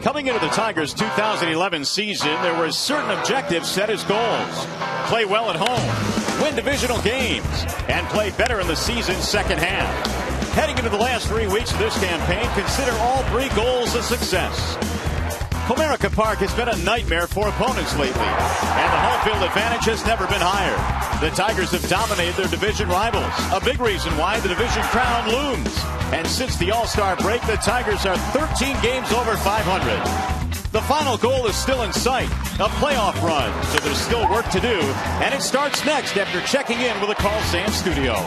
Coming into the Tigers' 2011 season, there were certain objectives set as goals. Play well at home, win divisional games, and play better in the season's second half. Heading into the last 3 weeks of this campaign, consider all 3 goals a success. Comerica Park has been a nightmare for opponents lately, and the home field advantage has never been higher. The Tigers have dominated their division rivals, a big reason why the division crown looms. And since the All-Star break, the Tigers are 13 games over 500. The final goal is still in sight, a playoff run, so there's still work to do, and it starts next after checking in with a Carl Sam studio.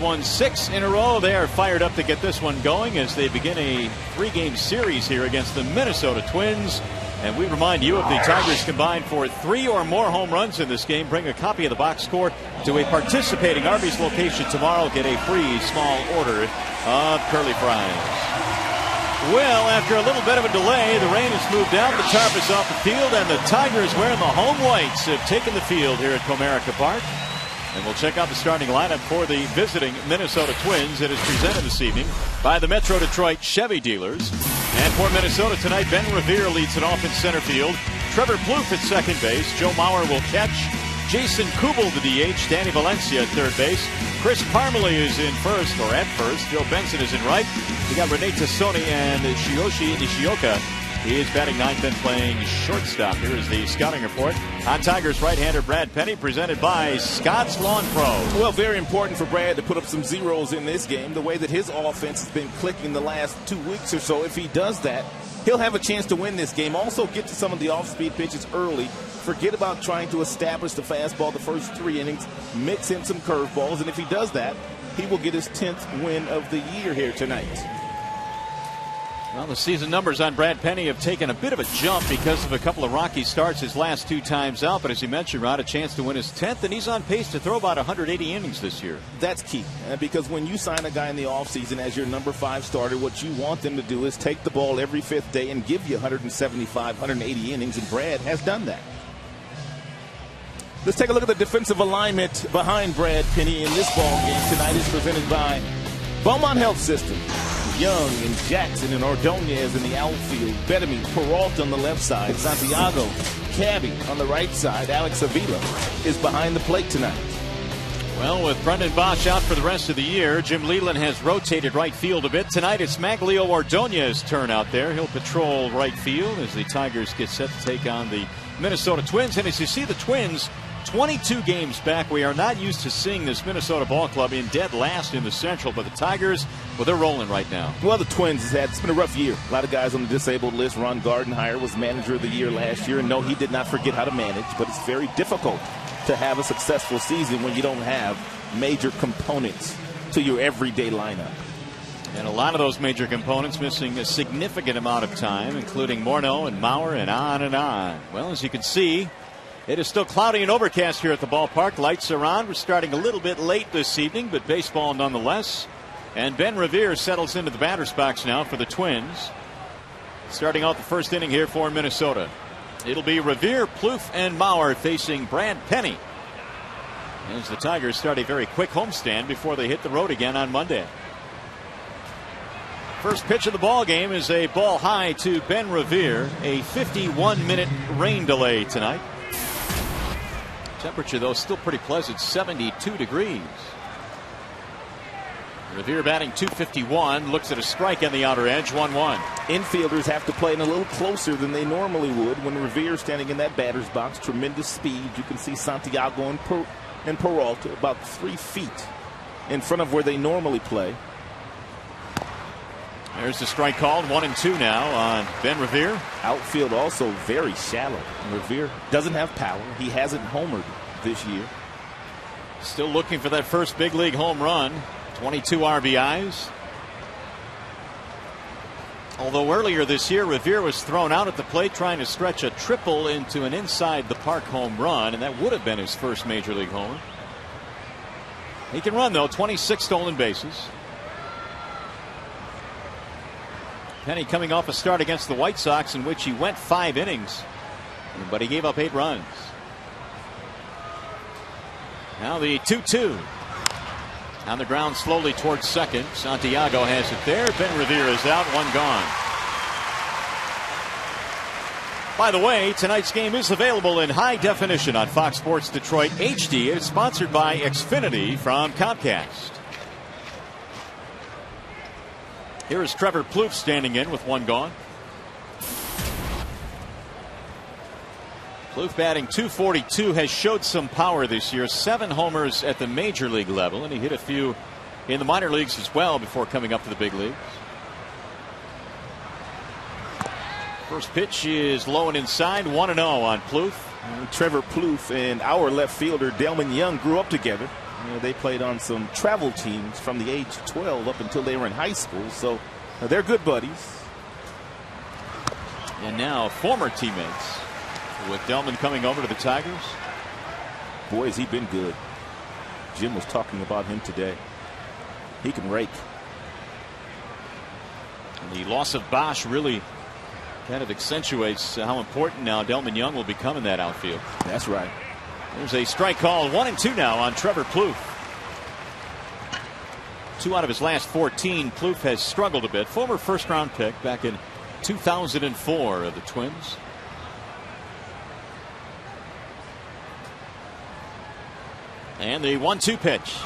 Won 6 in a row. They are fired up to get this one going as they begin a 3-game series here against the Minnesota Twins. And we remind you, if the Tigers combine for 3 or more home runs in this game, bring a copy of the box score to a participating Arby's location tomorrow. Get a free small order of curly fries. Well, after a little bit of a delay, the rain has moved out, the tarp is off the field, and the Tigers, wearing the home whites, have taken the field here at Comerica Park. And we'll check out the starting lineup for the visiting Minnesota Twins. It is presented this evening by the Metro Detroit Chevy dealers. And for Minnesota tonight, Ben Revere leads it off in center field. Trevor Plouffe at second base. Joe Mauer will catch. Jason Kubel the DH. Danny Valencia at third base. Chris Parmalee is in first, or at first. Joe Benson is in right. We got Rene Tassoni and Shiyoshi Nishioka. He is batting ninth and playing shortstop. Here is the scouting report on Tigers right-hander Brad Penny, presented by Scott's Lawn Pro. Well, very important for Brad to put up some zeros in this game. The way that his offense has been clicking the last 2 weeks or so, if he does that, he'll have a chance to win this game. Also get to some of the off-speed pitches early. Forget about trying to establish the fastball the first 3 innings. Mix in some curveballs, and if he does that, he will get his 10th win of the year here tonight. Well, the season numbers on Brad Penny have taken a bit of a jump because of a couple of rocky starts his last 2 times out. But as you mentioned, Rod, a chance to win his 10th, and he's on pace to throw about 180 innings this year. That's key, because when you sign a guy in the offseason as your number 5 starter, what you want them to do is take the ball every 5th day and give you 175, 180 innings, and Brad has done that. Let's take a look at the defensive alignment behind Brad Penny in this ball game. Tonight is presented by Beaumont Health System. Young and Jackson and Ordonez in the outfield. Bettamy, Peralta on the left side. Santiago, Cabby on the right side. Alex Avila is behind the plate tonight. Well, with Brendan Bosch out for the rest of the year, Jim Leland has rotated right field a bit. Tonight it's Maglio Ordonez's turn out there. He'll patrol right field as the Tigers get set to take on the Minnesota Twins. And as you see, the Twins 22 games back. We are not used to seeing this Minnesota ball club in dead last in the Central, but the Tigers, well, they're rolling right now. Well, the Twins it's been a rough year. A lot of guys on the disabled list. Ron Gardenhire was manager of the year last year, and no, he did not forget how to manage, but it's very difficult to have a successful season when you don't have major components to your everyday lineup. And a lot of those major components missing a significant amount of time, including Morneau and Mauer and on and on. Well, as you can see, it is still cloudy and overcast here at the ballpark. Lights are on. We're starting a little bit late this evening, but baseball nonetheless. And Ben Revere settles into the batter's box now for the Twins. Starting out the first inning here for Minnesota. It'll be Revere, Plouffe, and Mauer facing Brad Penny, as the Tigers start a very quick homestand before they hit the road again on Monday. First pitch of the ball game is a ball high to Ben Revere. A 51-minute rain delay tonight. Temperature, though, still pretty pleasant, 72 degrees. Revere batting .251, looks at a strike on the outer edge, 1-1. Infielders have to play in a little closer than they normally would when Revere standing in that batter's box. Tremendous speed. You can see Santiago and Peralta about 3 feet in front of where they normally play. There's the strike called, 1-2 now on Ben Revere. Outfield also very shallow. Revere doesn't have power. He hasn't homered this year. Still looking for that first big league home run. 22 RBIs. Although earlier this year, Revere was thrown out at the plate trying to stretch a triple into an inside the park home run, and that would have been his first major league homer. He can run, though, 26 stolen bases. Penny coming off a start against the White Sox in which he went 5 innings, but he gave up 8 runs. Now the 2-2. On the ground slowly towards second. Santiago has it there. Ben Revere is out, 1 gone. By the way, tonight's game is available in high definition on Fox Sports Detroit HD. It's sponsored by Xfinity from Comcast. Here is Trevor Plouffe standing in with 1 gone. Plouffe batting .242, has showed some power this year. 7 homers at the major league level, and he hit a few in the minor leagues as well before coming up to the big leagues. First pitch is low and inside, 1-0 on Plouffe. Trevor Plouffe and our left fielder Delman Young grew up together. They played on some travel teams from the age of 12 up until they were in high school, so they're good buddies. And now former teammates, with Delman coming over to the Tigers. Boy, has he been good. Jim was talking about him today. He can rake. And the loss of Bosch really kind of accentuates how important now Delman Young will become in that outfield. That's right. There's a strike call, 1-2 now on Trevor Plouffe. 2 out of his last 14. Plouffe has struggled a bit. Former first-round pick back in 2004 of the Twins. And the 1-2 pitch.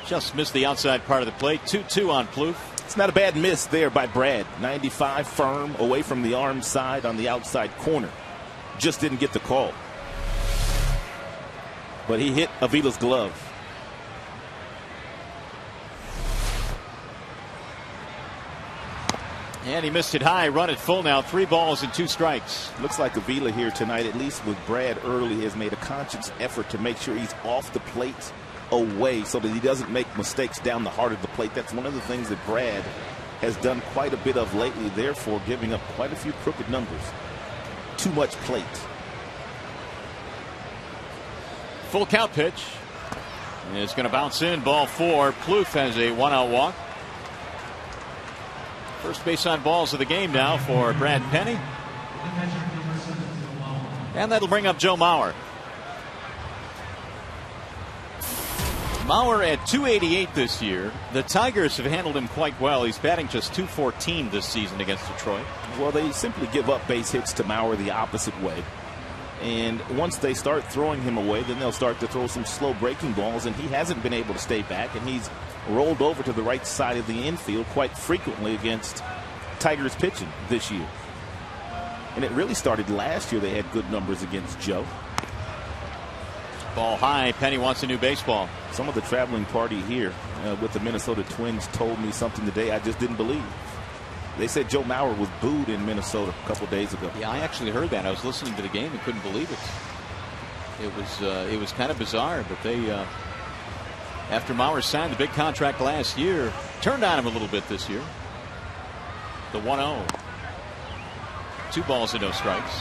Just missed the outside part of the plate. 2-2 on Plouffe. It's not a bad miss there by Brad. 95 firm away from the arm side on the outside corner. Just didn't get the call. But he hit Avila's glove. And he missed it high. Run it full now. 3 balls and 2 strikes. Looks like Avila here tonight, at least with Brad early, has made a conscious effort to make sure he's off the plate away so that he doesn't make mistakes down the heart of the plate. That's one of the things that Brad has done quite a bit of lately, therefore giving up quite a few crooked numbers. Too much plate. Full count pitch. And it's going to bounce in. Ball 4. Plouffe has a 1-out walk. First base on balls of the game now for Brad Penny. And that'll bring up Joe Mauer. Mauer at .288 this year. The Tigers have handled him quite well. He's batting just .214 this season against Detroit. Well, they simply give up base hits to Mauer the opposite way. And once they start throwing him away, then they'll start to throw some slow breaking balls, and he hasn't been able to stay back, and he's rolled over to the right side of the infield quite frequently against Tigers pitching this year. And it really started last year. They had good numbers against Joe. Ball high. Penny wants a new baseball. Some of the traveling party here with the Minnesota Twins told me something today I just didn't believe. They said Joe Mauer was booed in Minnesota a couple days ago. Yeah, I actually heard that. I was listening to the game and couldn't believe it. It was kind of bizarre, but they after Mauer signed the big contract last year, turned on him a little bit this year. The 1-0. 2 balls and no strikes.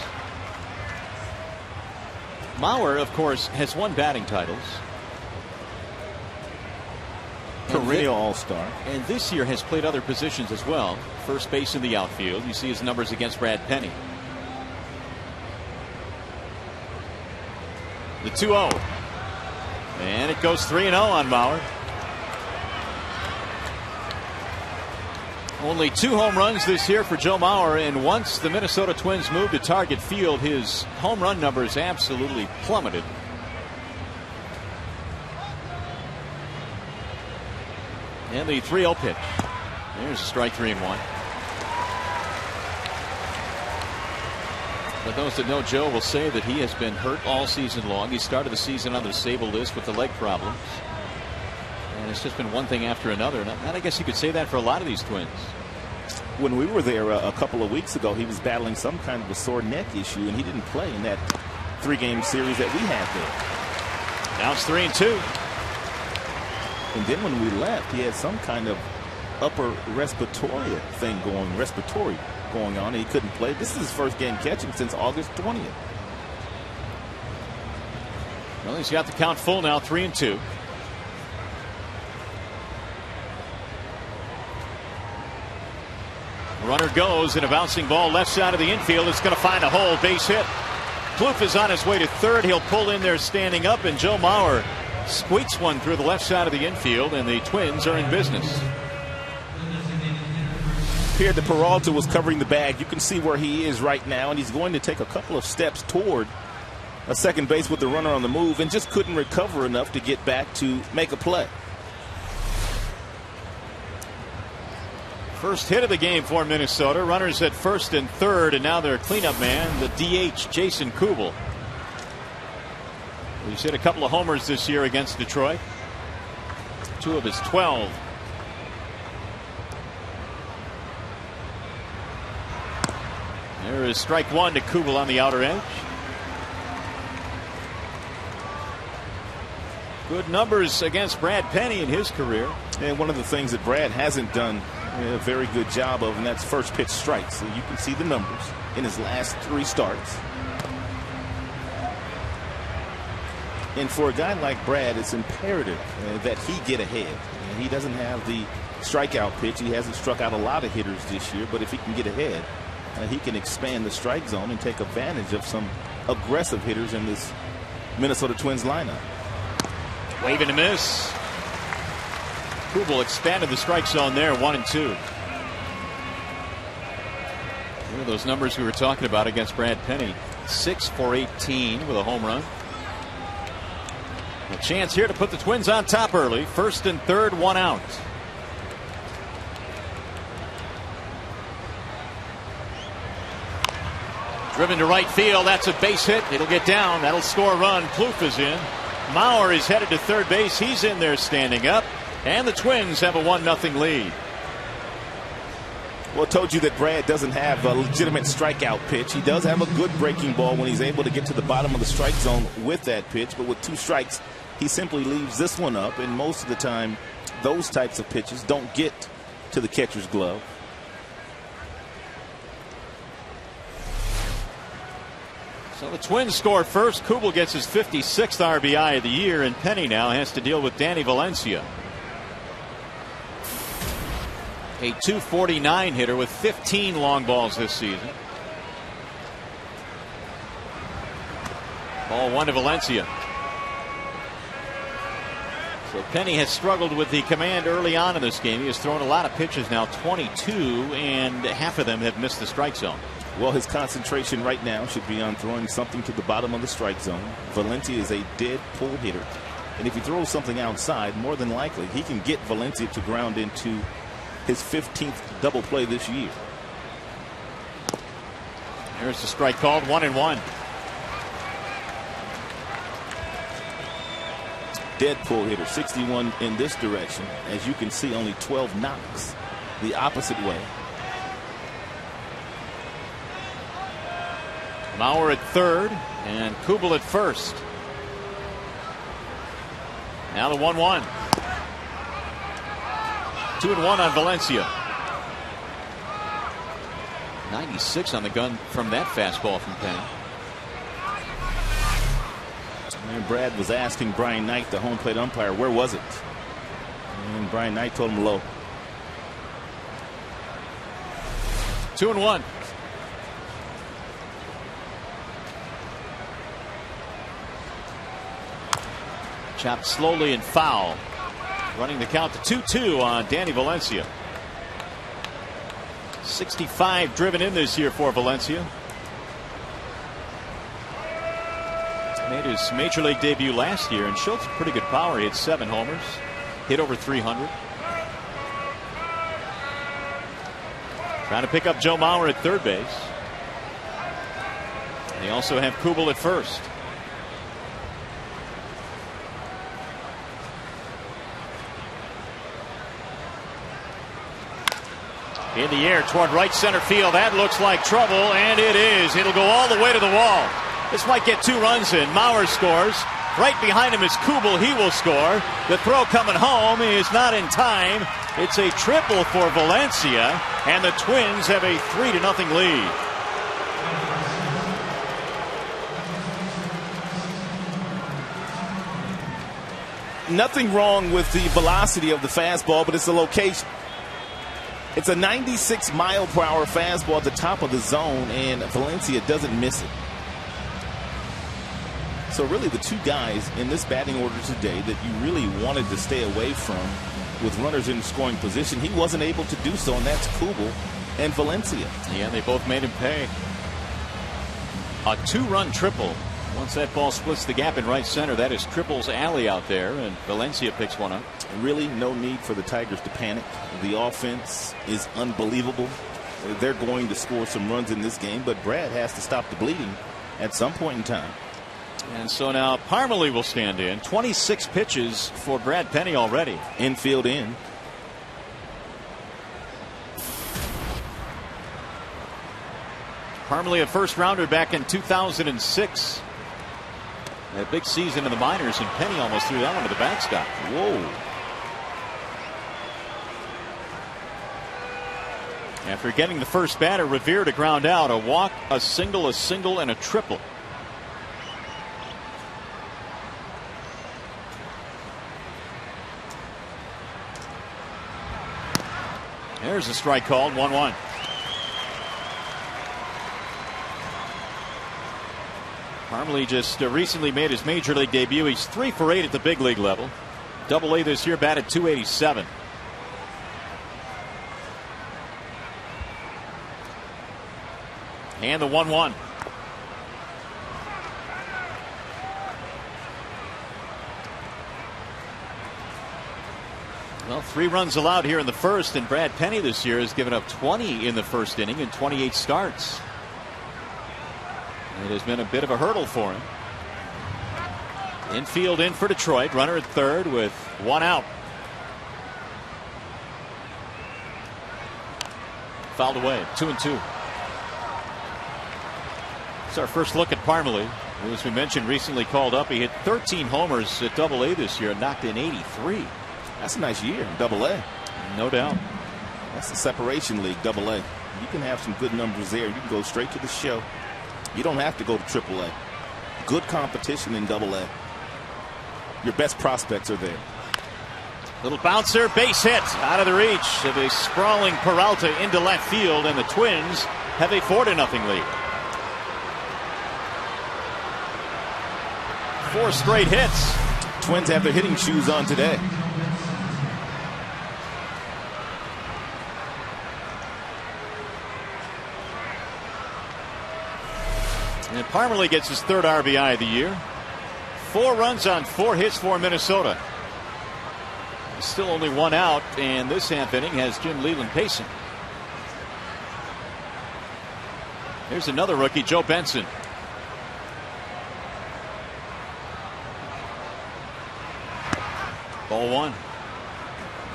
Mauer, of course, has won batting titles. Perennial all-star. And this year has played other positions as well. First base in the outfield. You see his numbers against Brad Penny. The 2-0. And it goes 3-0 on Mauer. Only 2 home runs this year for Joe Mauer, and once the Minnesota Twins moved to Target Field, his home run numbers absolutely plummeted. And the 3-0 pitch. There's a strike, 3-1. But those that know Joe will say that he has been hurt all season long. He started the season on the disabled list with the leg problems. And it's just been one thing after another. And I guess you could say that for a lot of these Twins. When we were there a couple of weeks ago, he was battling some kind of a sore neck issue, and he didn't play in that 3-game series that we had there. Now it's 3-2. And then when we left, he had some kind of upper respiratory thing going on, and he couldn't play. This is his first game catching since August 20th. Well, he's got the count full now, 3-2. Runner goes, and a bouncing ball left side of the infield. It's going to find a hole. Base hit. Plouffe is on his way to third. He'll pull in there standing up, and Joe Mauer squeaks one through the left side of the infield, and the Twins are in business. Here, the Peralta was covering the bag. You can see where he is right now, and he's going to take a couple of steps toward a second base with the runner on the move, and just couldn't recover enough to get back to make a play. First hit of the game for Minnesota. Runners at first and third, and now their cleanup man, the DH, Jason Kubel. He's hit a couple of homers this year against Detroit. 2 of his 12. There is strike 1 to Kubel on the outer edge. Good numbers against Brad Penny in his career. And one of the things that Brad hasn't done a very good job of, and that's first pitch strikes. So you can see the numbers in his last 3 starts. And for a guy like Brad, it's imperative that he get ahead. He doesn't have the strikeout pitch. He hasn't struck out a lot of hitters this year, but if he can get ahead, he can expand the strike zone and take advantage of some aggressive hitters in this Minnesota Twins lineup. Waving to miss. Kubel expanded the strike zone there, 1-2. Here are those numbers we were talking about against Brad Penny. 6 for 18 with a home run. A chance here to put the Twins on top early. 1st and 3rd, 1 out. Driven to right field. That's a base hit. It'll get down. That'll score a run. Plouffe is in. Mauer is headed to third base. He's in there standing up. And the Twins have a 1-0 lead. Well, I told you that Brad doesn't have a legitimate strikeout pitch. He does have a good breaking ball when he's able to get to the bottom of the strike zone with that pitch. But with 2 strikes, he simply leaves this one up. And most of the time, those types of pitches don't get to the catcher's glove. So the Twins score first. Kubel gets his 56th RBI of the year, and Penny now has to deal with Danny Valencia. A .249 hitter with 15 long balls this season. Ball 1 to Valencia. So Penny has struggled with the command early on in this game. He has thrown a lot of pitches now, 22, and half of them have missed the strike zone. Well, his concentration right now should be on throwing something to the bottom of the strike zone. Valencia is a dead pull hitter. And if he throws something outside, more than likely he can get Valencia to ground into his 15th double play this year. There's the strike called, 1-1. Dead pull hitter, 61 in this direction. As you can see, only 12 knocks the opposite way. Mauer at third and Kubel at first. Now the 1-1. 2-1 on Valencia. 96 on the gun from that fastball from Penny. And Brad was asking Brian Knight, the home plate umpire, where was it? And Brian Knight told him low. 2-1. Chopped slowly and foul. Running the count to 2-2 on Danny Valencia. 65 driven in this year for Valencia. Made his major league debut last year and showed some pretty good power. He had 7 homers, hit over 300. Trying to pick up Joe Mauer at third base. They also have Kubel at first. In the air toward right center field. That looks like trouble, and it is. It'll go all the way to the wall. This might get 2 runs in. Mauer scores. Right behind him is Kubel. He will score. The throw coming home is not in time. It's a triple for Valencia, and the Twins have a 3-0 lead. Nothing wrong with the velocity of the fastball, but it's the location. It's a 96-mile-per-hour fastball at the top of the zone, and Valencia doesn't miss it. So really the 2 guys in this batting order today that you really wanted to stay away from with runners in scoring position, he wasn't able to do so, and that's Kubel and Valencia. Yeah, they both made him pay. A 2-run triple. Once that ball splits the gap in right center, that is Triple's alley out there, and Valencia picks one up. Really no need for the Tigers to panic. The offense is unbelievable. They're going to score some runs in this game, but Brad has to stop the bleeding at some point in time. And so now Parmalee will stand in. 26 pitches for Brad Penny already. Infield in. Parmalee, a first rounder back in 2006. A big season in the minors, and Penny almost threw that one to the backstop. Whoa. After getting the first batter, Revere to ground out. A walk, a single, and a triple. There's a strike called, 1-1. Parmalee just recently made his major league debut. He's 3 for 8 at the big league level. Double-A this year, batted .287. And the 1-1. Well, 3 runs allowed here in the first, and Brad Penny this year has given up 20 in the first inning in 28 starts. It has been a bit of a hurdle for him. Infield in for Detroit. Runner at third with 1 out. Fouled away. 2-2. It's our first look at Parmalee, who, as we mentioned, recently called up. He hit 13 homers at Double-A this year and knocked in 83. That's a nice year in Double-A. No doubt. That's the separation league, Double-A. You can have some good numbers there. You can go straight to the show. You don't have to go to Triple-A. Good competition in Double-A. Your best prospects are there. Little bouncer, base hit out of the reach of a sprawling Peralta into left field, and the Twins have a 4-0 lead. 4 straight hits. Twins have their hitting shoes on today. And Parmalee gets his 3rd RBI of the year. 4 runs on 4 hits for Minnesota. Still only 1 out, and this half inning has Jim Leyland pacing. Here's another rookie, Joe Benson. Ball 1.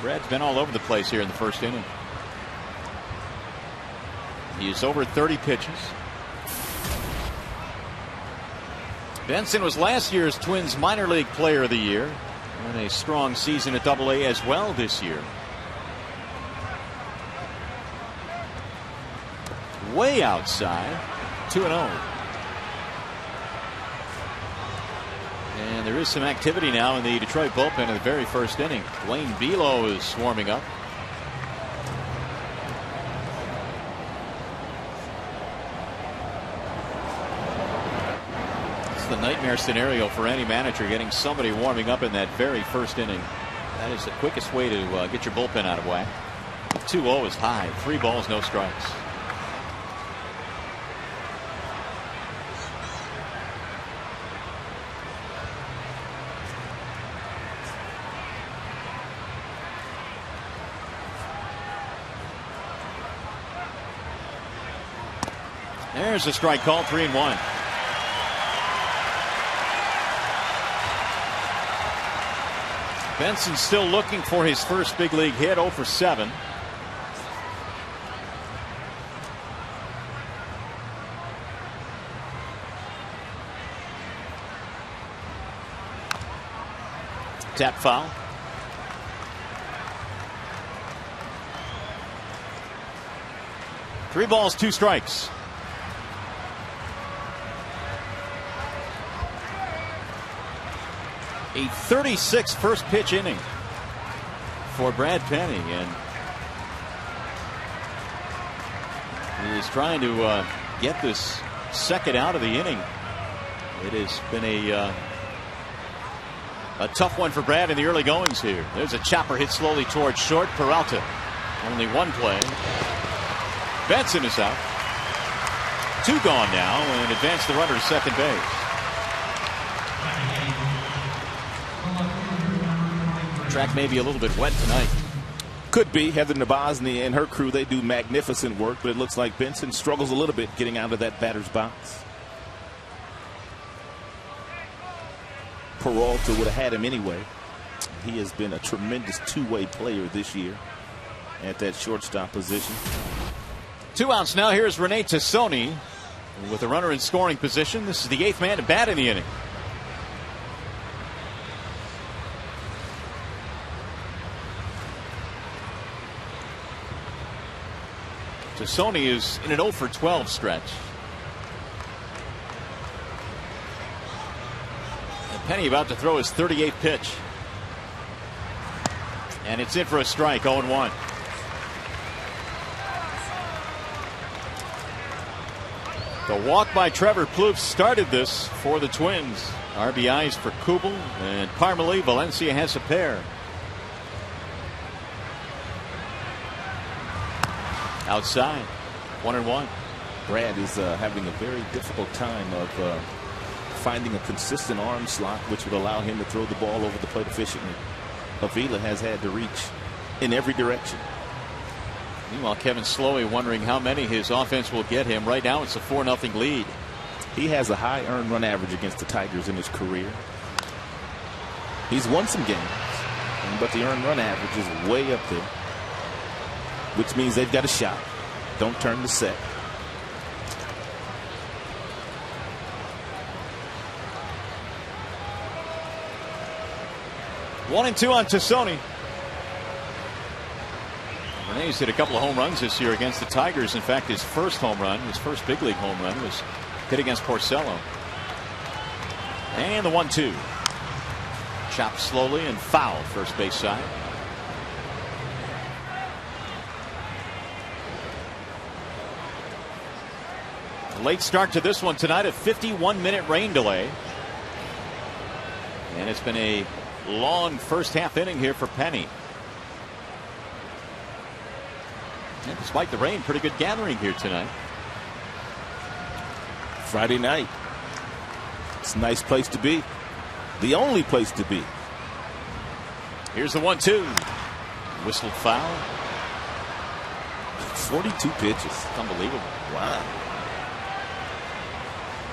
Brad's been all over the place here in the first inning. He is over 30 pitches. Benson was last year's Twins minor league player of the year, and a strong season at Double-A as well this year. Way outside, 2-0. And there is some activity now in the Detroit bullpen in the very first inning. Dwayne Belo is warming up. The nightmare scenario for any manager, getting somebody warming up in that very first inning. That is the quickest way to get your bullpen out of whack. 2-0 is high. 3 balls, no strikes. There's a strike call, 3-1. Benson still looking for his first big league hit, 0 for 7. Tap foul. Three balls, 2 strikes. A 36 first pitch inning for Brad Penny, and he is trying to get this second out of the inning. It has been a tough one for Brad in the early goings here. There's a chopper hit slowly towards short. Peralta, only 1 play. Benson is out. 2 gone now, and advance the runner to second base. Track may be a little bit wet tonight. Could be. Heather Nabosny and her crew, they do magnificent work, but it looks like Benson struggles a little bit getting out of that batter's box. Peralta would have had him anyway. He has been a tremendous 2-way player this year at that shortstop position. 2 outs now. Here's Rene Tassoni with a runner in scoring position. This is the 8th man to bat in the inning. Tassone is in an 0 for 12 stretch. And Penny about to throw his 38th pitch. And it's in for a strike, 0-1. The walk by Trevor Plouffe started this for the Twins. RBIs for Kubel and Parmalee. Valencia has a pair. Outside, 1-1. Brad is having a very difficult time of finding a consistent arm slot which would allow him to throw the ball over the plate efficiently. Avila has had to reach in every direction. Meanwhile, Kevin Slowey wondering how many his offense will get him. Right now it's a 4-0 lead. He has a high earned run average against the Tigers in his career. He's won some games, but the earned run average is way up there, which means they've got a shot. Don't turn the set. One and two on Tassone. Renee's hit a couple of home runs this year against the Tigers. In fact, his first home run, his first big league home run, was hit against Porcello. And the 1-2. Chopped slowly and foul first base side. A late start to this one tonight, a 51-minute rain delay. And it's been a long first half inning here for Penny. And despite the rain, pretty good gathering here tonight. Friday night. It's a nice place to be. The only place to be. Here's the 1-2. Whistled foul. 42 pitches. Unbelievable. Wow.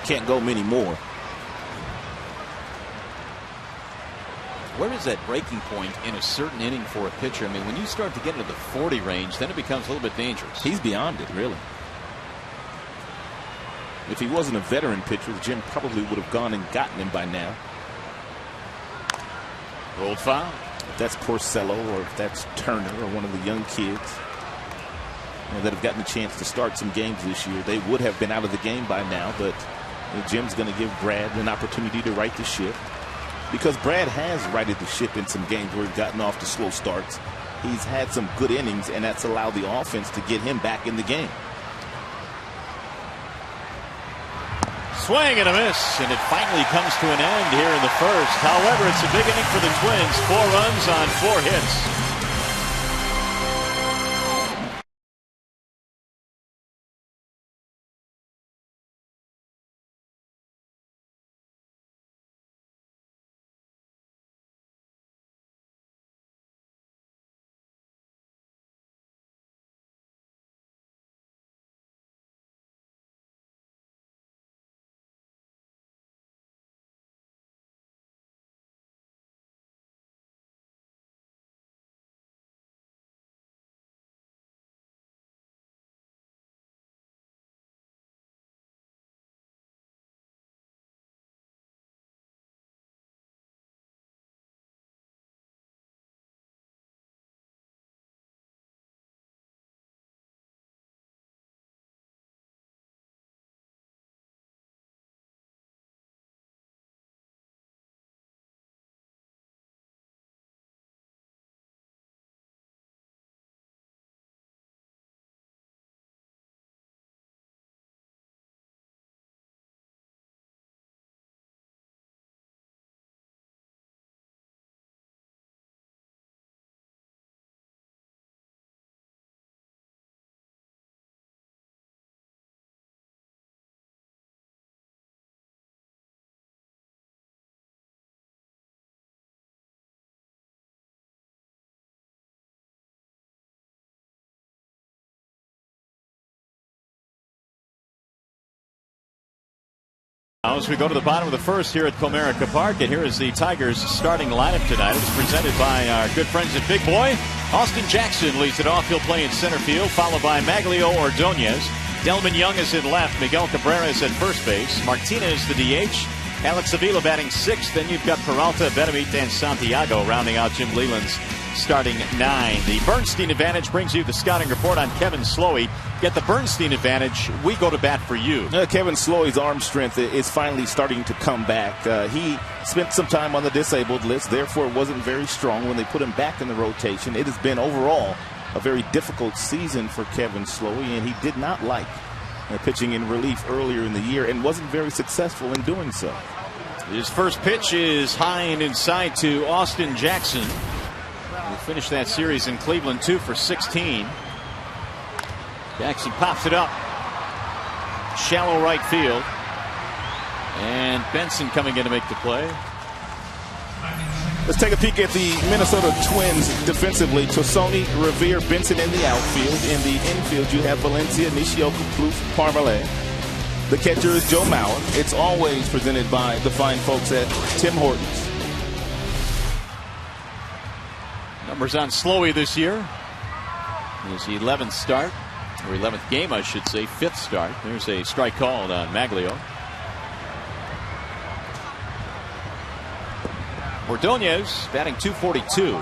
Can't go many more. Where is that breaking point in a certain inning for a pitcher? I mean, when you start to get into the 40 range, then it becomes a little bit dangerous. He's beyond it, really. If he wasn't a veteran pitcher, Jim probably would have gone and gotten him by now. Rolled foul. If that's Porcello or if that's Turner or one of the young kids that have gotten a chance to start some games this year, they would have been out of the game by now. But Jim's going to give Brad an opportunity to right the ship, because Brad has righted the ship in some games where he's gotten off to slow starts. He's had some good innings, and that's allowed the offense to get him back in the game. Swing and a miss, and it finally comes to an end here in the first. However, it's a big inning for the Twins. 4 runs on 4 hits. As we go to the bottom of the first here at Comerica Park, and here is the Tigers starting lineup tonight. It was presented by our good friends at Big Boy. Austin Jackson leads it off. He'll play in center field, followed by Maglio Ordonez. Delman Young is in left. Miguel Cabrera is at first base. Martinez the DH. Alex Avila batting sixth. Then you've got Peralta, Benavite, and Santiago rounding out Jim Leland's starting 9. The Bernstein advantage brings you the scouting report on Kevin Slowey. get the Bernstein advantage. We go to bat for you. Kevin Slowy's arm strength is finally starting to come back. He spent some time on the disabled list, therefore wasn't very strong when they put him back in the rotation. It has been overall a very difficult season for Kevin Slowy, and he did not like pitching in relief earlier in the year and wasn't very successful in doing so. His first pitch is high and inside to Austin Jackson. He finished that series in Cleveland 2 for 16. Jackson pops it up. Shallow right field. And Benson coming in to make the play. Let's take a peek at the Minnesota Twins defensively. Tosoni, Revere, Benson in the outfield. In the infield, you have Valencia, Nishioka, Plouffe, Parmalee. The catcher is Joe Mauer. It's always presented by the fine folks at Tim Hortons. Numbers on Slowy this year. His 11th start, or 11th game, I should say, 5th start. There's a strike called on Maglio. Ordonez batting .242.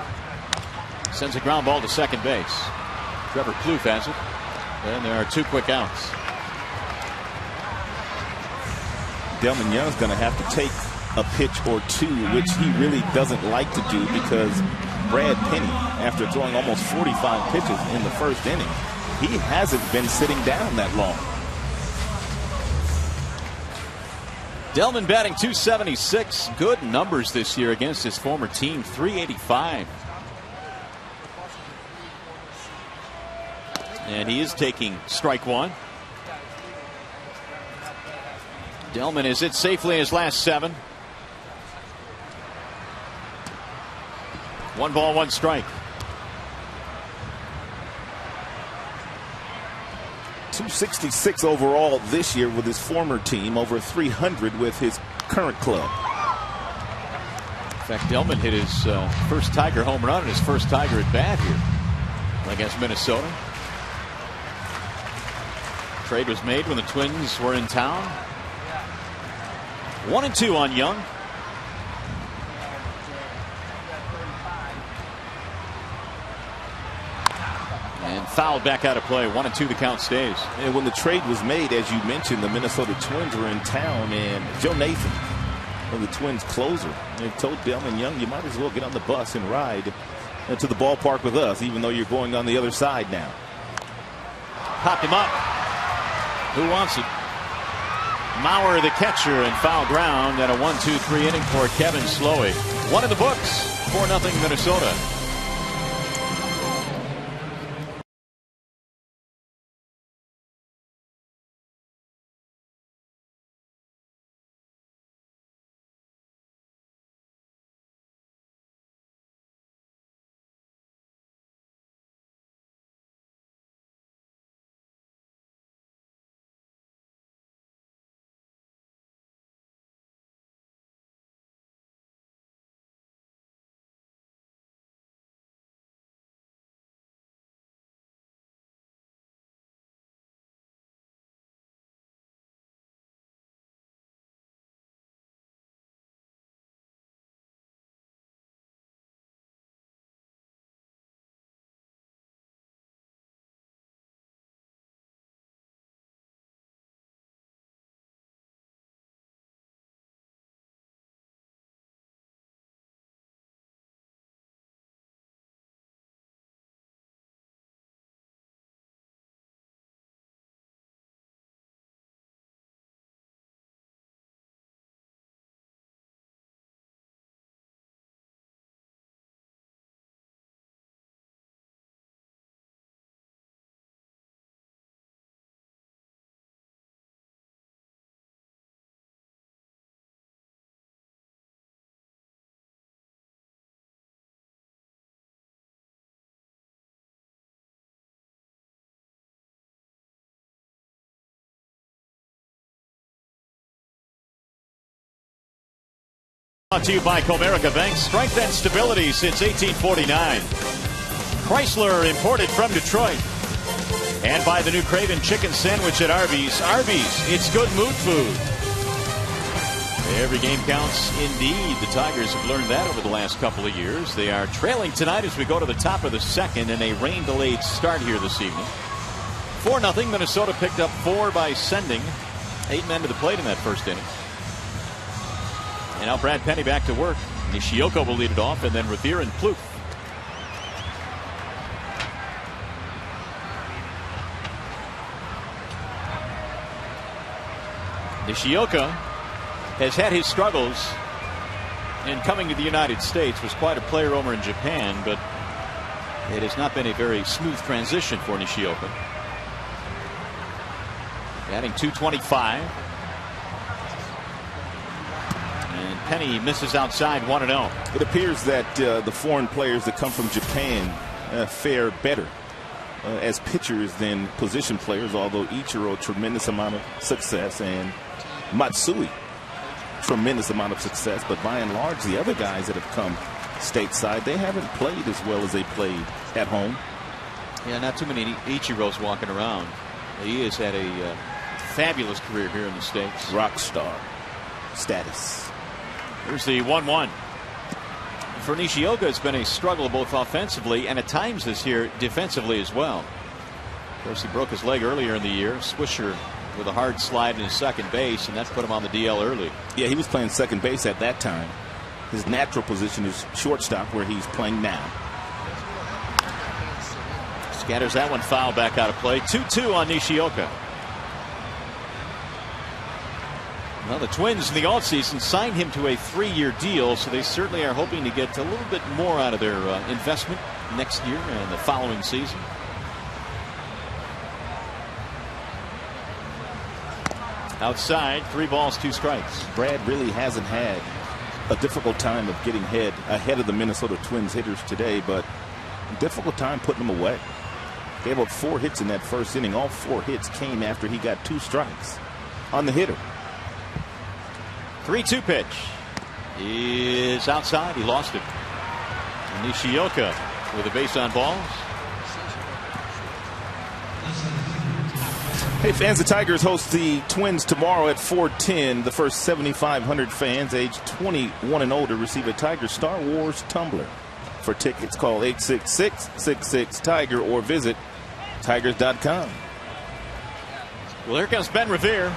Sends a ground ball to second base. Trevor Plouffe has it. And there are 2 quick outs. Delman Young's going to have to take a pitch or two, which he really doesn't like to do, because Brad Penny, after throwing almost 45 pitches in the first inning, he hasn't been sitting down that long. Delman batting .276. Good numbers this year against his former team. .385. And he is taking strike one. Delman is hit safely in his last 7. 1 ball, 1 strike. .266 overall this year with his former team, over .300 with his current club. In fact, Delman hit his first Tiger home run and his first Tiger at bat here against Minnesota. Trade was made when the Twins were in town. 1-2 on Young. And fouled back out of play. 1-2, the count stays. And when the trade was made, as you mentioned, the Minnesota Twins were in town, and Joe Nathan, the Twins closer, and told Delman Young, you might as well get on the bus and ride to the ballpark with us, even though you're going on the other side now. Popped him up. Who wants it? Mauer, the catcher, and foul ground, and a 1-2-3 inning for Kevin Slowy. 1 in the books. 4-0 Minnesota. Brought to you by Comerica Bank. Strength and stability since 1849. Chrysler, imported from Detroit. And by the new Craven Chicken Sandwich at Arby's. Arby's, it's good mood food. Every game counts indeed. The Tigers have learned that over the last couple of years. They are trailing tonight as we go to the top of the second in a rain-delayed start here this evening. 4-0. Minnesota picked up 4 by sending 8 men to the plate in that first inning. And now Brad Penny back to work. Nishioka will lead it off, and then Revere and Plouffe. Nishioka has had his struggles in coming to the United States. Was quite a player over in Japan, but it has not been a very smooth transition for Nishioka. Batting .225. And Penny misses outside 1-0. It appears that the foreign players that come from Japan fare better as pitchers than position players, although Ichiro, tremendous amount of success, and Matsui, tremendous amount of success. But by and large, the other guys that have come stateside, they haven't played as well as they played at home. Yeah, not too many Ichiros walking around. He has had a fabulous career here in the States. Rock star status. Here's the 1-1. For Nishioka, it's been a struggle both offensively and at times this year defensively as well. Of course, he broke his leg earlier in the year. Swisher with a hard slide in his second base, and that put him on the DL early. Yeah, he was playing second base at that time. His natural position is shortstop, where he's playing now. Scatters that one foul back out of play. 2-2 on Nishioka. Well, the Twins in the offseason signed him to a 3-year deal, so they certainly are hoping to get a little bit more out of their investment next year and the following season. Outside, 3 balls, 2 strikes. Brad really hasn't had a difficult time of getting ahead of the Minnesota Twins hitters today, but a difficult time putting them away. Gave up 4 hits in that first inning. All 4 hits came after he got 2 strikes on the hitter. 3-2 pitch is outside. He lost it. Nishioka with a base on balls. Hey fans, the Tigers host the Twins tomorrow at 4:10. The first 7,500 fans aged 21 and older receive a Tiger Star Wars tumbler. For tickets, call 866-66-TIGER or visit tigers.com. Well, here comes Ben Revere.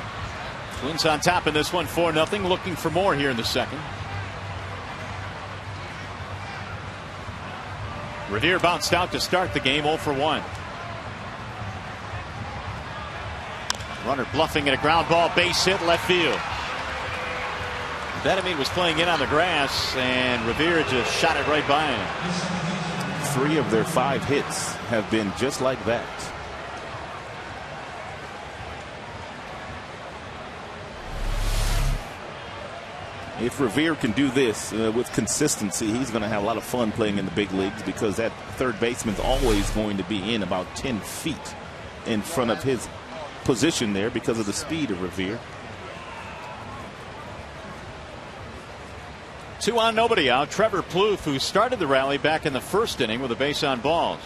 Twins on top in this one, 4-0. Looking for more here in the second. Revere bounced out to start the game, 0 for 1. Runner bluffing at a ground ball, base hit, left field. Betamine was playing in on the grass, and Revere just shot it right by him. 3 of their 5 hits have been just like that. If Revere can do this with consistency, he's going to have a lot of fun playing in the big leagues, because that third baseman's always going to be in about 10 feet in front of his position there because of the speed of Revere. 2 on, nobody out. Trevor Plouffe, who started the rally back in the first inning with a base on balls.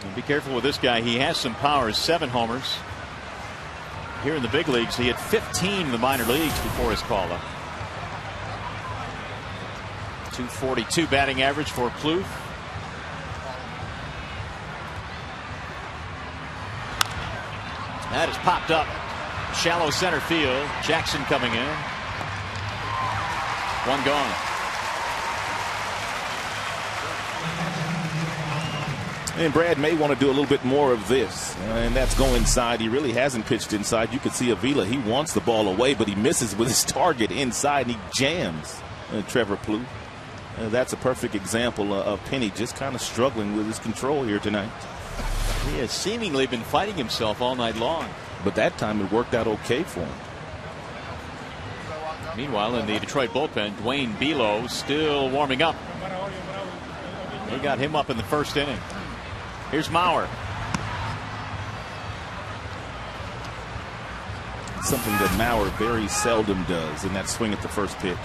And be careful with this guy. He has some power. 7 homers. Here in the big leagues, he had 15 in the minor leagues before his call up. .242 batting average for Plouffe. That is popped up. Shallow center field. Jackson coming in. 1 gone. And Brad may want to do a little bit more of this, and that's go inside. He really hasn't pitched inside. You could see Avila. He wants the ball away, but he misses with his target inside, and he jams Trevor Plouffe. That's a perfect example of Penny just kind of struggling with his control here tonight. He has seemingly been fighting himself all night long. But that time it worked out okay for him. Meanwhile, in the Detroit bullpen, Dwayne Below still warming up. They got him up in the first inning. Here's Mauer. Something that Mauer very seldom does in that swing at the first pitch.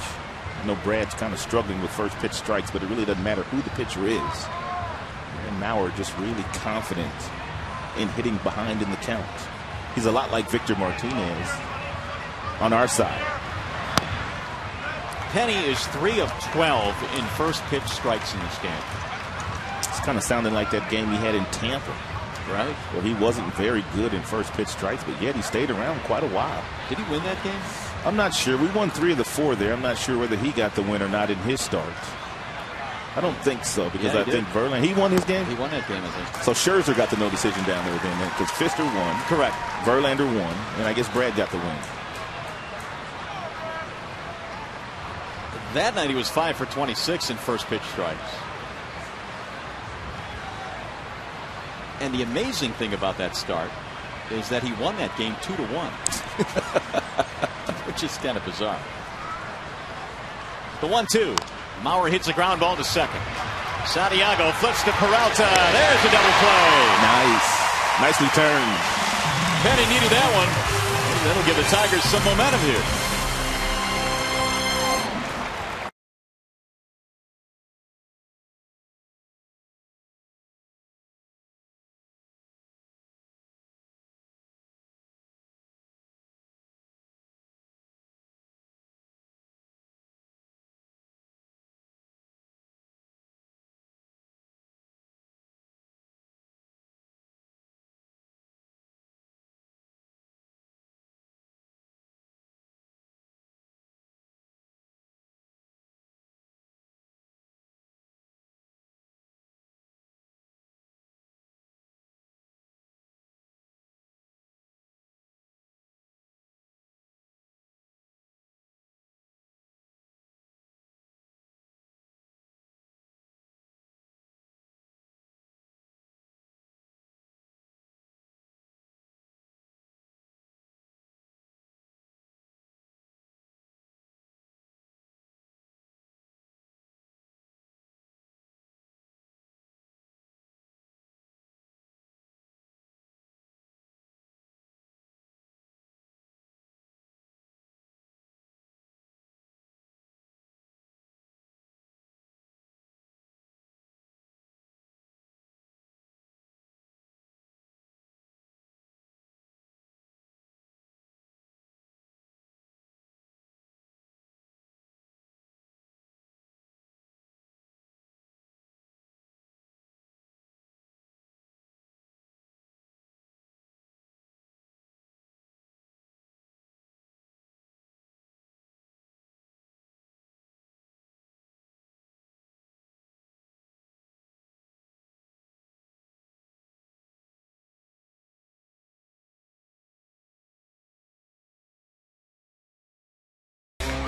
I know Brad's kind of struggling with first pitch strikes, but it really doesn't matter who the pitcher is. And Mauer just really confident in hitting behind in the count. He's a lot like Victor Martinez on our side. Penny is 3 of 12 in first pitch strikes in this game. kind of sounding like that game he had in Tampa, right? Where he wasn't very good in first pitch strikes, but yet he stayed around quite a while. Did he win that game? I'm not sure. We won 3 of the 4 there. I'm not sure whether he got the win or not in his starts. I don't think so, because I think Verlander, he won his game? He won that game, I think. So Scherzer got the no decision down there then, because Fister won. Correct. Verlander won, and I guess Brad got the win. That night he was 5 for 26 in first pitch strikes. And the amazing thing about that start is that he won that game 2-1, which is kind of bizarre. The 1-2. Mauer hits a ground ball to second. Santiago flips to Peralta. There's a double play. Nice. Nicely turned. Petty needed that one. That'll give the Tigers some momentum here.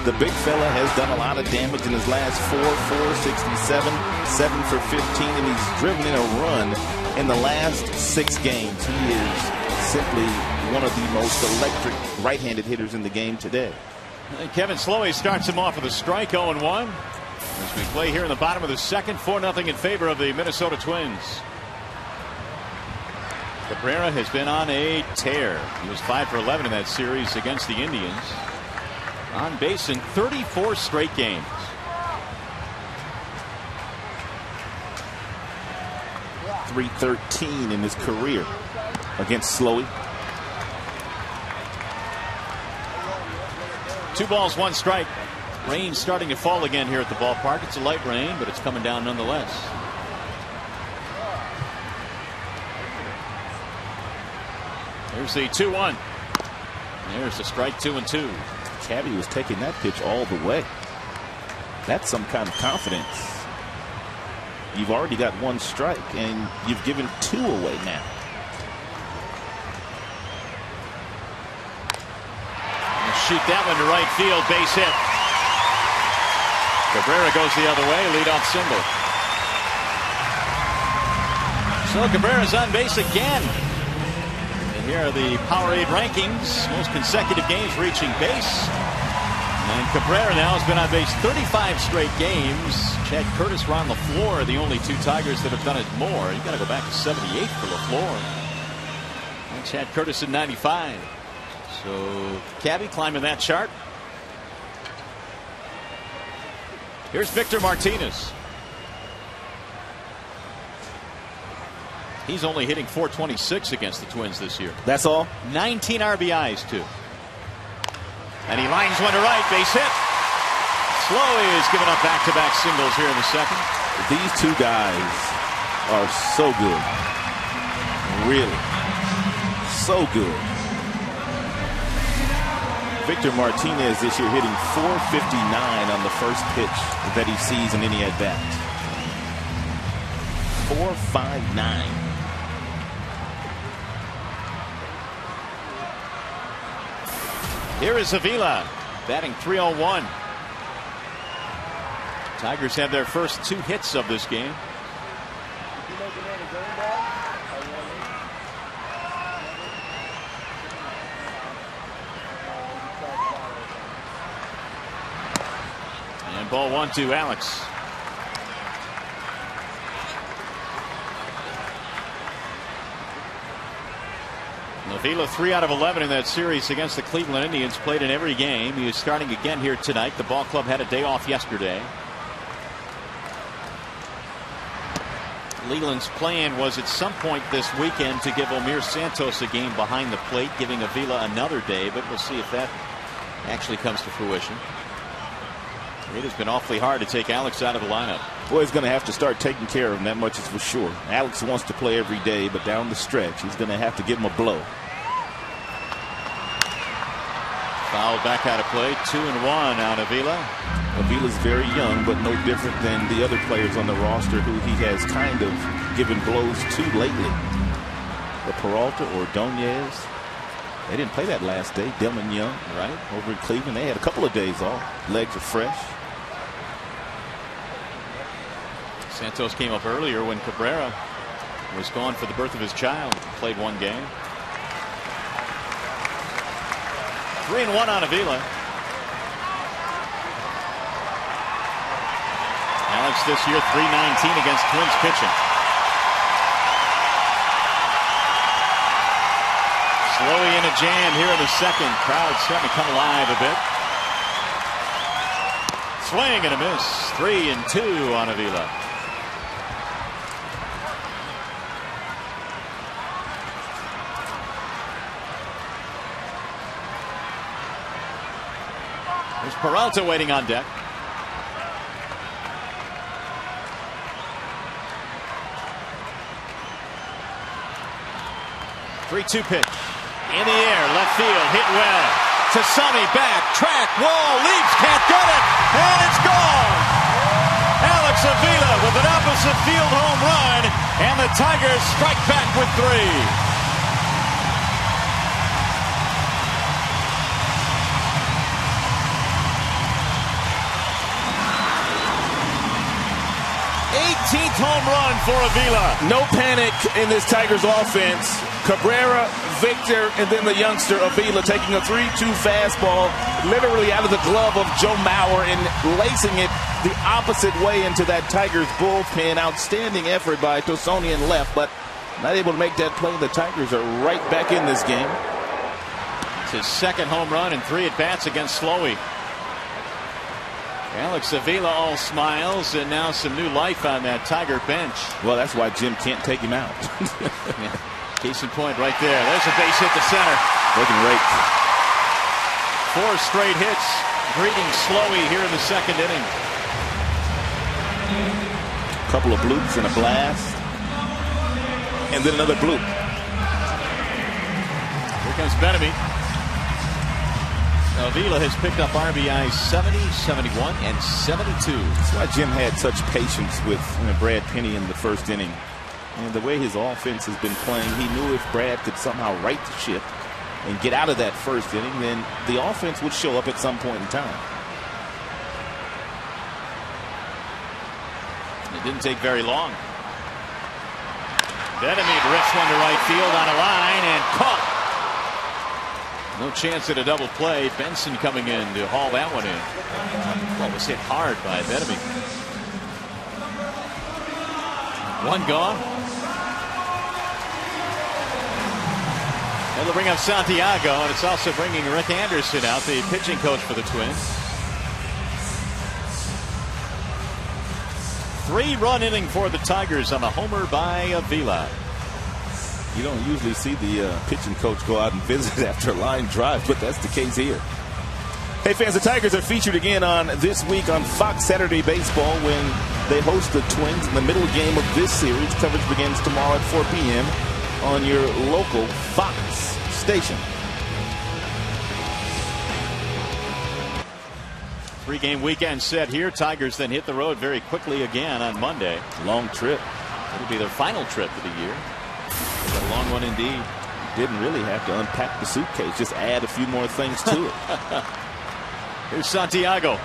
The big fella has done a lot of damage in his last 467, 7 for 15, and he's driven in a run in the last 6 games. He is simply one of the most electric right-handed hitters in the game today. And Kevin Slowey starts him off with a strike, 0-1. As we play here in the bottom of the second, 4-0 in favor of the Minnesota Twins. Cabrera has been on a tear. He was 5 for 11 in that series against the Indians. On base in 34 straight games. .313 in his career against Slowey. 2 balls, 1 strike. Rain starting to fall again here at the ballpark. It's a light rain, but it's coming down nonetheless. Here's the 2-1. There's the strike, 2-2. Cabby was taking that pitch all the way. That's some kind of confidence. You've already got 1 strike, and you've given 2 away now. Shoot that one to right field, base hit. Cabrera goes the other way, leadoff single. So Cabrera's on base again. And here are the Powerade rankings. Most consecutive games reaching base. And Cabrera now has been on base 35 straight games. Chad Curtis, Ron LaFleur, the only 2 Tigers that have done it more. You got to go back to 78 for LaFleur. And Chad Curtis in 95. So Cabby climbing that chart. Here's Victor Martinez. He's only hitting .426 against the Twins this year. That's all? 19 RBIs, too. And he lines one to right, base hit. Slowey is giving up back-to-back singles here in the second. These 2 guys are so good. Really. So good. Victor Martinez this year hitting .459 on the first pitch that he sees in any at bat. .459. Here is Avila batting .301. Tigers have their first 2 hits of this game. And ball 1 to Alex. Avila 3 out of 11 in that series against the Cleveland Indians. Played in every game. He is starting again here tonight. The ball club had a day off yesterday. Leland's plan was at some point this weekend to give Omir Santos a game behind the plate, giving Avila another day, but we'll see if that actually comes to fruition. It has been awfully hard to take Alex out of the lineup. Well, he's going to have to start taking care of him, that much is for sure. Alex wants to play every day, but down the stretch, he's going to have to give him a blow. Foul back out of play. 2-1 on Avila. Avila's very young, but no different than the other players on the roster who he has kind of given blows to lately. The Peralta or Ordonez. They didn't play that last day. Delman Young, right, over in Cleveland. They had a couple of days off. Legs are fresh. Santos came up earlier when Cabrera was gone for the birth of his child. Played 1 game. 3-1 on Avila. Alex this year 319 against Twins pitching. Slowly in a jam here in the second. Crowd starting to come alive a bit. Swing and a miss. 3-2 on Avila. There's Peralta waiting on deck. 3-2 pitch. In the air, left field, hit well. Tasani back, track, wall, leaps, can't get it, and it's gone. Alex Avila with an opposite field home run, and the Tigers strike back with 3. Home run for Avila. No panic in this Tigers offense. Cabrera, Victor, and then the youngster Avila taking a 3-2 fastball literally out of the glove of Joe Mauer and lacing it the opposite way into that Tigers bullpen. Outstanding effort by Tosonian left, but not able to make that play. The Tigers are right back in this game. It's his second home run in 3 at-bats against Slowey. Alex Avila all smiles, and now some new life on that Tiger bench. Well, that's why Jim can't take him out. Yeah. Case in point right there. There's a base hit to center. Looking right. 4 straight hits greeting Slowey here in the second inning. A couple of bloops and a blast. And then another bloop. Here comes Benamy. Avila has picked up RBIs 70, 71, and 72. That's why Jim had such patience with Brad Penny in the first inning. And the way his offense has been playing, he knew if Brad could somehow right the ship and get out of that first inning, then the offense would show up at some point in time. It didn't take very long. Benamy drifts one to right field on a line and caught. No chance at a double play. Benson coming in to haul that one in. Well, was hit hard by Benamy. 1 gone. And they'll bring up Santiago, and it's also bringing Rick Anderson out, the pitching coach for the Twins. 3-run inning for the Tigers on a homer by Avila. You don't usually see the pitching coach go out and visit after a line drive, but that's the case here. Hey fans, the Tigers are featured again on this week on Fox Saturday Baseball when they host the Twins in the middle game of this series. Coverage begins tomorrow at 4 p.m. on your local Fox station. 3-game weekend set here. Tigers then hit the road very quickly again on Monday. Long trip. It'll be their final trip of the year. It's a long one indeed. Didn't really have to unpack the suitcase, just add a few more things to it. Here's Santiago.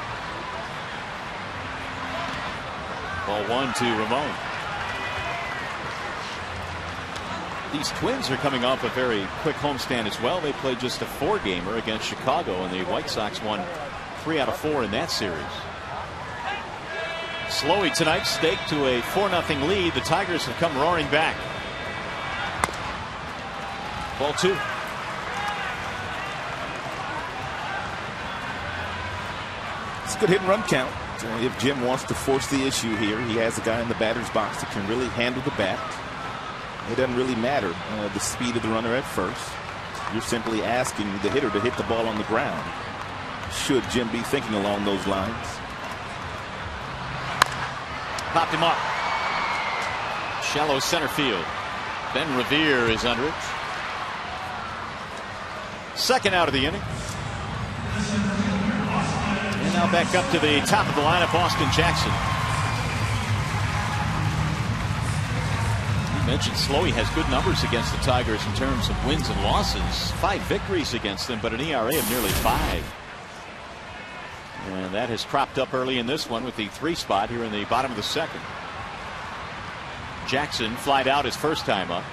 Ball 1 to Ramon. These Twins are coming off a very quick homestand as well. They played just a 4-gamer against Chicago, and the White Sox won 3 out of 4 in that series. Slowey tonight staked to a 4-0 lead. The Tigers have come roaring back. Ball 2. It's a good hit and run count. If Jim wants to force the issue here, he has a guy in the batter's box that can really handle the bat. It doesn't really matter the speed of the runner at first. You're simply asking the hitter to hit the ball on the ground. Should Jim be thinking along those lines? Popped him up. Shallow center field. Ben Revere is under it. Second out of the inning. And now back up to the top of the lineup, Austin Jackson. You mentioned Slowey has good numbers against the Tigers in terms of wins and losses. 5 victories against them, but an ERA of nearly 5. And that has cropped up early in this one with the 3 spot here in the bottom of the second. Jackson flied out his first time up.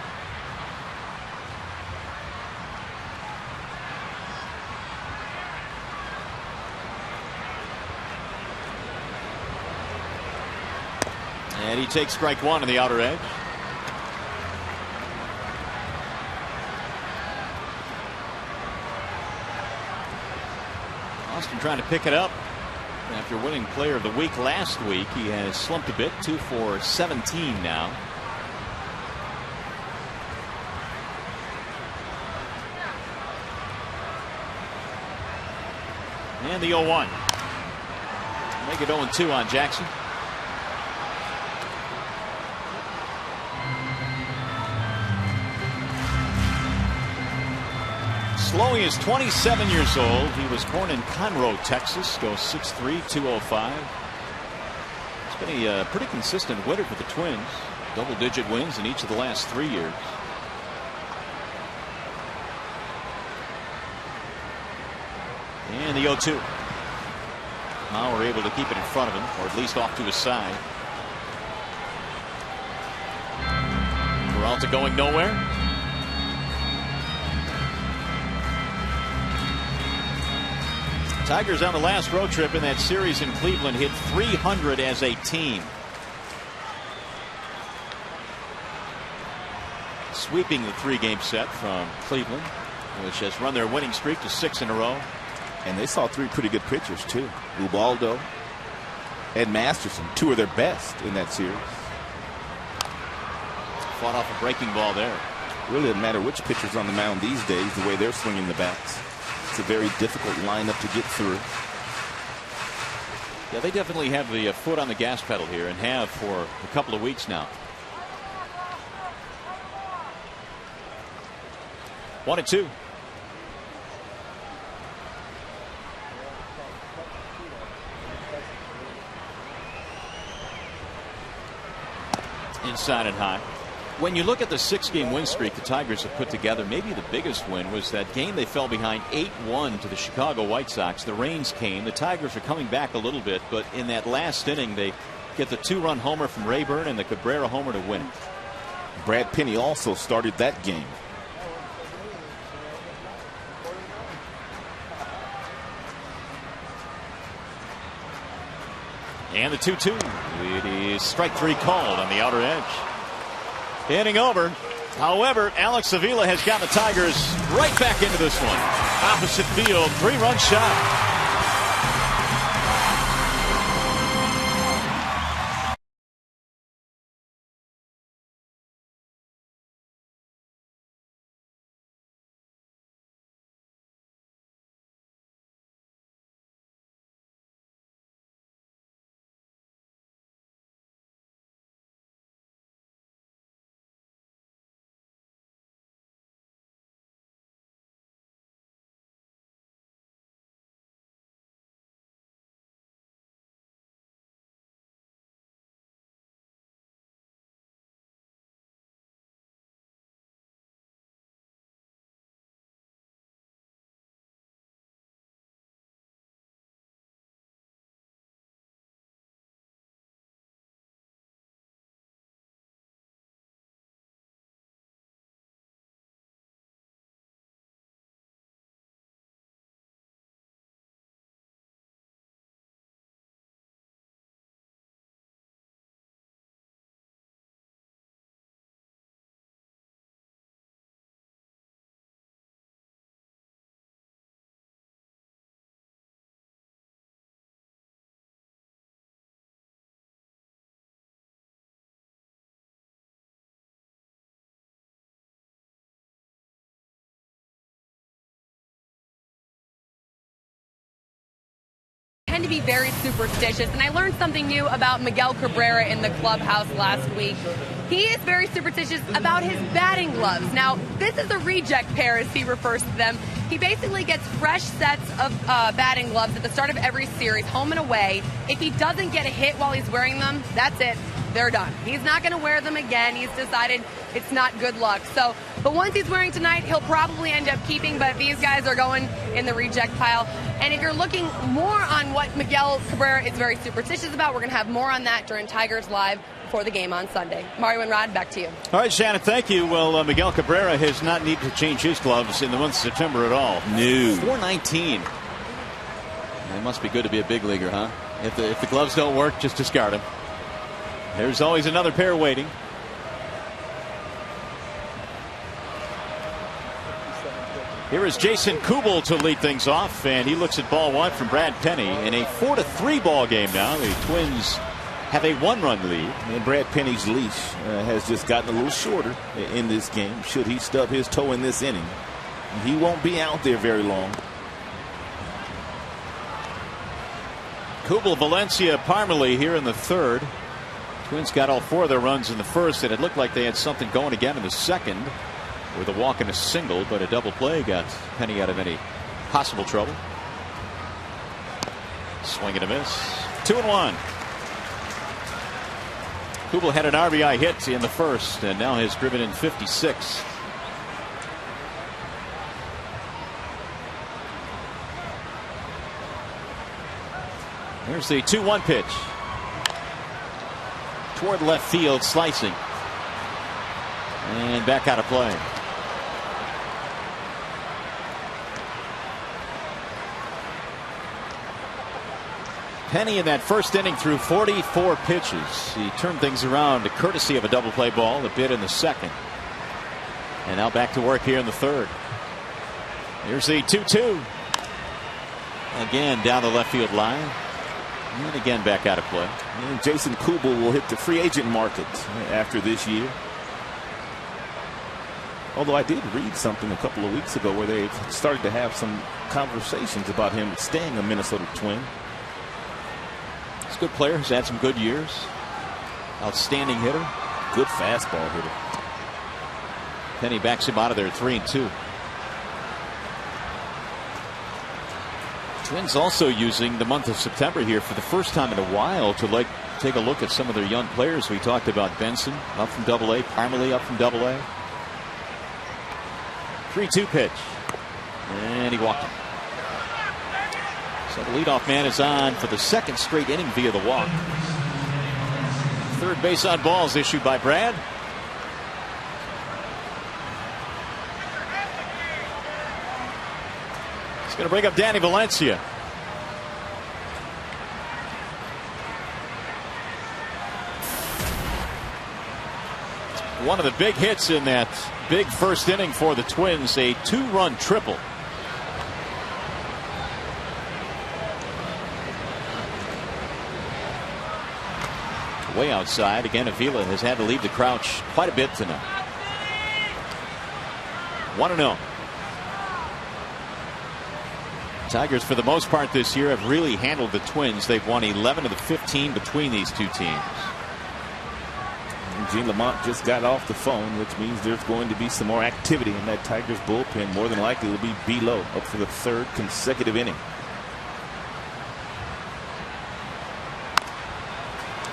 And he takes strike 1 on the outer edge. Austin trying to pick it up. After winning player of the week last week, he has slumped a bit. 2 for 17 now. And the 0-1. Make it 0-2 on Jackson. Slowey is 27 years old. He was born in Conroe, Texas. Goes 6'3", 205. It's been a pretty consistent winter for the Twins. Double-digit wins in each of the last 3 years. And the 0-2. Now we're able to keep it in front of him, or at least off to his side. Peralta going nowhere. Tigers on the last road trip in that series in Cleveland hit 300 as a team. Sweeping the 3-game set from Cleveland, which has run their winning streak to 6 in a row. And they saw 3 pretty good pitchers too. Ubaldo and Masterson, 2 of their best in that series. Fought off a breaking ball there. Really doesn't matter which pitcher's on the mound these days, the way they're swinging the bats. It's a very difficult lineup to get through. Yeah, they definitely have the foot on the gas pedal here, and have for a couple of weeks now. 1-2. Inside and high. When you look at the 6-game win streak the Tigers have put together, maybe the biggest win was that game they fell behind 8-1 to the Chicago White Sox. The rains came. The Tigers are coming back a little bit, but in that last inning they get the 2-run homer from Rayburn and the Cabrera homer to win it. Brad Penny also started that game. And the 2-2. It is strike 3 called on the outer edge. Inning over. However, Alex Avila has got the Tigers right back into this one. Opposite field, 3-run shot. tend to be very superstitious. And I learned something new about Miguel Cabrera in the clubhouse last week. He is very superstitious about his batting gloves. Now, this is a reject pair, as he refers to them. He basically gets fresh sets of batting gloves at the start of every series, home and away. If he doesn't get a hit while he's wearing them, that's it. They're done. He's not going to wear them again. He's decided it's not good luck. So the ones he's wearing tonight, he'll probably end up keeping, but these guys are going in the reject pile. And if you're looking more on what Miguel Cabrera is very superstitious about, we're going to have more on that during Tigers Live for the game on Sunday. Mario and Rod, back to you. All right, Shannon, thank you. Well, Miguel Cabrera has not needed to change his gloves in the month of September at all. No. 419. It must be good to be a big leaguer, huh? If the gloves don't work, just discard them. There's always another pair waiting. Here is Jason Kubel to lead things off, and he looks at ball one from Brad Penny in a 4-3 ball game now. The Twins have a 1-run lead. And Brad Penny's leash has just gotten a little shorter in this game. Should he stub his toe in this inning, he won't be out there very long. Kubel, Valencia, Parmalee here in the third. Twins got all 4 of their runs in the first, and it looked like they had something going again in the second with a walk and a single, but a double play got Penny out of any possible trouble. Swing and a miss. 2-1. Kubel had an RBI hit in the first and now has driven in 56. There's the 2-1 pitch. Toward left field, slicing. And back out of play. Penny in that first inning threw 44 pitches. He turned things around courtesy of a double play ball, a bit in the second. And now back to work here in the third. Here's the 2-2. Again down the left field line. And again back out of play. And Jason Kubel will hit the free agent market after this year. Although I did read something a couple of weeks ago where they started to have some conversations about him staying a Minnesota Twin. He's a good player. He's had some good years. Outstanding hitter. Good fastball hitter. Penny backs him out of there 3-2. Twins also using the month of September here for the first time in a while to take a look at some of their young players. We talked about Benson up from Double-A, Parmalee up from Double-A. 3-2 pitch, and he walked him. So the leadoff man is on for the second straight inning via the walk. Third base on balls issued by Brad. Going to bring up Danny Valencia. One of the big hits in that big first inning for the Twins, a 2-run triple. Way outside. Again, Avila has had to leave the crouch quite a bit tonight. 1-0. Tigers, for the most part this year, have really handled the Twins. They've won 11 of the 15 between these two teams. And Gene Lamont just got off the phone, which means there's going to be some more activity in that Tigers bullpen. More than likely, it'll be Below up for the third consecutive inning.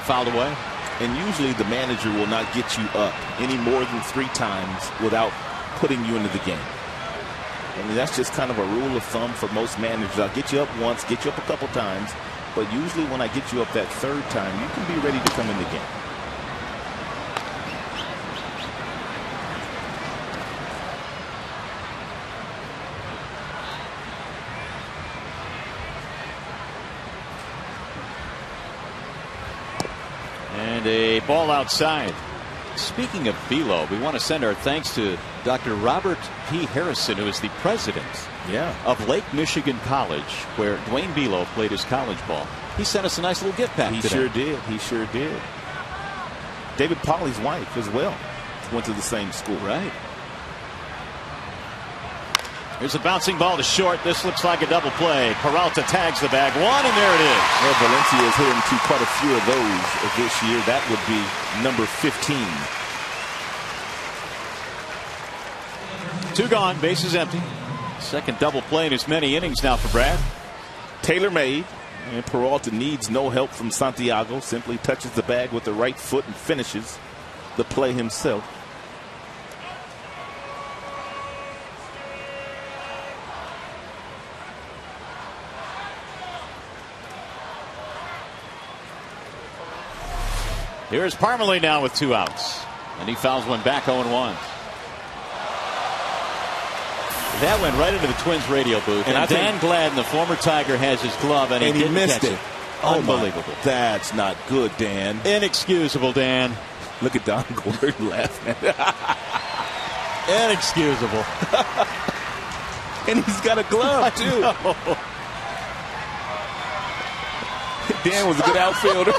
Fouled away. And usually the manager will not get you up any more than 3 times without putting you into the game. I mean, that's just kind of a rule of thumb for most managers. I'll get you up once, get you up a couple times, but usually when I get you up that third time, you can be ready to come in the game. And a ball outside. Speaking of Below, we want to send our thanks to Dr. Robert P. Harrison, who is the president of Lake Michigan College, where Dwayne Below played his college ball. He sent us a nice little gift pack today. He sure did. He sure did. David Pauley's wife as well went to the same school. Right. Here's a bouncing ball to short. This looks like a double play. Peralta tags the bag. One, and there it is. Well, Valencia has hit into quite a few of those this year. That would be number 15. 2 gone. Bases empty. Second double play in as many innings now for Brad. Tailor-made. And Peralta needs no help from Santiago. Simply touches the bag with the right foot and finishes the play himself. Here's Parmalee now with 2 outs. And he fouls one back 0-1. That went right into the Twins radio booth. And Dan Gladden, the former Tiger, has his glove, and he missed it. Unbelievable. That's not good, Dan. Inexcusable, Dan. Look at Don Gordon laughing. Inexcusable. And he's got a glove, too. Dan was a good outfielder.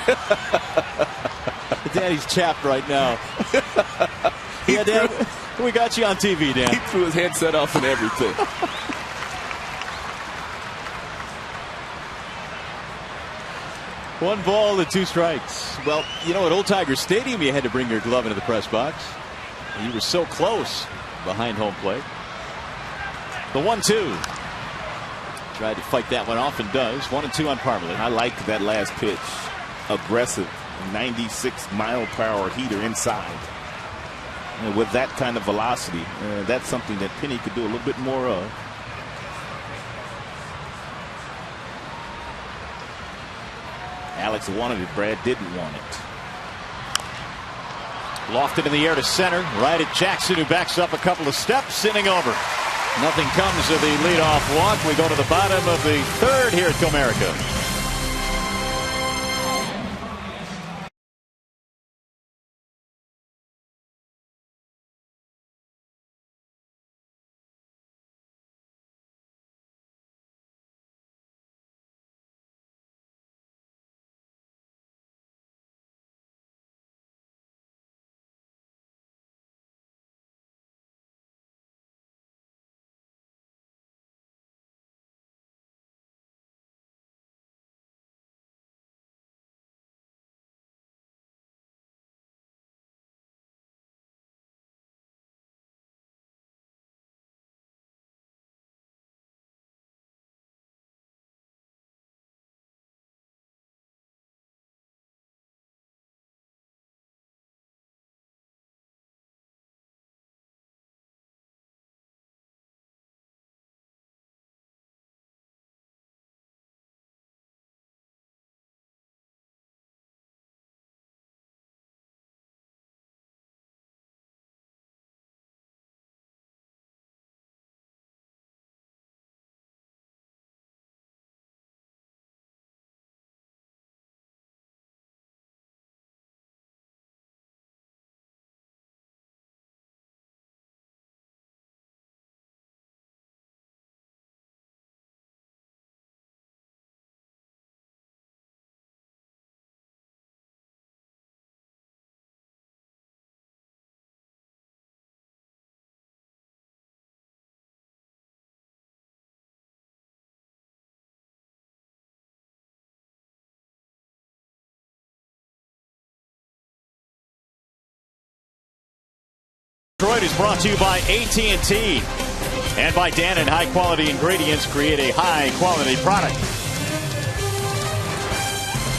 Danny's chapped right now. Yeah, Dan, we got you on TV, Dan. He threw his headset off and everything. One ball and 2 strikes. Well, you know, at Old Tiger Stadium, you had to bring your glove into the press box. You were so close behind home plate. The 1-2. Tried to fight that one off and does. 1-2 on Parmalee. I like that last pitch. Aggressive. 96-mile-per-hour heater inside. And with that kind of velocity, that's something that Penny could do a little bit more of. Alex wanted it. Brad didn't want it. Lofted in the air to center. Right at Jackson, who backs up a couple of steps, inning over. Nothing comes of the leadoff walk. We go to the bottom of the 3rd here at Comerica. Detroit is brought to you by AT&T and by Dan and High Quality Ingredients. Create a high quality product.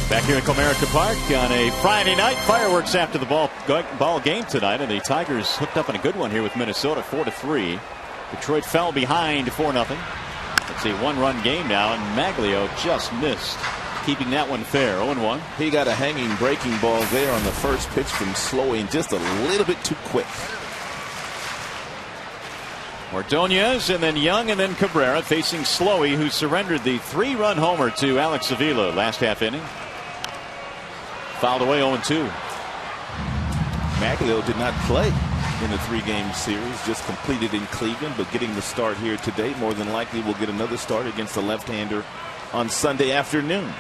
Back here in Comerica Park on a Friday night. Fireworks after the ball game tonight, and the Tigers hooked up in a good one here with Minnesota, 4-3. Detroit fell behind 4-0. It's a 1-run game now, and Maglio just missed keeping that one fair. 0-1. He got a hanging breaking ball there on the first pitch from Slowey, just a little bit too quick. Ordonez and then Young and then Cabrera facing Slowey, who surrendered the 3-run homer to Alex Avila last half inning. Fouled away 0-2. Maglio did not play in the 3-game series, just completed in Cleveland, but getting the start here today. More than likely will get another start against the left-hander on Sunday afternoon.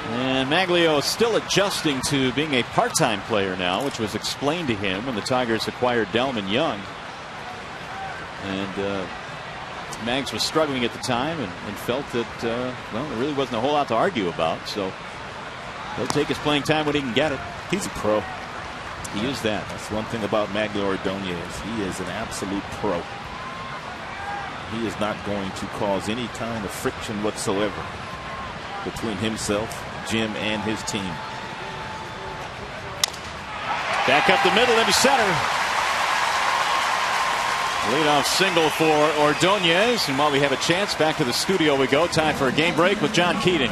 And Maglio is still adjusting to being a part-time player now, which was explained to him when the Tigers acquired Delman Young. And Mags was struggling at the time and felt that, well, there really wasn't a whole lot to argue about. So he'll take his playing time when he can get it. He's a pro. He is that. That's one thing about Magglio Ordonez. He is an absolute pro. He is not going to cause any kind of friction whatsoever between himself, Jim, and his team. Back up the middle into center. Leadoff single for Ordonez. And while we have a chance, back to the studio we go. Time for a game break with John Keating.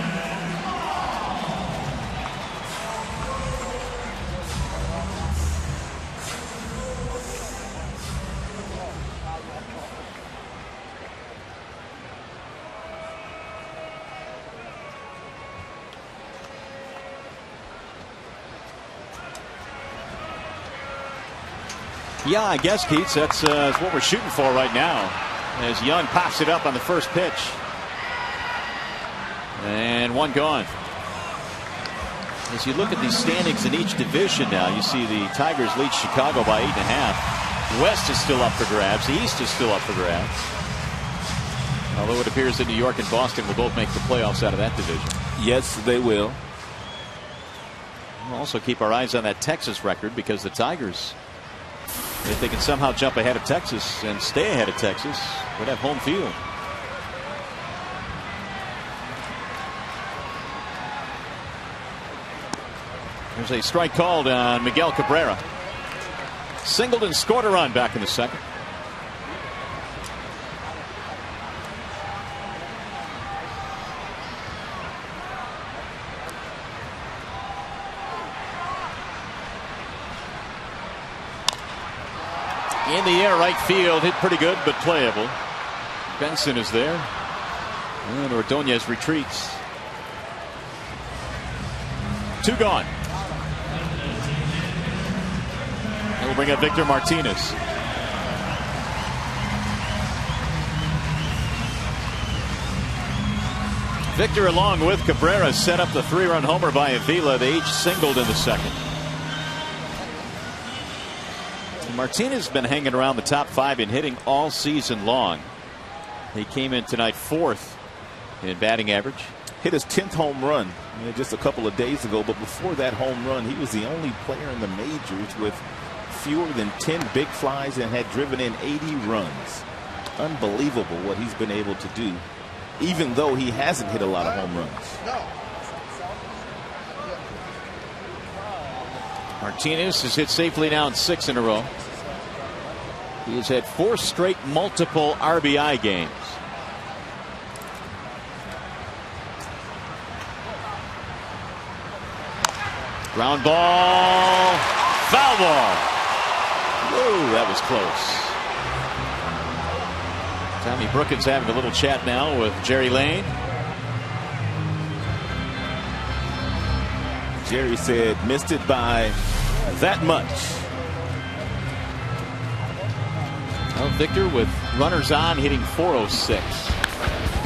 Yeah, I guess, Keats, that's what we're shooting for right now. As Young pops it up on the first pitch. And one gone. As you look at these standings in each division now, you see the Tigers lead Chicago by 8.5. West is still up for grabs. The East is still up for grabs. Although it appears that New York and Boston will both make the playoffs out of that division. Yes, they will. We'll also keep our eyes on that Texas record, because the Tigers, if they can somehow jump ahead of Texas and stay ahead of Texas, would have home field. There's a strike called on Miguel Cabrera. Singled and scored a run back in the second. In the air, right field, hit pretty good, but playable. Benson is there. And Ordonez retreats. 2 gone. We'll bring up Victor Martinez. Victor, along with Cabrera, set up the 3-run homer by Avila. They each singled in the second. Martinez has been hanging around the top 5 in hitting all season long. He came in tonight 4th in batting average. Hit his 10th home run just a couple of days ago, but before that home run, he was the only player in the majors with fewer than 10 big flies and had driven in 80 runs. Unbelievable what he's been able to do, even though he hasn't hit a lot of home runs. Martinez has hit safely now in 6 in a row. He has had 4 straight multiple RBI games. Ground ball, foul ball. Whoa, that was close. Tommy Brookins having a little chat now with Jerry Lane. Jerry said missed it by that much. Well, Victor, with runners on, hitting .406.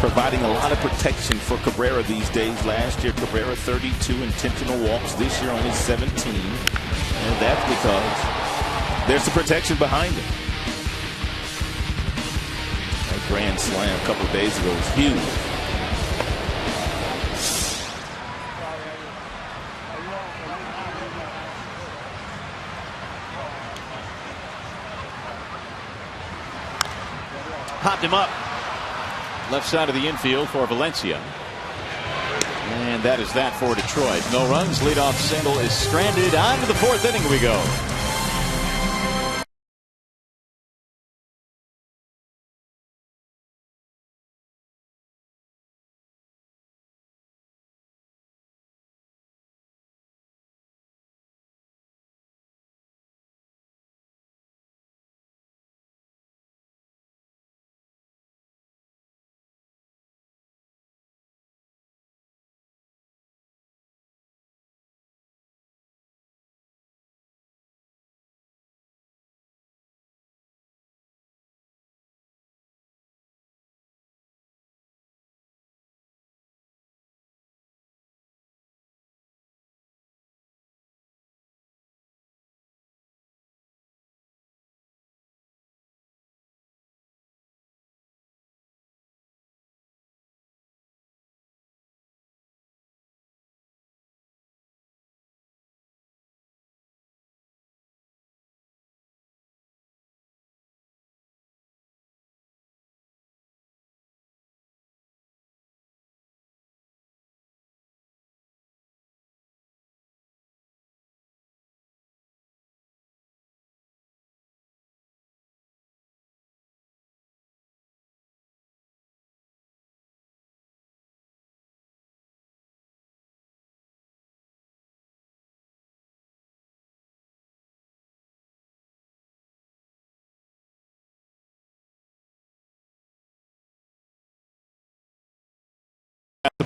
Providing a lot of protection for Cabrera these days. Last year, Cabrera 32 intentional walks. This year, only 17. And that's because there's the protection behind him. That grand slam a couple of days ago was huge. Popped him up. Left side of the infield for Valencia. And that is that for Detroit. No runs. Leadoff single is stranded. On to the 4th inning we go.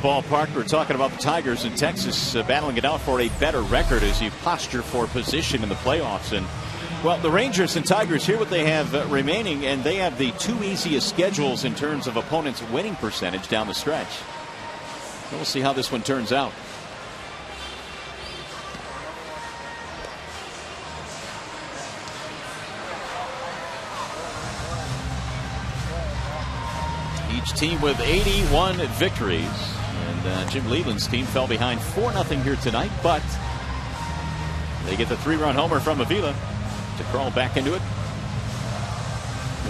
ballpark. We're talking about the Tigers in Texas battling it out for a better record as you posture for position in the playoffs. And, well, the Rangers and Tigers, here what they have remaining, and they have the two easiest schedules in terms of opponents' winning percentage down the stretch. We'll see how this one turns out. Each team with 81 victories. And Jim Leland's team fell behind 4-0 here tonight, but they get the 3-run homer from Avila to crawl back into it.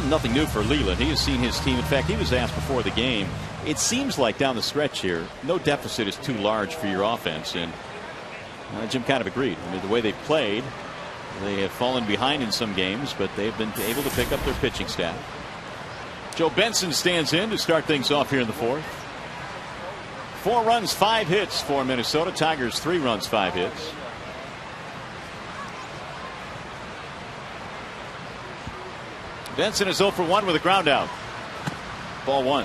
Nothing new for Leland. He has seen his team. In fact, he was asked before the game, it seems like down the stretch here, no deficit is too large for your offense. And Jim kind of agreed. I mean, the way they've played, they have fallen behind in some games, but they've been able to pick up their pitching staff. Joe Benson stands in to start things off here in the fourth. 4 runs, 5 hits for Minnesota. Tigers 3 runs, 5 hits. Benson is 0 for 1 with a ground out. Ball 1.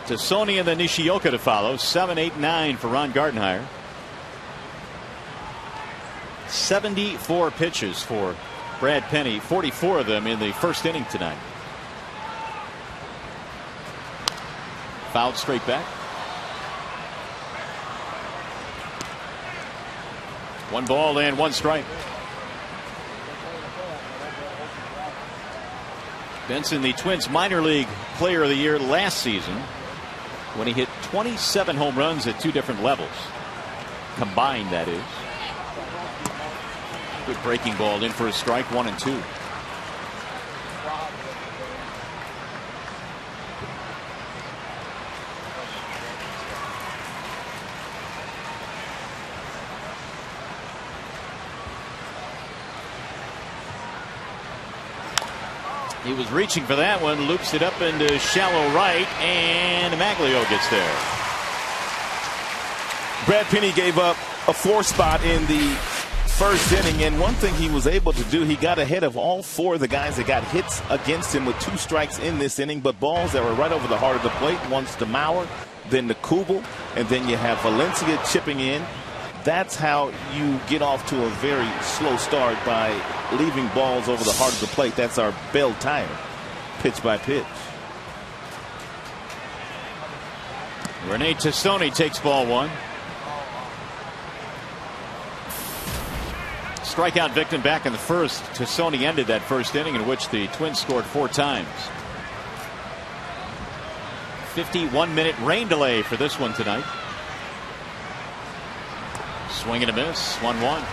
To Sony and then Nishioka to follow. 7, 8, 9 for Ron Gardenhire. 74 pitches for Brad Penny, 44 of them in the first inning tonight. Fouled straight back. 1 ball and 1 strike. Benson, the Twins minor league player of the year last season, when he hit 27 home runs at 2 different levels. Combined, that is. Good breaking ball in for a strike, 1 and 2. He was reaching for that one, loops it up into shallow right, and Maglio gets there. Brad Penny gave up a 4 spot in the first inning, and one thing he was able to do, he got ahead of all 4 of the guys that got hits against him with 2 strikes in this inning, but balls that were right over the heart of the plate. Once to Mauer, then to Kubel, and then you have Valencia chipping in. That's how you get off to a very slow start, by leaving balls over the heart of the plate. That's our bell tire, pitch by pitch. Rene Tassoni takes ball 1. Strikeout victim back in the first. Tassoni ended that first inning in which the Twins scored 4 times. 51-minute rain delay for this one tonight. Swing and a miss. 1-1.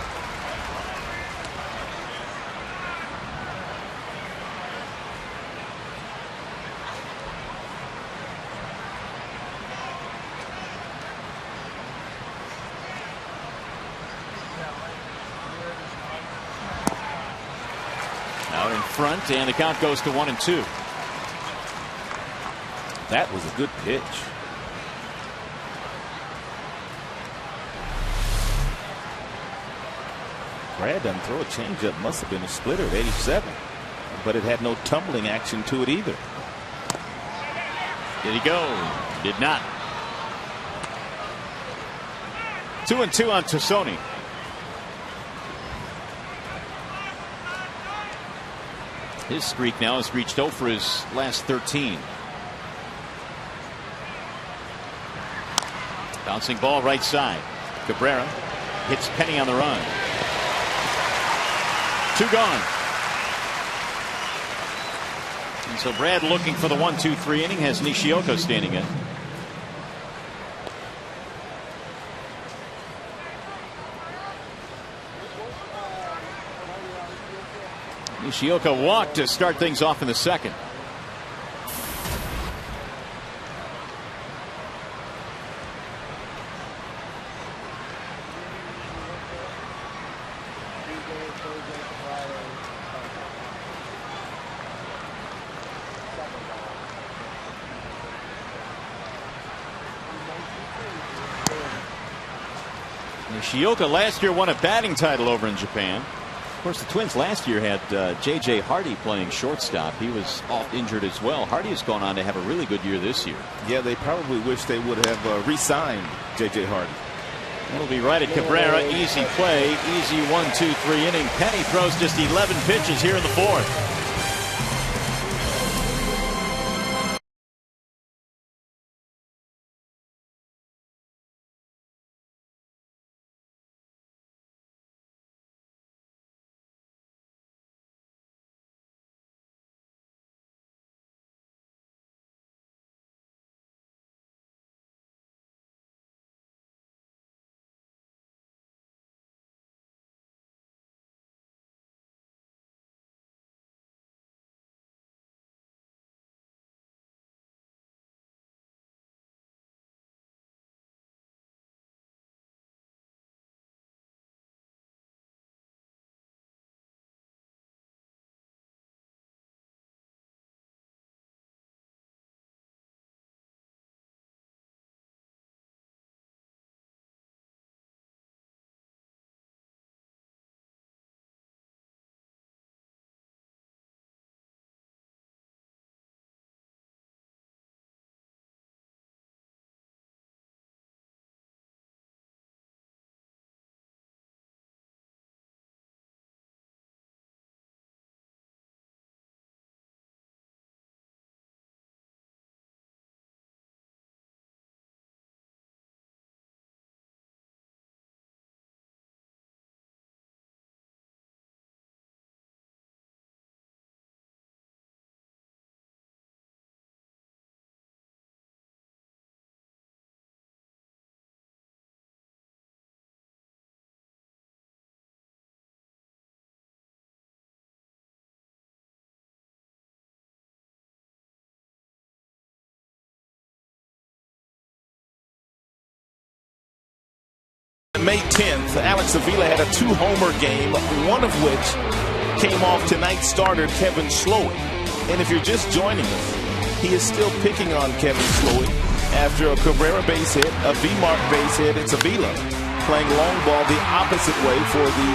Out in front, and the count goes to 1-2. That was a good pitch. Brad doesn't throw a changeup. Must have been a splitter at 87, but it had no tumbling action to it either. Did he go? Did not. 2-2 on Tassoni. His streak now has reached 0 for his last 13. Bouncing ball right side. Cabrera hits Penny on the run. 2 gone. And so Brad looking for the 1-2-3 inning, has Nishioka standing in. Nishioka walked to start things off in the second. Nishioka last year won a batting title over in Japan. Of course, the Twins last year had J.J. Hardy playing shortstop. He was off injured as well. Hardy has gone on to have a really good year this year. Yeah, they probably wish they would have re-signed J.J. Hardy. That'll be right at Cabrera. Easy play. Easy 1-2-3 inning. Penny throws just 11 pitches here in the fourth. May 10th, Alex Avila had a 2-homer game, one of which came off tonight's starter, Kevin Slowey. And if you're just joining us, he is still picking on Kevin Slowey after a Cabrera base hit, a V-mark base hit. It's Avila playing long ball the opposite way for the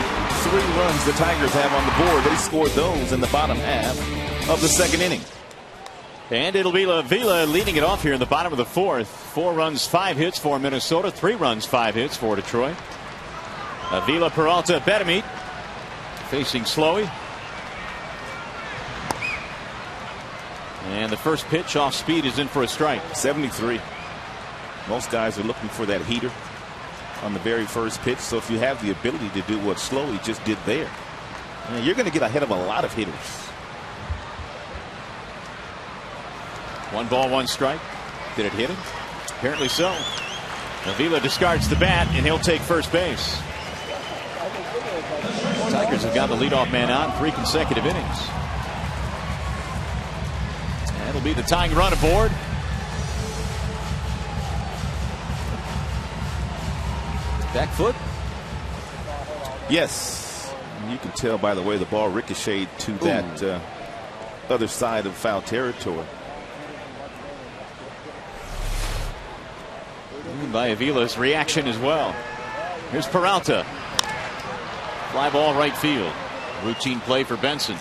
3 runs the Tigers have on the board. They scored those in the bottom half of the second inning. And it'll be Avila leading it off here in the bottom of the fourth. 4 runs, 5 hits for Minnesota. 3 runs, 5 hits for Detroit. Avila, Peralta, Betemit facing Slowey. And the first pitch off speed is in for a strike. 73. Most guys are looking for that heater on the very first pitch. So if you have the ability to do what Slowey just did there, you're going to get ahead of a lot of hitters. 1 ball, 1 strike. Did it hit him? Apparently so. Avila discards the bat, and he'll take first base. The Tigers have got the leadoff man out in 3 consecutive innings. That'll be the tying run aboard. Back foot. Yes. You can tell by the way the ball ricocheted to that other side of foul territory. By Avila's reaction as well. Here's Peralta. Fly ball right field. Routine play for Benson.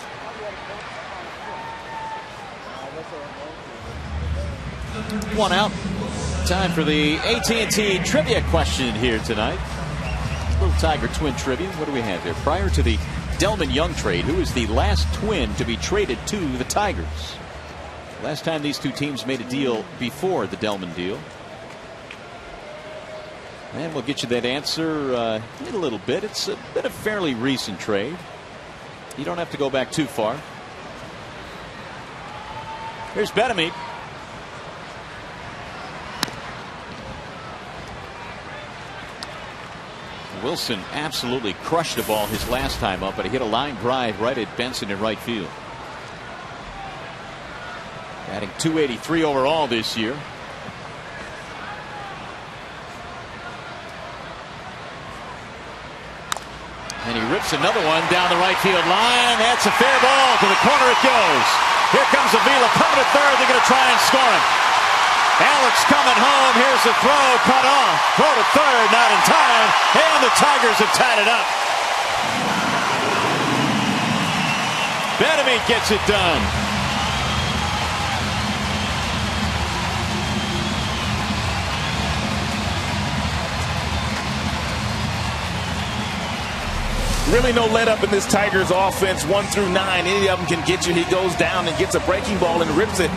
One out. Time for the AT&T trivia question here tonight. Little Tiger Twin trivia. What do we have here? Prior to the Delman Young trade, who is the last Twin to be traded to the Tigers? Last time these 2 teams made a deal before the Delman deal. And we'll get you that answer in a little bit. It's a bit of fairly recent trade. You don't have to go back too far. Here's Betemit. Wilson absolutely crushed the ball his last time up, but he hit a line drive right at Benson in right field. Batting .283 overall this year. And he rips another one down the right field line. That's a fair ball. To the corner it goes. Here comes Avila coming to third. They're going to try and score him. Alex coming home. Here's the throw. Cut off. Throw to third. Not in time. And the Tigers have tied it up. Bedemy gets it done. Really no let up in this Tigers offense. 1 through 9. Any of them can get you. He goes down and gets a breaking ball and rips it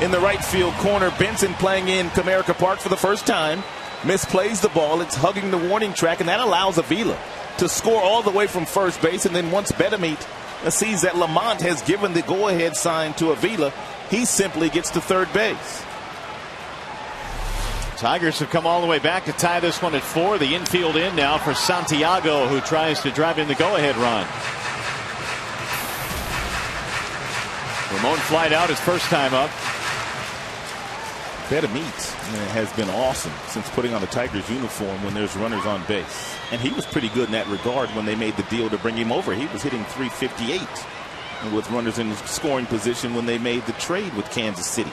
in the right field corner. Benson playing in Comerica Park for the first time. Misplays the ball. It's hugging the warning track, and that allows Avila to score all the way from first base. And then once Bedemy sees that Lamont has given the go-ahead sign to Avila, he simply gets to third base. Tigers have come all the way back to tie this one at 4. The infield in now for Santiago, who tries to drive in the go-ahead run. Ramon flied out his first time up. Bedemy has been awesome since putting on the Tigers uniform when there's runners on base. And he was pretty good in that regard when they made the deal to bring him over. He was hitting .358 with runners in scoring position when they made the trade with Kansas City.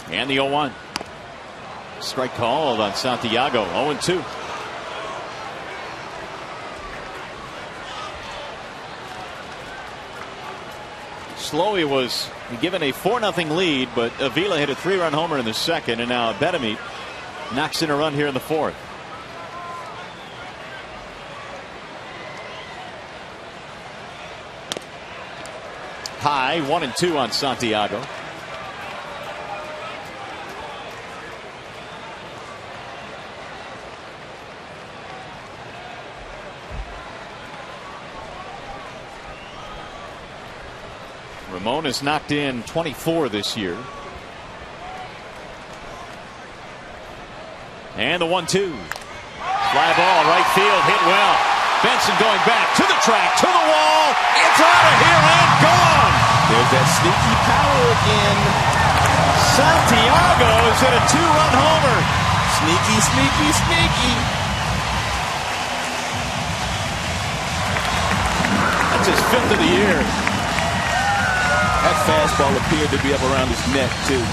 And the 0-1. Strike called on Santiago. 0-2. Slowey was given a 4-0 lead, but Avila hit a 3-run homer in the second, and now Bedemy knocks in a run here in the fourth. High, 1-2 on Santiago. Ramon has knocked in 24 this year. And the 1-2. Fly ball, right field, hit well. Benson going back to the track, to the wall. It's out of here and gone. There's that sneaky power again. Santiago's hit a 2-run homer. Sneaky, sneaky, sneaky. That's his 5th of the year. That fastball appeared to be up around his neck, too.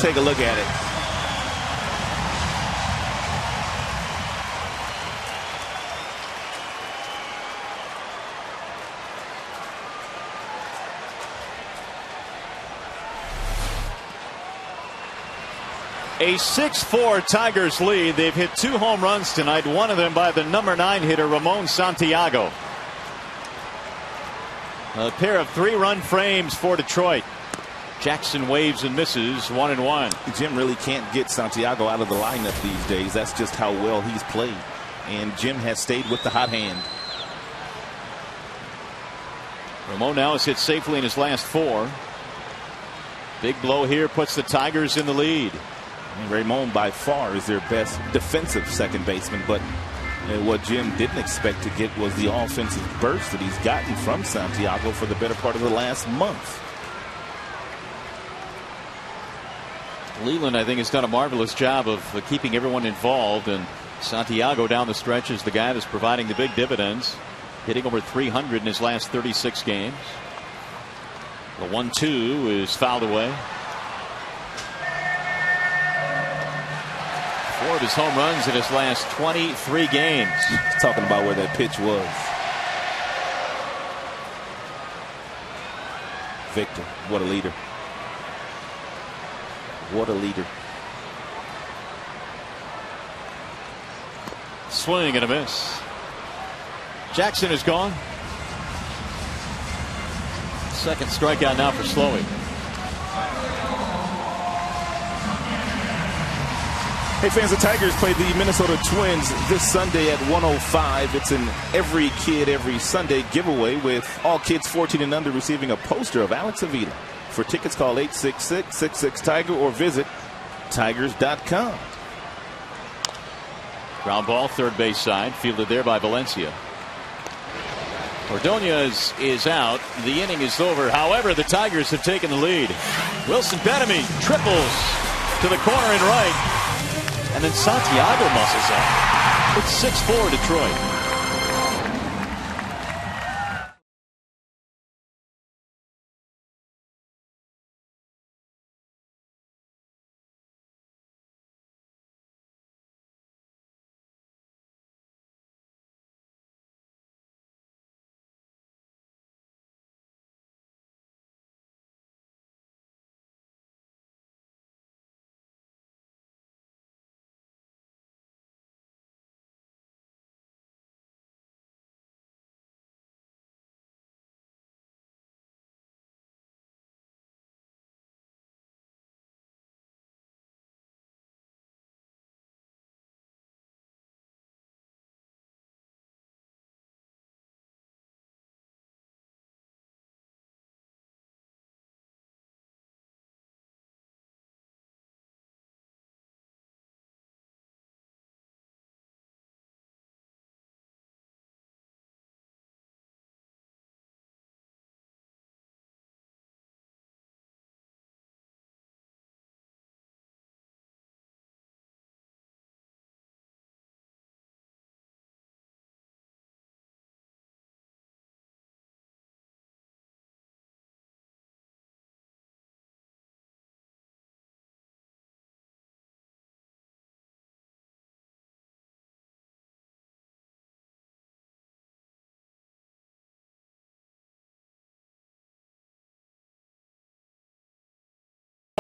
Take a look at it. A 6-4 Tigers lead. They've hit 2 home runs tonight, one of them by the number 9 hitter, Ramon Santiago. A pair of 3-run frames for Detroit. Jackson waves and misses, 1-1. Jim really can't get Santiago out of the lineup these days. That's just how well he's played. And Jim has stayed with the hot hand. Ramon now has hit safely in his last 4. Big blow here puts the Tigers in the lead. And Ramon by far is their best defensive second baseman, but what Jim didn't expect to get was the offensive burst that he's gotten from Santiago for the better part of the last month. Leland, I think, has done a marvelous job of keeping everyone involved, and Santiago down the stretch is the guy that's providing the big dividends, hitting over 300 in his last 36 games. The 1-2 is fouled away. 4 of his home runs in his last 23 games. Talking about where that pitch was. Victor, what a leader. What a leader. Swing and a miss. Jackson is gone. Second strikeout now for Slowey. Hey fans, the Tigers play the Minnesota Twins this Sunday at 1:05. It's an Every Kid Every Sunday giveaway with all kids 14 and under receiving a poster of Alex Avila. For tickets, call 866-66-TIGER or visit tigers.com. Ground ball, third base side, fielded there by Valencia. Ordonez is out. The inning is over. However, the Tigers have taken the lead. Wilson Bedemy triples to the corner and right. And then Santiago muscles up. It's 6-4 Detroit.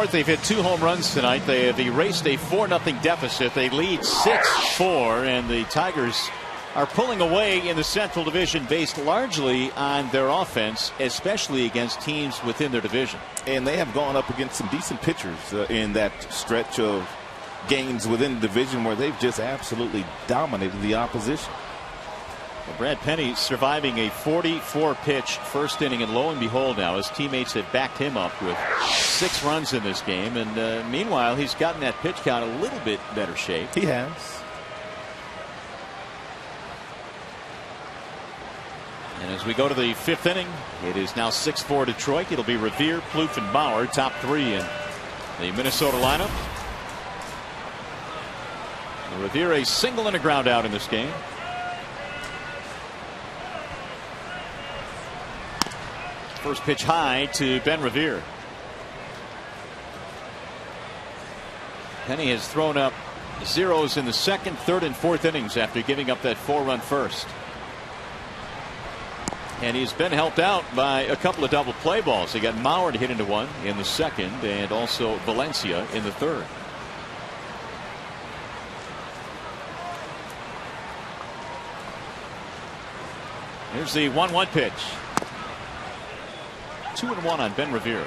They've hit 2 home runs tonight. They have erased a 4-0 deficit. They lead 6-4, and the Tigers are pulling away in the Central Division based largely on their offense, especially against teams within their division. And they have gone up against some decent pitchers in that stretch of games within the division where they've just absolutely dominated the opposition. Well, Brad Penny surviving a 44-pitch first inning, and lo and behold now his teammates have backed him up with 6 runs in this game. And meanwhile, he's gotten that pitch count a little bit better shape. He has. And as we go to the 5th inning, it is now 6-4 Detroit. It'll be Revere, Plouffe, and Bauer, top 3 in the Minnesota lineup. Revere a single and a ground out in this game. First pitch high to Ben Revere. Penny has thrown up zeros in the 2nd, 3rd, and 4th innings after giving up that 4-run first. And he's been helped out by a couple of double play balls. He got Mauer to hit into one in the 2nd, and also Valencia in the 3rd. Here's the 1-1 pitch. 2-1 on Ben Revere.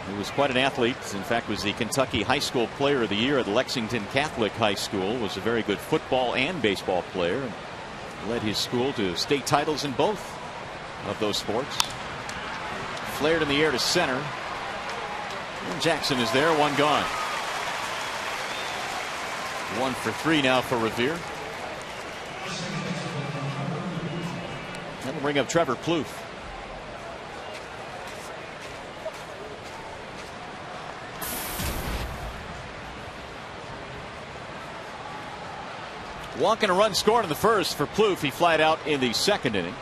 He was quite an athlete. In fact, was the Kentucky High School Player of the Year at Lexington Catholic High School. Was a very good football and baseball player. And led his school to state titles in both of those sports. Flared in the air to center. And Jackson is there. 1 gone. 1 for 3 now for Revere. That'll bring up Trevor Plouffe. Walk and a run scored in the 1st for Plouffe. He flied out in the 2nd inning.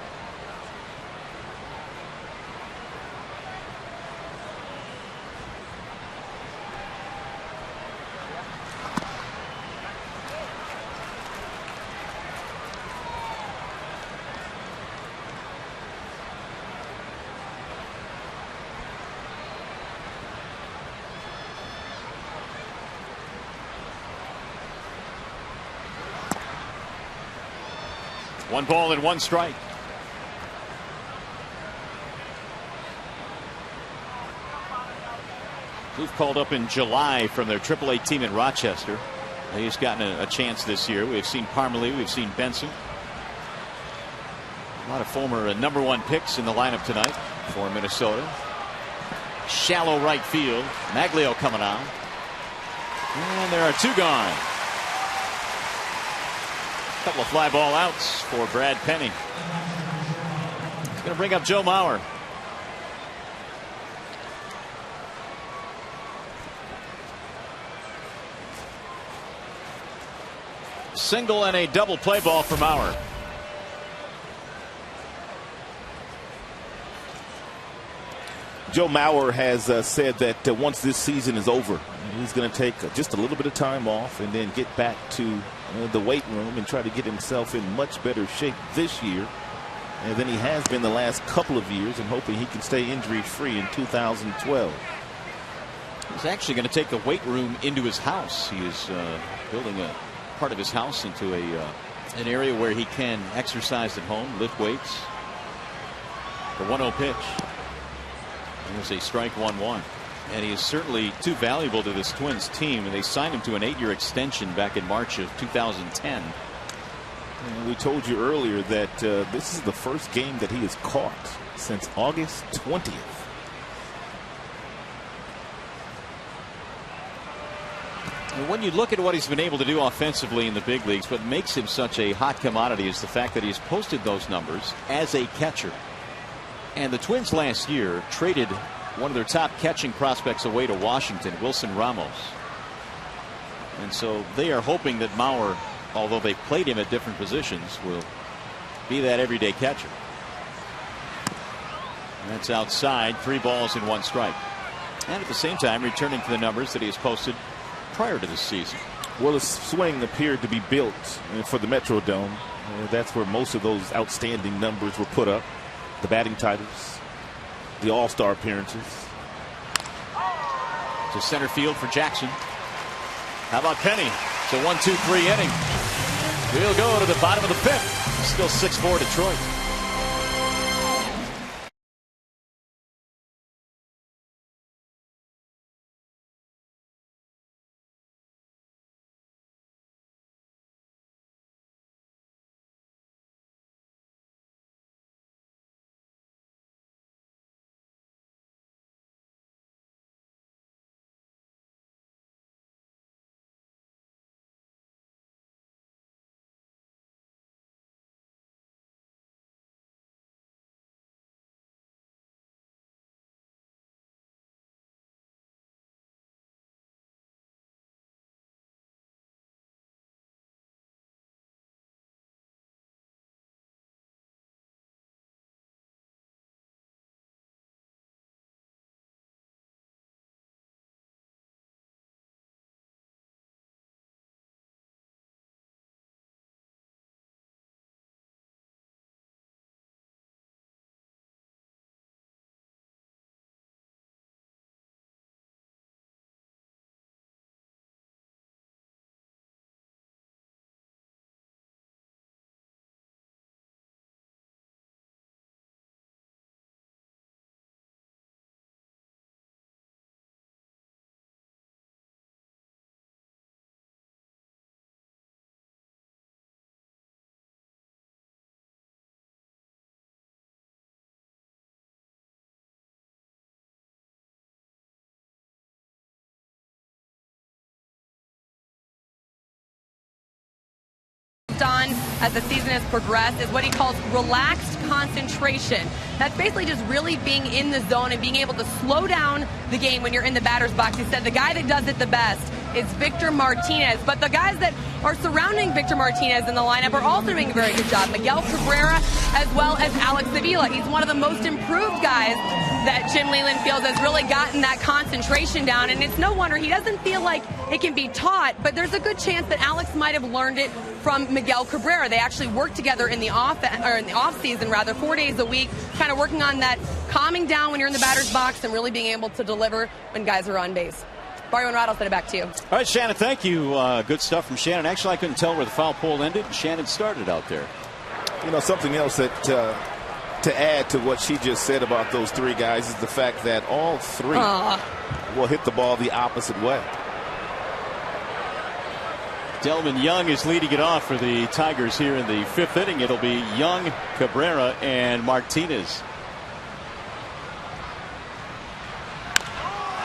One ball and 1 strike. Plouffe called up in July from their AAA team in Rochester. He's gotten a chance this year. We've seen Parmalee, we've seen Benson. A lot of former number 1 picks in the lineup tonight for Minnesota. Shallow right field. Maglio coming on. And there are 2 gone. Couple of fly ball outs for Brad Penny. He's going to bring up Joe Mauer. Single and a double play ball for Mauer. Joe Mauer has said that once this season is over, he's going to take just a little bit of time off and then get back to the weight room and try to get himself in much better shape this year than he has been the last couple of years, and hoping he can stay injury free in 2012. He's actually going to take the weight room into his house. He is building a part of his house into an area where he can exercise at home, lift weights. The 1-0 pitch. There's a strike 1-1. And he is certainly too valuable to this Twins team, and they signed him to an 8-year extension back in March of 2010. And we told you earlier that this is the first game that he has caught since August 20th. And when you look at what he's been able to do offensively in the big leagues, what makes him such a hot commodity is the fact that he's posted those numbers as a catcher. And the Twins last year traded one of their top catching prospects away to Washington, Wilson Ramos. And so they are hoping that Mauer, although they played him at different positions, will be that everyday catcher. And that's outside. 3 balls and 1 strike. And at the same time returning to the numbers that he has posted prior to this season. Well, the swing appeared to be built for the Metrodome. That's where most of those outstanding numbers were put up. The batting titles, the All-Star appearances. to center field for Jackson. How about Penny? It's a 1-2-3 inning. He'll go to the bottom of the fifth. Still 6-4 Detroit. On as the season has progressed is what he calls relaxed concentration. That's basically just really being in the zone and being able to slow down the game when you're in the batter's box. He said the guy that does it the best is Victor Martinez, but the guys that are surrounding Victor Martinez in the lineup are also doing a very good job. Miguel Cabrera as well as Alex Avila. He's one of the most improved guys that Jim Leyland feels has really gotten that concentration down, and it's no wonder he doesn't feel like it can be taught, but there's a good chance that Alex might have learned it from Miguel Cabrera. They actually work together in the off season, 4 days a week, kind of working on that calming down when you're in the batter's box and really being able to deliver when guys are on base. Barrio and Rod, I'll send it back to you. All right, Shannon, thank you. Good stuff from Shannon. Actually, I couldn't tell where the foul pole ended. Shannon started out there. You know, something else that to add to what she just said about those three guys is the fact that all three will hit the ball the opposite way. Delvin Young is leading it off for the Tigers here in the fifth inning. It'll be Young, Cabrera, and Martinez.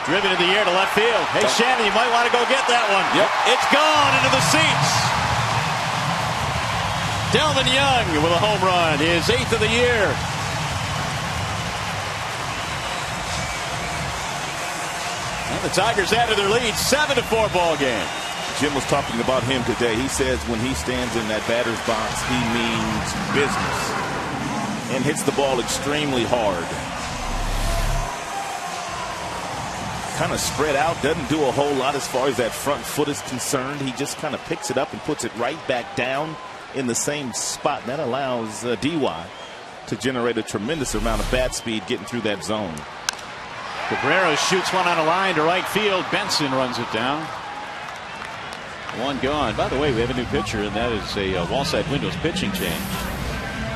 Driven in the air to left field. Hey, Shannon, you might want to go get that one. Yep. It's gone into the seats. Delvin Young with a home run, his 8th of the year. And the Tigers added their lead, 7-4 ball game. Jim was talking about him today. He says when he stands in that batter's box, he means business and hits the ball extremely hard. Kind of spread out, doesn't do a whole lot as far as that front foot is concerned. He just kind of picks it up and puts it right back down in the same spot. That allows DY to generate a tremendous amount of bat speed getting through that zone. Cabrera shoots one on a line to right field. Benson runs it down. One gone. By the way, we have a new pitcher, and that is a Wallside Windows pitching change.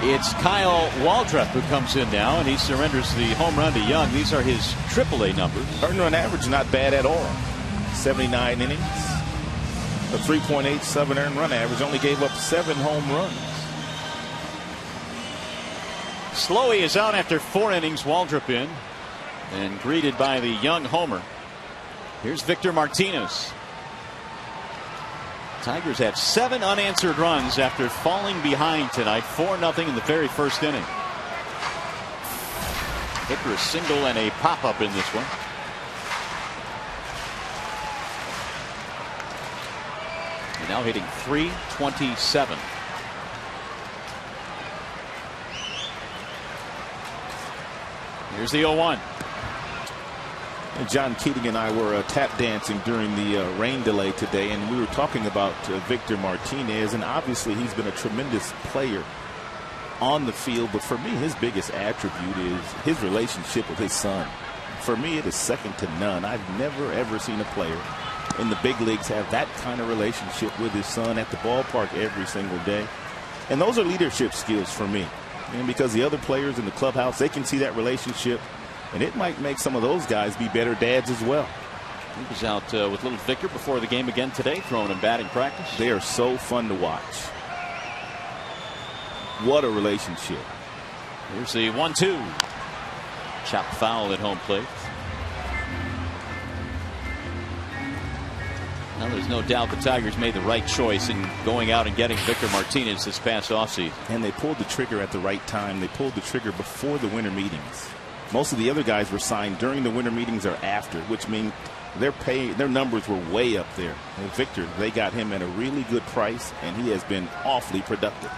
It's Kyle Waldrop who comes in now, and he surrenders the home run to Young. These are his AAA numbers. Earned run average not bad at all. 79 innings. A 3.87 earned run average. Only gave up 7 home runs. Slowey is out after 4 innings. Waldrop in and greeted by the Young homer. Here's Victor Martinez. Tigers have 7 unanswered runs after falling behind tonight, 4-0 in the very first inning. Victor a single and a pop-up in this one. And now hitting .327. Here's the 0-1. John Keating and I were tap dancing during the rain delay today, and we were talking about Victor Martinez, and obviously he's been a tremendous player on the field, but for me his biggest attribute is his relationship with his son. For me, it is second to none. I've never, ever seen a player in the big leagues have that kind of relationship with his son at the ballpark every single day. And those are leadership skills for me. And because the other players in the clubhouse, they can see that relationship, and it might make some of those guys be better dads as well. He was out with little Victor before the game again today, throwing in batting practice. They are so fun to watch. What a relationship. Here's the 1-2. Chopped foul at home plate. Now, there's no doubt the Tigers made the right choice in going out and getting Victor Martinez this past offseason. And they pulled the trigger at the right time. They pulled the trigger before the winter meetings. Most of the other guys were signed during the winter meetings or after, which means their numbers were way up there. And Victor, they got him at a really good price, and he has been awfully productive.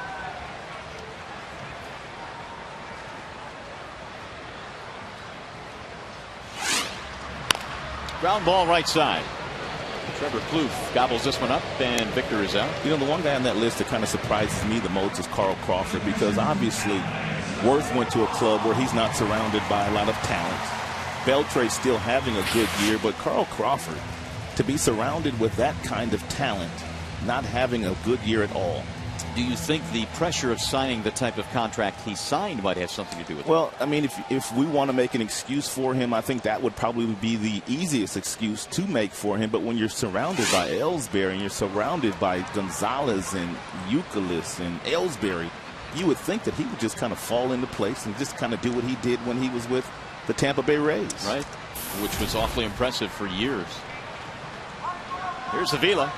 Ground ball right side. Trevor Plouffe gobbles this one up, and Victor is out. You know, the one guy on that list that kind of surprises me the most is Carl Crawford, because obviously Worth went to a club where he's not surrounded by a lot of talent. Beltre's still having a good year, but Carl Crawford, to be surrounded with that kind of talent, not having a good year at all. Do you think the pressure of signing the type of contract he signed might have something to do with it? Well, I mean, if we want to make an excuse for him, I think that would probably be the easiest excuse to make for him. But when you're surrounded by Ellsbury and you're surrounded by Gonzalez and Youkilis and Ellsbury, you would think that he would just kind of fall into place and just kind of do what he did when he was with the Tampa Bay Rays. Right, which was awfully impressive for years. Here's Avila.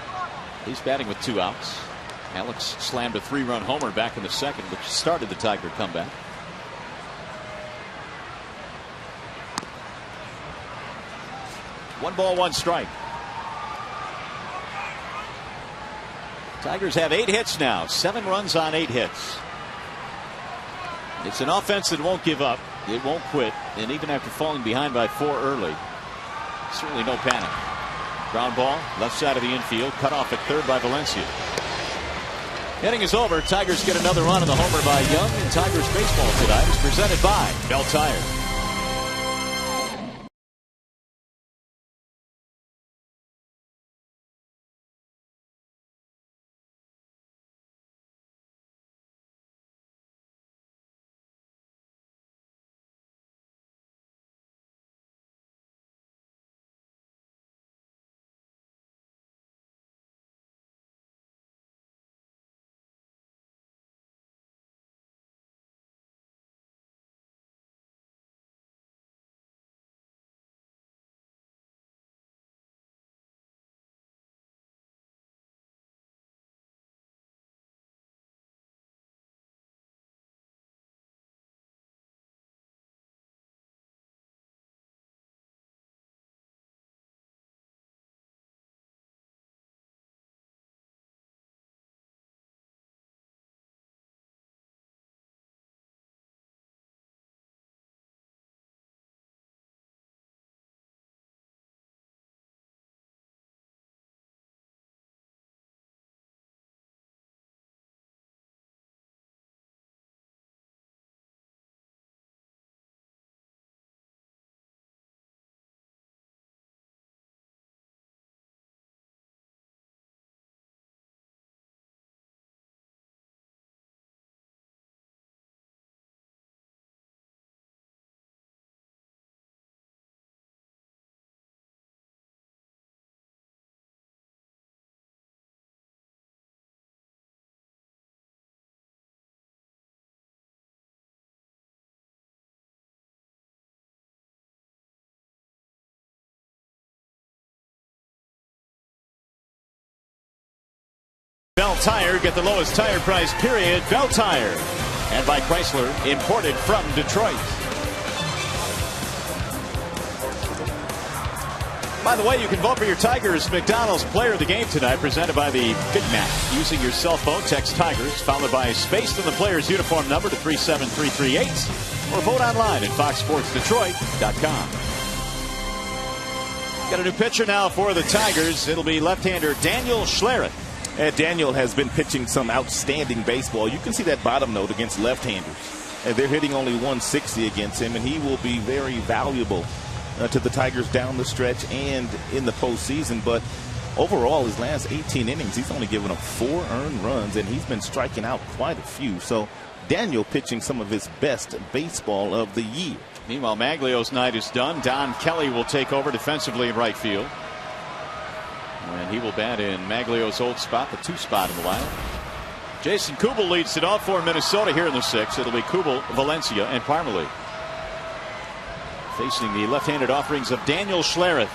He's batting with 2 outs. Alex slammed a 3-run homer back in the second, which started the Tiger comeback. One ball, 1 strike. Tigers have 8 hits now, 7 runs on 8 hits. It's an offense that won't give up. It won't quit. And even after falling behind by 4 early, certainly no panic. Ground ball, left side of the infield, cut off at third by Valencia. Inning is over. Tigers get another run on the homer by Young, and Tigers baseball tonight is presented by Bell Tire. Bell Tire, get the lowest tire price, period. Bell Tire. And by Chrysler, imported from Detroit. By the way, you can vote for your Tigers McDonald's Player of the Game tonight, presented by the Big Mac. Using your cell phone, text Tigers, followed by space in the player's uniform number to 37338, or vote online at foxsportsdetroit.com. Got a new pitcher now for the Tigers. It'll be left-hander Daniel Schlereth. And Daniel has been pitching some outstanding baseball. You can see that bottom note against left-handers. And they're hitting only 160 against him, and he will be very valuable to the Tigers down the stretch and in the postseason. But overall, his last 18 innings, he's only given up 4 earned runs, and he's been striking out quite a few. So Daniel pitching some of his best baseball of the year. Meanwhile, Maglio's night is done. Don Kelly will take over defensively in right field. And he will bat in Maglio's old spot, the 2 spot in the lineup. Jason Kubel leads it off for Minnesota here in the 6th. It'll be Kubel, Valencia, and Parmalee. Facing the left-handed offerings of Daniel Schlereth.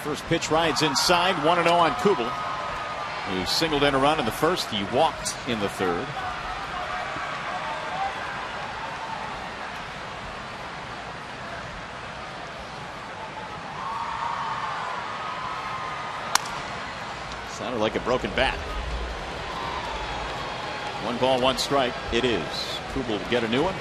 First pitch rides inside, 1-0 on Kubel, who singled in a run in the 1st. He walked in the 3rd. Sounded like a broken bat. 1 ball, 1 strike. It is. Kubel will get a new one.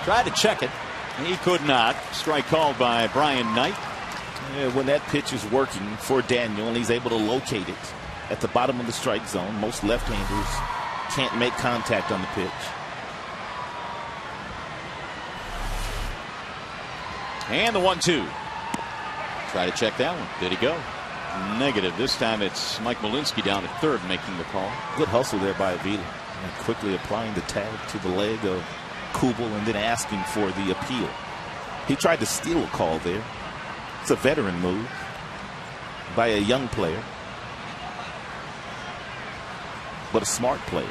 Tried to check it. He could not. Strike called by Brian Knight. Yeah, when that pitch is working for Daniel and he's able to locate it at the bottom of the strike zone, most left-handers can't make contact on the pitch. And the 1-2. Try to check that one. Did he go? Negative. This time it's Mike Malinsky down at 3rd making the call. Good hustle there by Avila. And quickly applying the tag to the leg of Kubel and then asking for the appeal. He tried to steal a call there. It's a veteran move by a young player, but a smart player.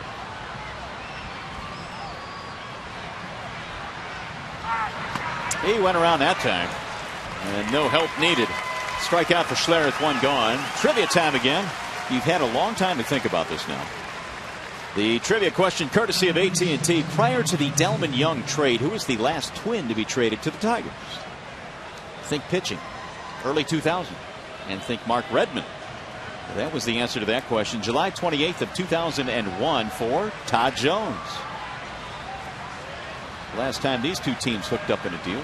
He went around that time, and no help needed. Strikeout for Schlereth, 1 gone. Trivia time again. You've had a long time to think about this now. The trivia question courtesy of AT&T. Prior to the Delman Young trade, who was the last Twin to be traded to the Tigers? Think pitching. Early 2000. And think Mark Redmond. That was the answer to that question. July 28th of 2001 for Todd Jones. Last time these 2 teams hooked up in a deal.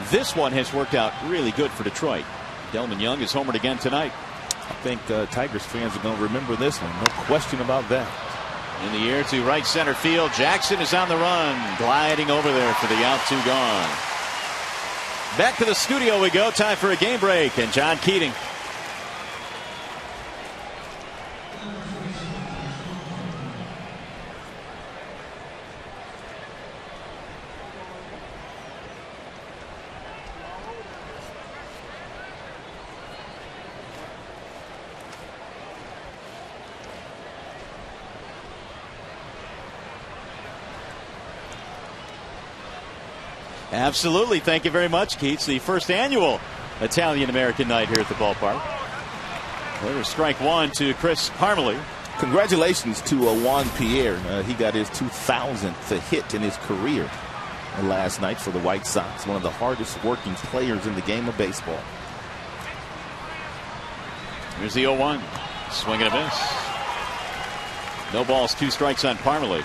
This one has worked out really good for Detroit. Delman Young is homered again tonight. I think Tigers fans are going to remember this one. No question about that. In the air to right center field. Jackson is on the run. Gliding over there for the out, 2 gone. Back to the studio we go. Time for a game break. And John Keating. Absolutely. Thank you very much, Keats. The first annual Italian-American night here at the ballpark. There's strike 1 to Chris Parmalee. Congratulations to Juan Pierre. He got his 2000th hit in his career last night for the White Sox. One of the hardest working players in the game of baseball. Here's the 0-1. Swing and a miss. No balls, 2 strikes on Parmalee.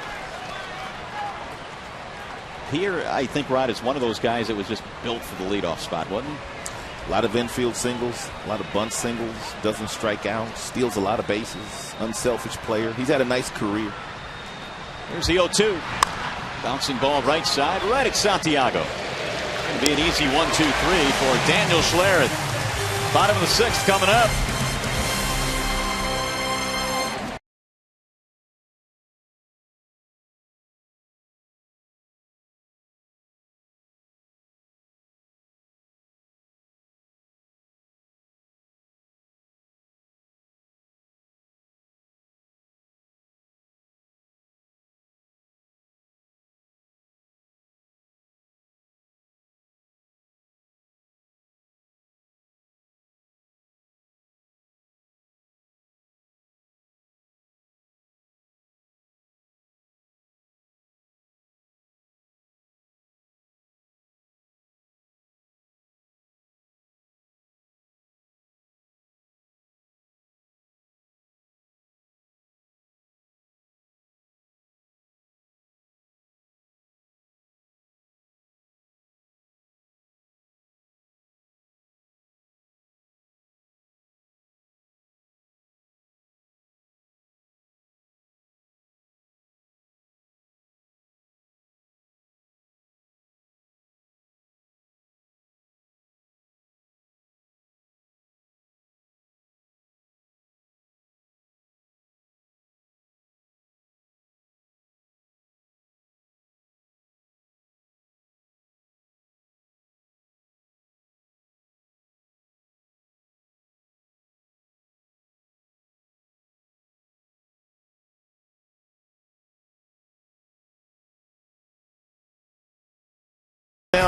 Pierre, I think, Rod, is one of those guys that was just built for the leadoff spot, wasn't he? A lot of infield singles, a lot of bunt singles, doesn't strike out, steals a lot of bases, unselfish player. He's had a nice career. Here's the 0-2. Bouncing ball right side, right at Santiago. Going to be an easy 1-2-3 for Daniel Schlereth. Bottom of the 6th coming up.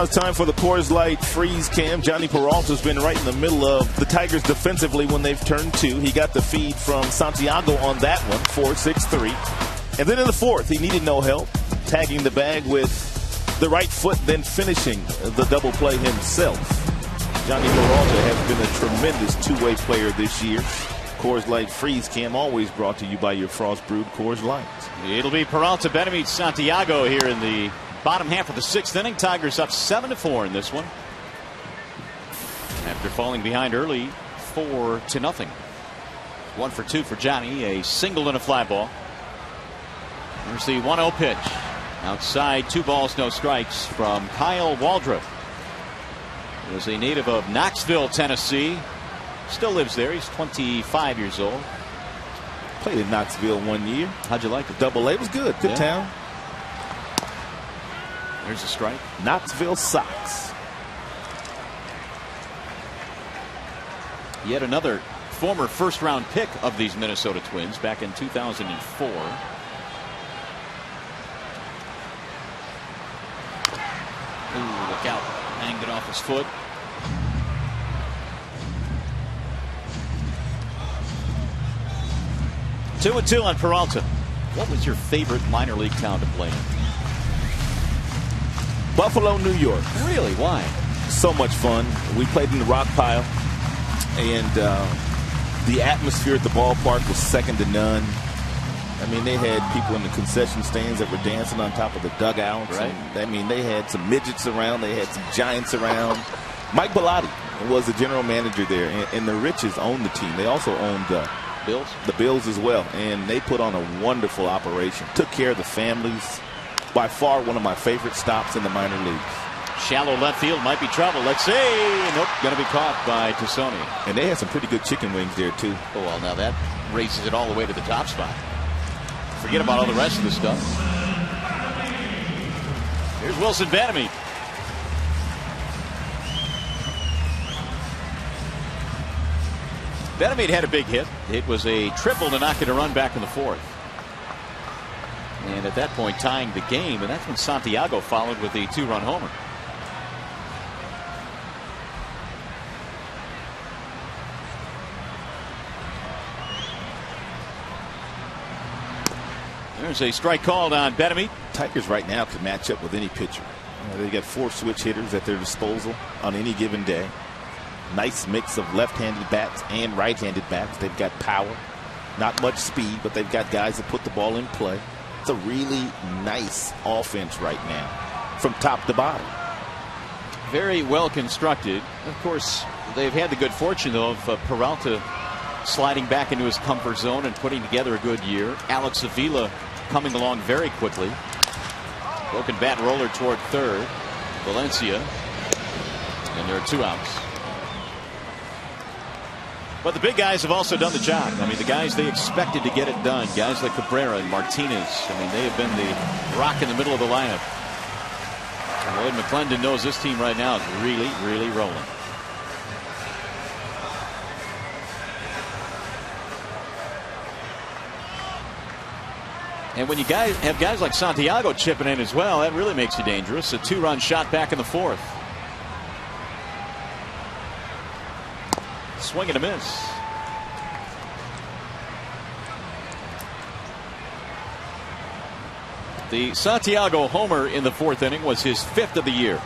Now it's time for the Coors Light freeze cam. Johnny Peralta's been right in the middle of the Tigers defensively when they've turned two. He got the feed from Santiago on that one, 4-6-3. And then in the fourth, he needed no help, tagging the bag with the right foot, then finishing the double play himself. Johnny Peralta has been a tremendous two-way player this year. Coors Light freeze cam always brought to you by your Frost Brewed Coors Light. It'll be Peralta, Benavides, Santiago here in the bottom half of the sixth inning. Tigers up 7-4 in this one, after falling behind early 4-0. 1 for 2 for Johnny, a single and a fly ball. Here's the 1-0 pitch. Outside, 2 balls, no strikes from Kyle Waldrop. He was a native of Knoxville, Tennessee. Still lives there. He's 25 years old. Played in Knoxville 1 year. How'd you like it? Double A was good. Good town. There's a strike. Knoxville Sox. Yet another former first-round pick of these Minnesota Twins back in 2004. Ooh, look out. Hanged it off his foot. Two and 2 on Peralta. What was your favorite minor league town to play in? Buffalo, New York. Really? Why? So much fun. We played in the rock pile, and the atmosphere at the ballpark was second to none. I mean, they had people in the concession stands that were dancing on top of the dugouts. Right. And, I mean, they had some midgets around. They had some giants around. Mike Bellotti was the general manager there, and the Riches owned the team. They also owned the Bills as well, and they put on a wonderful operation. Took care of the families. By far one of my favorite stops in the minor leagues. Shallow left field, might be trouble. Let's see. Nope, going to be caught by Tassoni. And they had some pretty good chicken wings there too. Oh, well, now that raises it all the way to the top spot. Forget about all the rest of the stuff. Here's Wilson Vandermeer. Vandermeer had a big hit. It was a triple to knock it a run back in the fourth. And at that point, tying the game, and that's when Santiago followed with a 2-run homer. There's a strike called on Benavides. Tigers right now can match up with any pitcher. They've got 4 switch hitters at their disposal on any given day. Nice mix of left-handed bats and right-handed bats. They've got power, not much speed, but they've got guys that put the ball in play. It's a really nice offense right now from top to bottom. Very well constructed. Of course, they've had the good fortune, though, of Peralta sliding back into his comfort zone and putting together a good year. Alex Avila coming along very quickly. Broken bat roller toward third. Valencia. And there are 2 outs. But the big guys have also done the job. I mean, the guys they expected to get it done. Guys like Cabrera and Martinez. I mean, they have been the rock in the middle of the lineup. And Lloyd McClendon knows this team right now is really, really rolling. And when you guys have guys like Santiago chipping in as well, that really makes you dangerous. A 2-run shot back in the fourth. Swing and a miss. The Santiago homer in the fourth inning was his 5th of the year.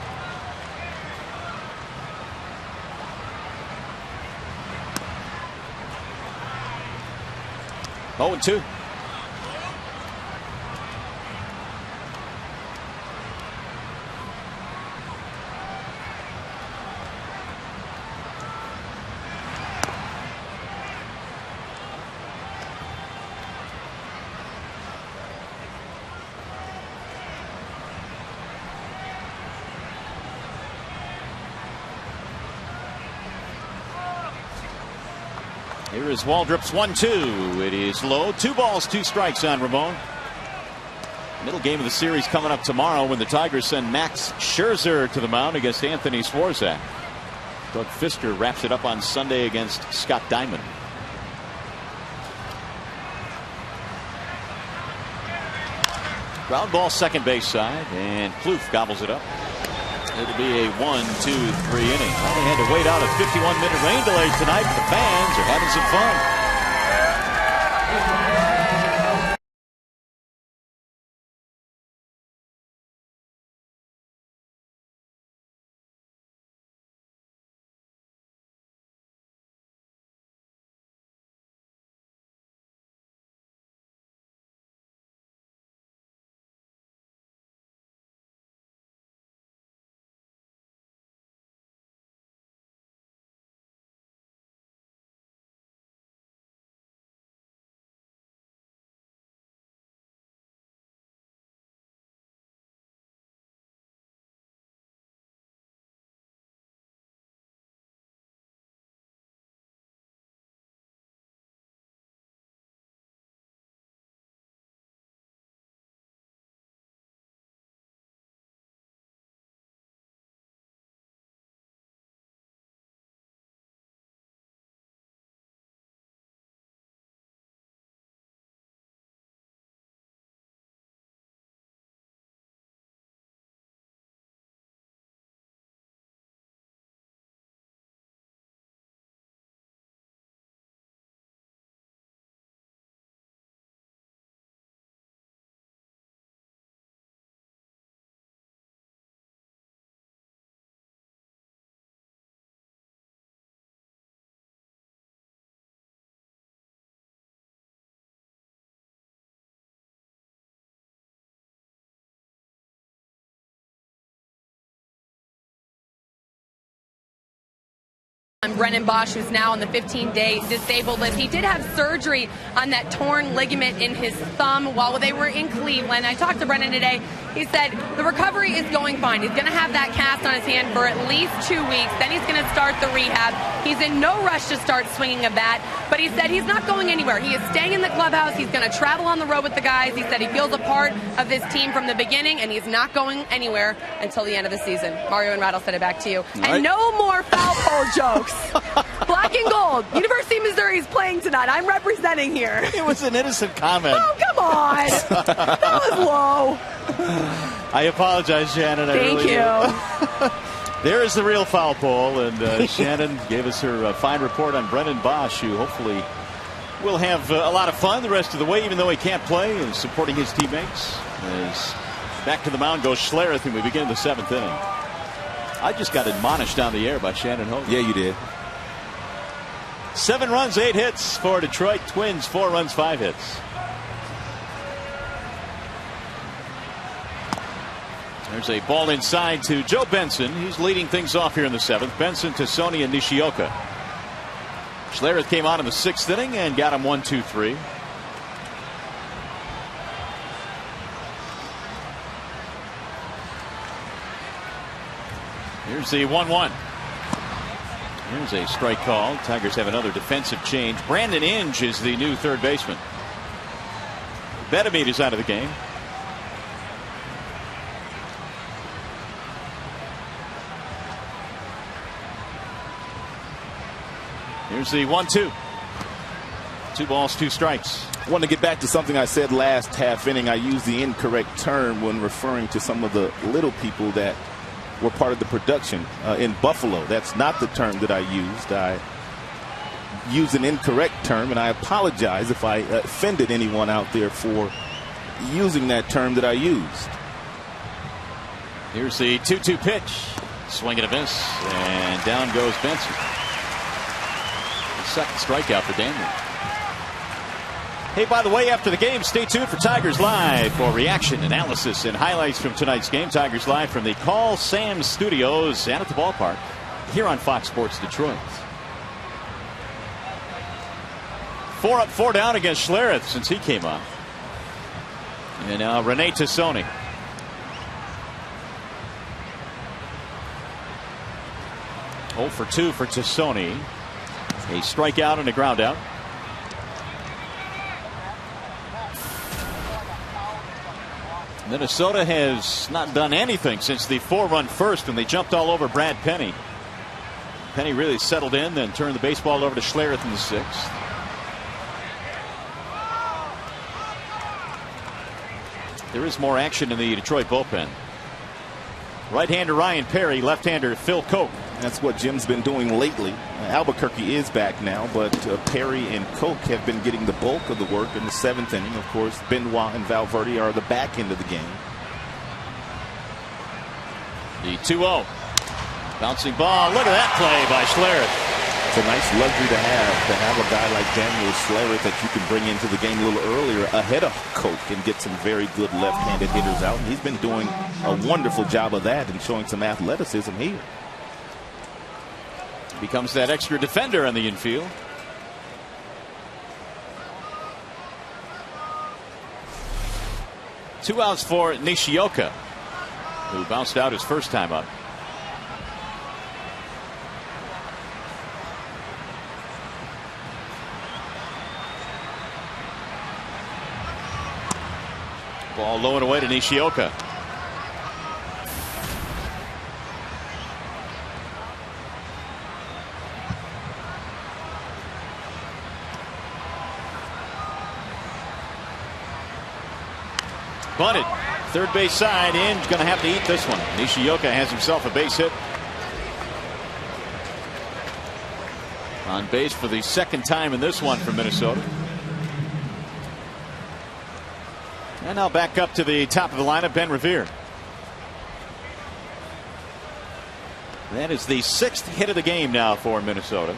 Oh, and 2. Here is Waldrop's 1-2. It is low. 2 balls, 2 strikes on Ramon. Middle game of the series coming up tomorrow when the Tigers send Max Scherzer to the mound against Anthony Swarzak. Doug Fister wraps it up on Sunday against Scott Diamond. Ground ball second base side, and Plouffe gobbles it up. It'll be a 1-2-3 inning. Well, they had to wait out a 51-minute rain delay tonight, but the fans are having some fun. Brennan Bosch, who's now on the 15-day disabled list. He did have surgery on that torn ligament in his thumb while they were in Cleveland. I talked to Brennan today. He said the recovery is going fine. He's going to have that cast on his hand for at least 2 weeks. Then he's going to start the rehab. He's in no rush to start swinging a bat, but he said he's not going anywhere. He is staying in the clubhouse. He's going to travel on the road with the guys. He said he feels a part of this team from the beginning, and he's not going anywhere until the end of the season. Mario and Rattle, send it back to you. All and right. no more foul pole jokes. Black and gold. University of Missouri is playing tonight. I'm representing here. It was an innocent comment. Oh, come on. That was low. I apologize, Shannon. Thank you. There is the real foul pole, and Shannon gave us her fine report on Brennan Bosch, who hopefully will have a lot of fun the rest of the way, even though he can't play, and supporting his teammates. As back to the mound goes Schlereth, and we begin the 7th inning. I just got admonished down the air by Shannon Hogan. Yeah, you did. 7 runs, 8 hits for Detroit. Twins, 4 runs, 5 hits. There's a ball inside to Joe Benson. He's leading things off here in the 7th. Benson to Sony and Nishioka. Schlereth came on in the 6th inning and got him 1-2-3. Here's the 1-1. Here's a strike call. Tigers have another defensive change. Brandon Inge is the new third baseman. Betamede is out of the game. Here's the 1-2. 2 balls, 2 strikes. I want to get back to something I said last half inning. I used the incorrect term when referring to some of the little people that were part of the production in Buffalo. That's not the term that I used. I used an incorrect term, and I apologize if I offended anyone out there for using that term that I used. Here's the 2-2 pitch. Swing and a miss, and down goes Benson. The second strikeout for Daniel. Hey, by the way, after the game, stay tuned for Tigers Live for reaction, analysis, and highlights from tonight's game. Tigers Live from the Call Sam Studios and at the ballpark here on Fox Sports Detroit. 4 up, 4 down against Schlereth since he came on. And now Rene Tassoni. Oh for 2 for Tassoni. A strikeout and a ground out. Minnesota has not done anything since the 4-run first when they jumped all over Brad Penny. Penny really settled in, then turned the baseball over to Schlereth in the 6th. There is more action in the Detroit bullpen. Right-hander Ryan Perry, left-hander Phil Koch. That's what Jim's been doing lately. Albuquerque is back now, but Perry and Koch have been getting the bulk of the work in the 7th inning. Of course, Benoit and Valverde are the back end of the game. The 2-0. Bouncing ball. Look at that play by Schlereth. It's a nice luxury to have a guy like Daniel Schlereth that you can bring into the game a little earlier ahead of Koch and get some very good left-handed hitters out. And he's been doing a wonderful job of that and showing some athleticism here. Becomes that extra defender on the infield. Two outs for Nishioka, who bounced out his first time up. Ball low and away to Nishioka. Bunted. Third base side in. Going to have to eat this one. Nishioka has himself a base hit. On base for the second time in this one for Minnesota. And now back up to the top of the lineup, Ben Revere. That is the 6th hit of the game now for Minnesota.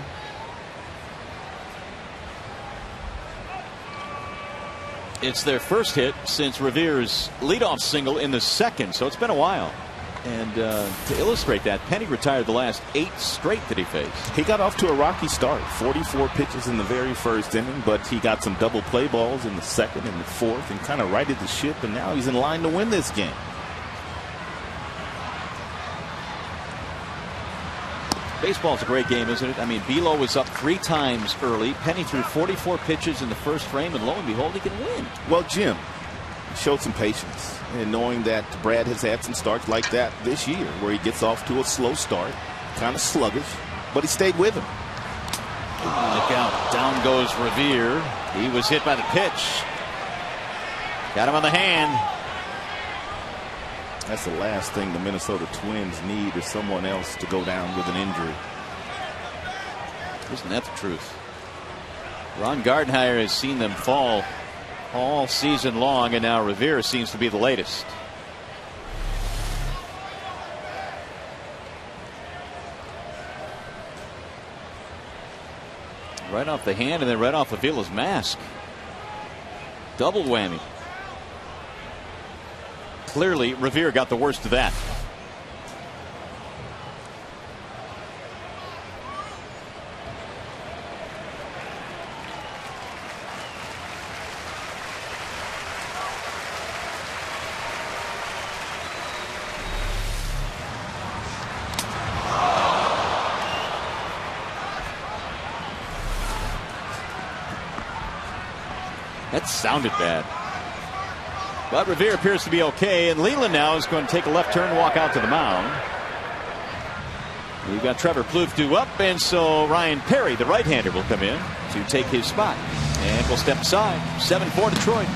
It's their first hit since Revere's leadoff single in the 2nd, so it's been a while. And to illustrate that, Penny retired the last 8 straight that he faced. He got off to a rocky start. 44 pitches in the very first inning, but he got some double play balls in the 2nd and the 4th and kind of righted the ship, and now he's in line to win this game. Baseball's a great game, isn't it? I mean, Belo was up 3 times early. Penny threw 44 pitches in the first frame, and lo and behold, he can win. Well, Jim showed some patience in knowing that Brad has had some starts like that this year where he gets off to a slow start, kind of sluggish, but he stayed with him. Look out. Down goes Revere. He was hit by the pitch. Got him on the hand. That's the last thing the Minnesota Twins need, is someone else to go down with an injury. Isn't that the truth? Ron Gardenhire has seen them fall all season long, and now Revere seems to be the latest. Right off the hand and then right off Avila's mask. Double whammy. Clearly, Revere got the worst of that. That sounded bad. But Revere appears to be okay, and Leland now is going to take a left turn and walk out to the mound. We've got Trevor Plouffe due up, and so Ryan Perry, the right-hander, will come in to take his spot. And we'll step aside. 7-4 Detroit.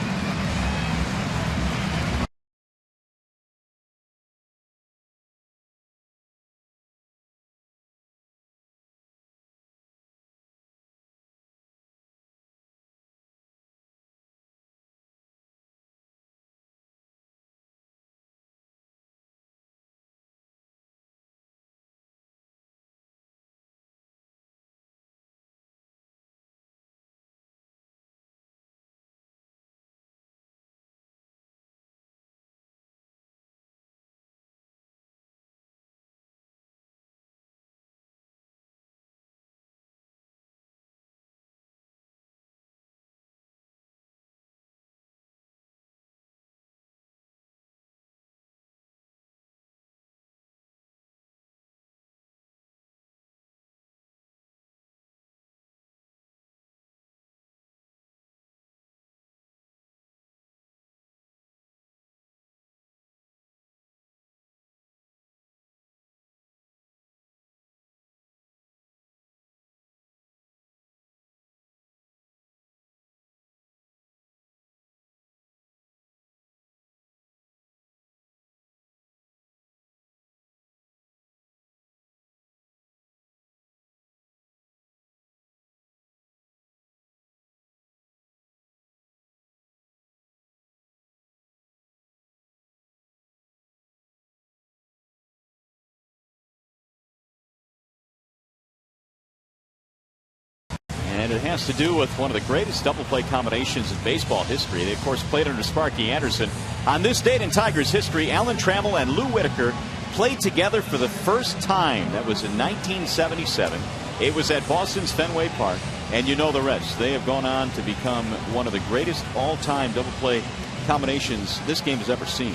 And it has to do with one of the greatest double play combinations in baseball history. They, of course, played under Sparky Anderson. On this date in Tigers history, Alan Trammell and Lou Whitaker played together for the first time. That was in 1977. It was at Boston's Fenway Park. And you know the rest. They have gone on to become one of the greatest all-time double play combinations this game has ever seen.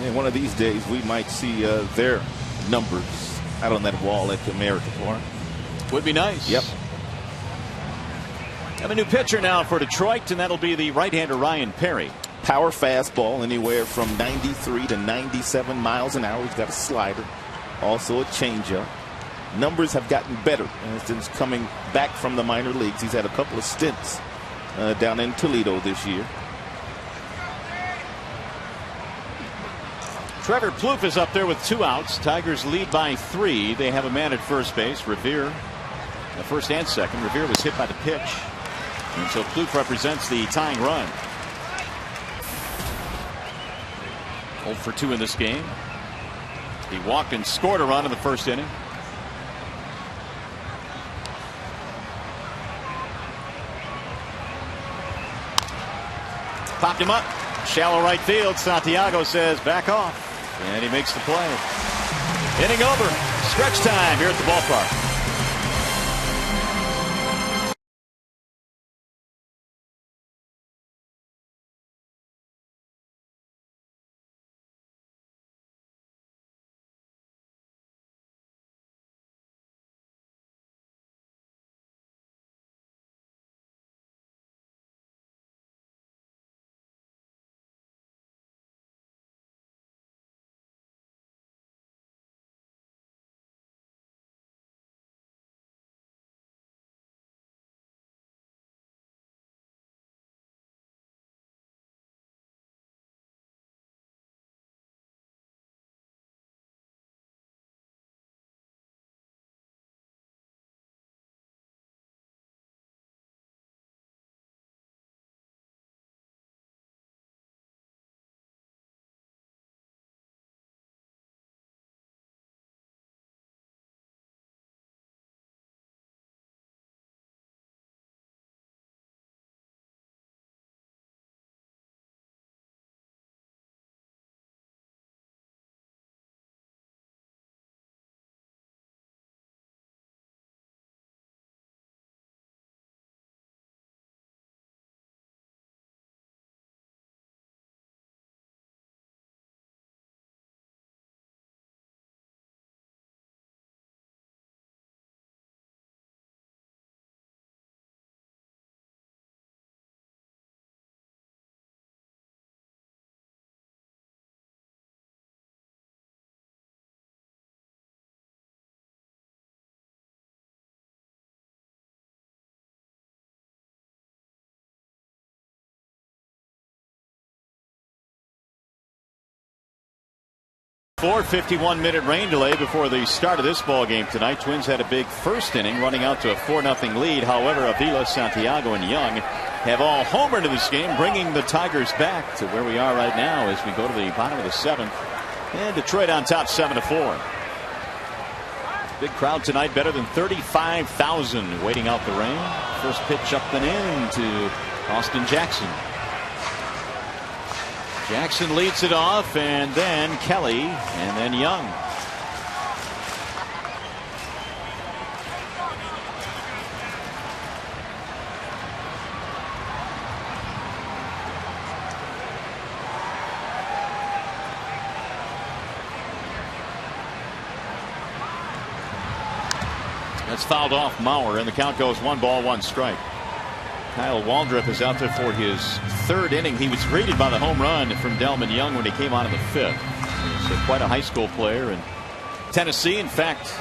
And one of these days, we might see their numbers out on that wall at the American Park. Would be nice. Yep. Have a new pitcher now for Detroit, and that'll be the right-hander Ryan Perry. Power fastball anywhere from 93 to 97 miles an hour. He's got a slider, also a changeup. Numbers have gotten better since coming back from the minor leagues. He's had a couple of stints down in Toledo this year. Trevor Plouffe is up there with 2 outs. Tigers lead by 3. They have a man at first base, Revere, first and second. Revere was hit by the pitch, and so Plouffe represents the tying run. 0 for 2 in this game. He walked and scored a run in the first inning. Popped him up. Shallow right field. Santiago says back off. And he makes the play. Inning over. Stretch time here at the ballpark. For 51-minute rain delay before the start of this ball game tonight. Twins had a big first inning, running out to a 4-0 lead. However, Avila, Santiago, and Young have all homered in this game, bringing the Tigers back to where we are right now as we go to the bottom of the 7th. And Detroit on top 7-4. Big crowd tonight, better than 35,000 waiting out the rain. First pitch up and in to Austin Jackson. Jackson leads it off, and then Kelly, and then Young. That's fouled off Mauer, and the count goes 1 ball, 1 strike. Kyle Waldrop is out there for his 3rd inning. He was greeted by the home run from Delman Young when he came on in the 5th. He's quite a high school player in Tennessee. In fact,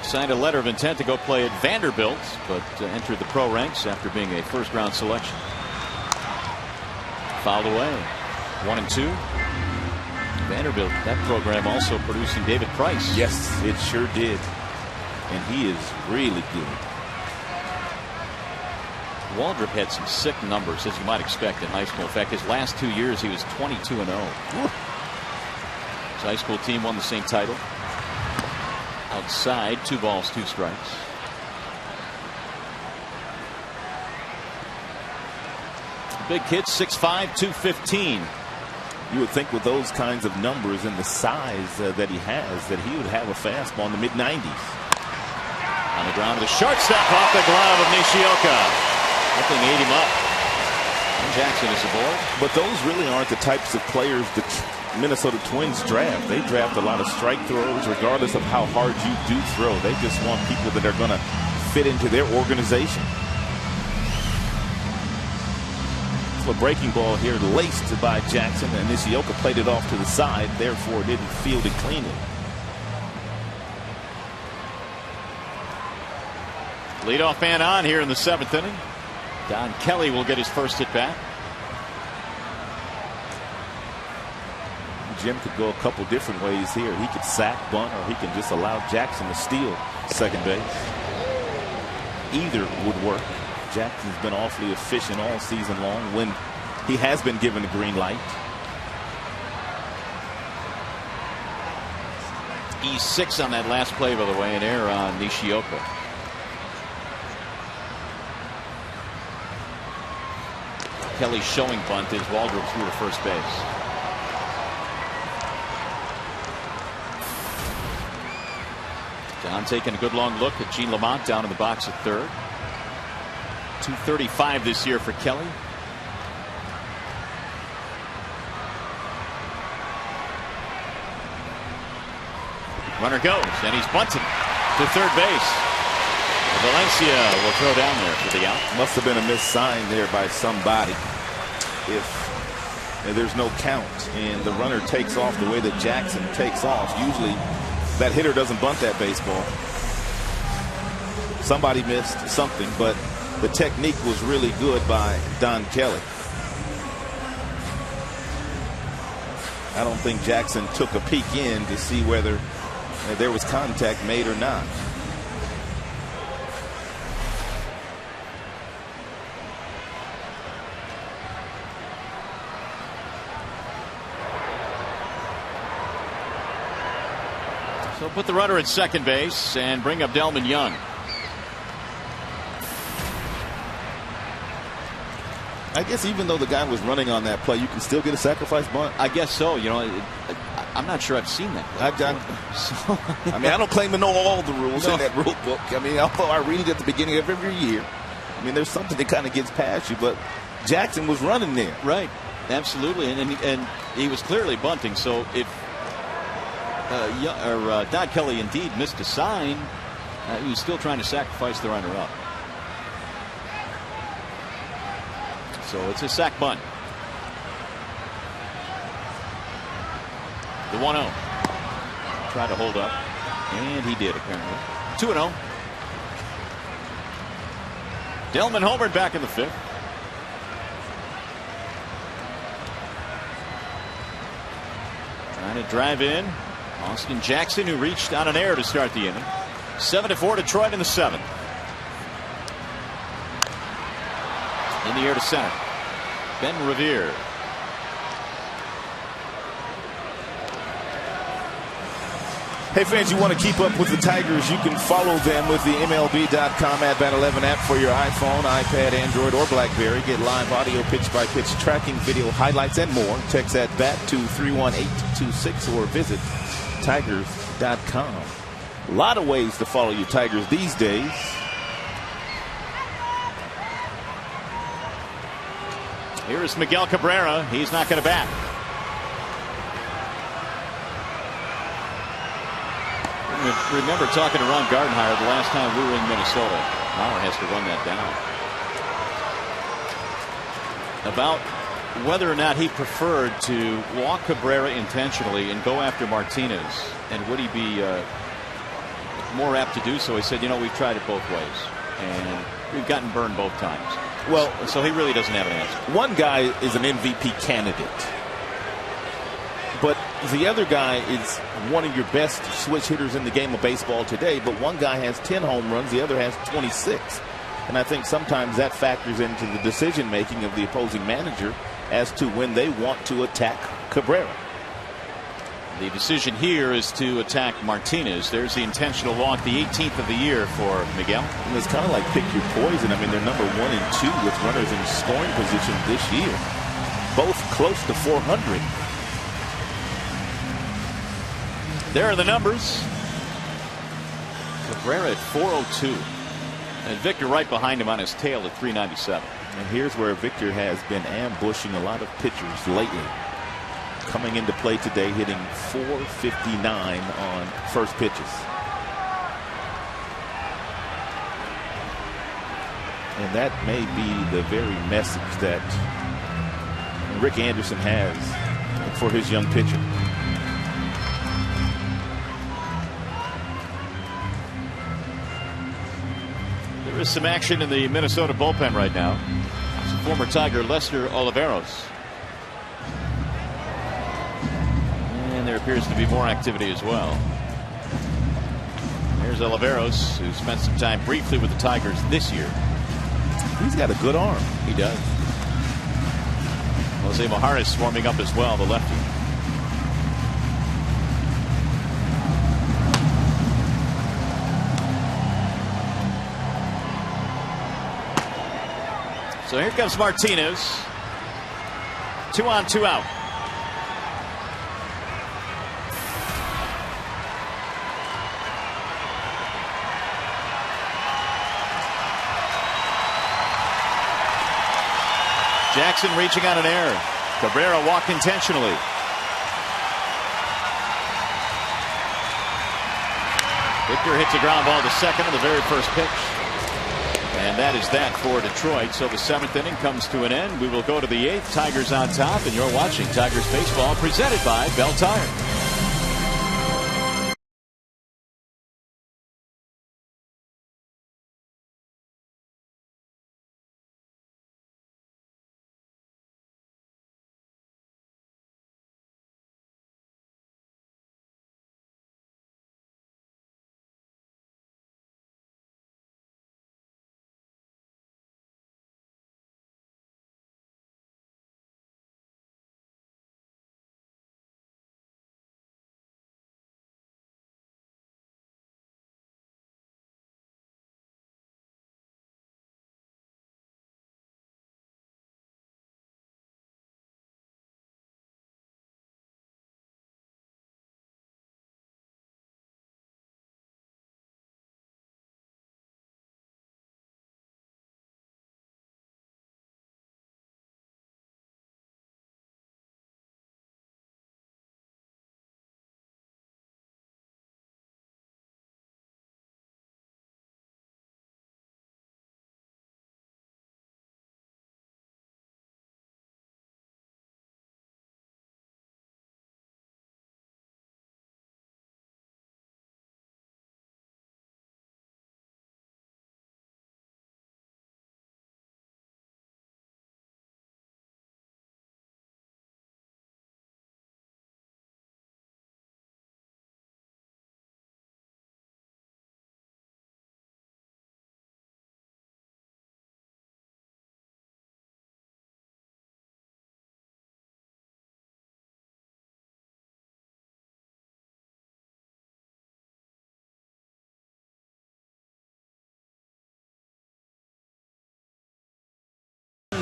signed a letter of intent to go play at Vanderbilt, but entered the pro ranks after being a first-round selection. Fouled away. 1-2. Vanderbilt, that program also producing David Price. Yes, it sure did. And he is really good. Waldrop had some sick numbers, as you might expect in high school. In fact, his last 2 years, he was 22-0. His high school team won the same title. Outside, 2 balls, 2 strikes. big kid, 6'5", 215. You would think with those kinds of numbers and the size that he has that he would have a fastball in the mid-90s. On the ground with a short step off the glove of Nishioka. That thing ate him up. And Jackson is aboard. But those really aren't the types of players the Minnesota Twins draft. They draft a lot of strike throwers regardless of how hard you do throw. They just want people that are going to fit into their organization. A breaking ball here laced by Jackson, and Nishioka played it off to the side, therefore didn't field it cleanly. Leadoff man on here in the 7th inning. Don Kelly will get his first at bat. Jim could go a couple different ways here. He could sack, bunt, or he can just allow Jackson to steal second base. Either would work. Jackson's been awfully efficient all season long when he has been given a green light. E6 on that last play, by the way, an error on Nishioka. Kelly's showing bunt as Waldrop threw to first base. John taking a good long look at Gene Lamont down in the box at third. 235 this year for Kelly. Runner goes, and he's bunting to third base. Valencia will throw down there for the out. Must have been a missed sign there by somebody. If there's no count and the runner takes off the way that Jackson takes off, usually that hitter doesn't bunt that baseball. Somebody missed something, but the technique was really good by Don Kelly. I don't think Jackson took a peek in to see whether there was contact made or not. So put the runner at second base and bring up Delman Young. I guess even though the guy was running on that play, you can still get a sacrifice bunt. I guess so. You know, I'm not sure I've seen that. I mean, I don't claim to know all the rules in that rule book. I mean, although I read it at the beginning of every year. I mean, there's something that kind of gets past you, but Jackson was running there. Right. Absolutely. And he was clearly bunting. So if Don Kelly indeed missed a sign, he was still trying to sacrifice the runner up. So it's a sac bunt. The 1-0. Tried to hold up, and he did apparently. 2-0. Delman homered back in the 5th. Trying to drive in. Austin Jackson, who reached on an error to start the inning. 7-4 Detroit in the 7th. In the air to center. Ben Revere. Hey fans, you want to keep up with the Tigers, you can follow them with the MLB.com At Bat 11 app for your iPhone, iPad, Android, or BlackBerry. Get live audio pitch-by-pitch tracking, video highlights, and more. Text At Bat to 31826 or visit Tigers.com. A lot of ways to follow your Tigers these days. Here is Miguel Cabrera. He's not going to bat. Remember talking to Ron Gardenhire the last time we were in Minnesota. Mauer has to run that down. About whether or not he preferred to walk Cabrera intentionally and go after Martinez, and would he be more apt to do so? He said, you know, we've tried it both ways, and we've gotten burned both times. Well, so he really doesn't have an answer. One guy is an MVP candidate, but the other guy is one of your best switch hitters in the game of baseball today. But one guy has 10 home runs, the other has 26. And I think sometimes that factors into the decision making of the opposing manager as to when they want to attack Cabrera. The decision here is to attack Martinez. There's the intentional walk, the 18th of the year for Miguel. And it's kind of like pick your poison. I mean, they're number 1 and 2 with runners in scoring position this year. Both close to 400. There are the numbers. Cabrera at 402. And Victor right behind him on his tail at 397. And here's where Victor has been ambushing a lot of pitchers lately. Coming into play today, hitting .459 on first pitches. And that may be the very message that Rick Anderson has for his young pitcher. There is some action in the Minnesota bullpen right now. It's former Tiger Lester Oliveros. And there appears to be more activity as well. There's Oliveros, who spent some time briefly with the Tigers this year. He's got a good arm. He does. Jose Mojarez warming up as well, the lefty. So here comes Martinez. 2 on, 2 out. Jackson reaching on an error. Cabrera walked intentionally. Victor hits a ground ball to second on the very first pitch. And that is that for Detroit. So the 7th inning comes to an end. We will go to the 8th. Tigers on top, and you're watching Tigers baseball presented by Bell Tire.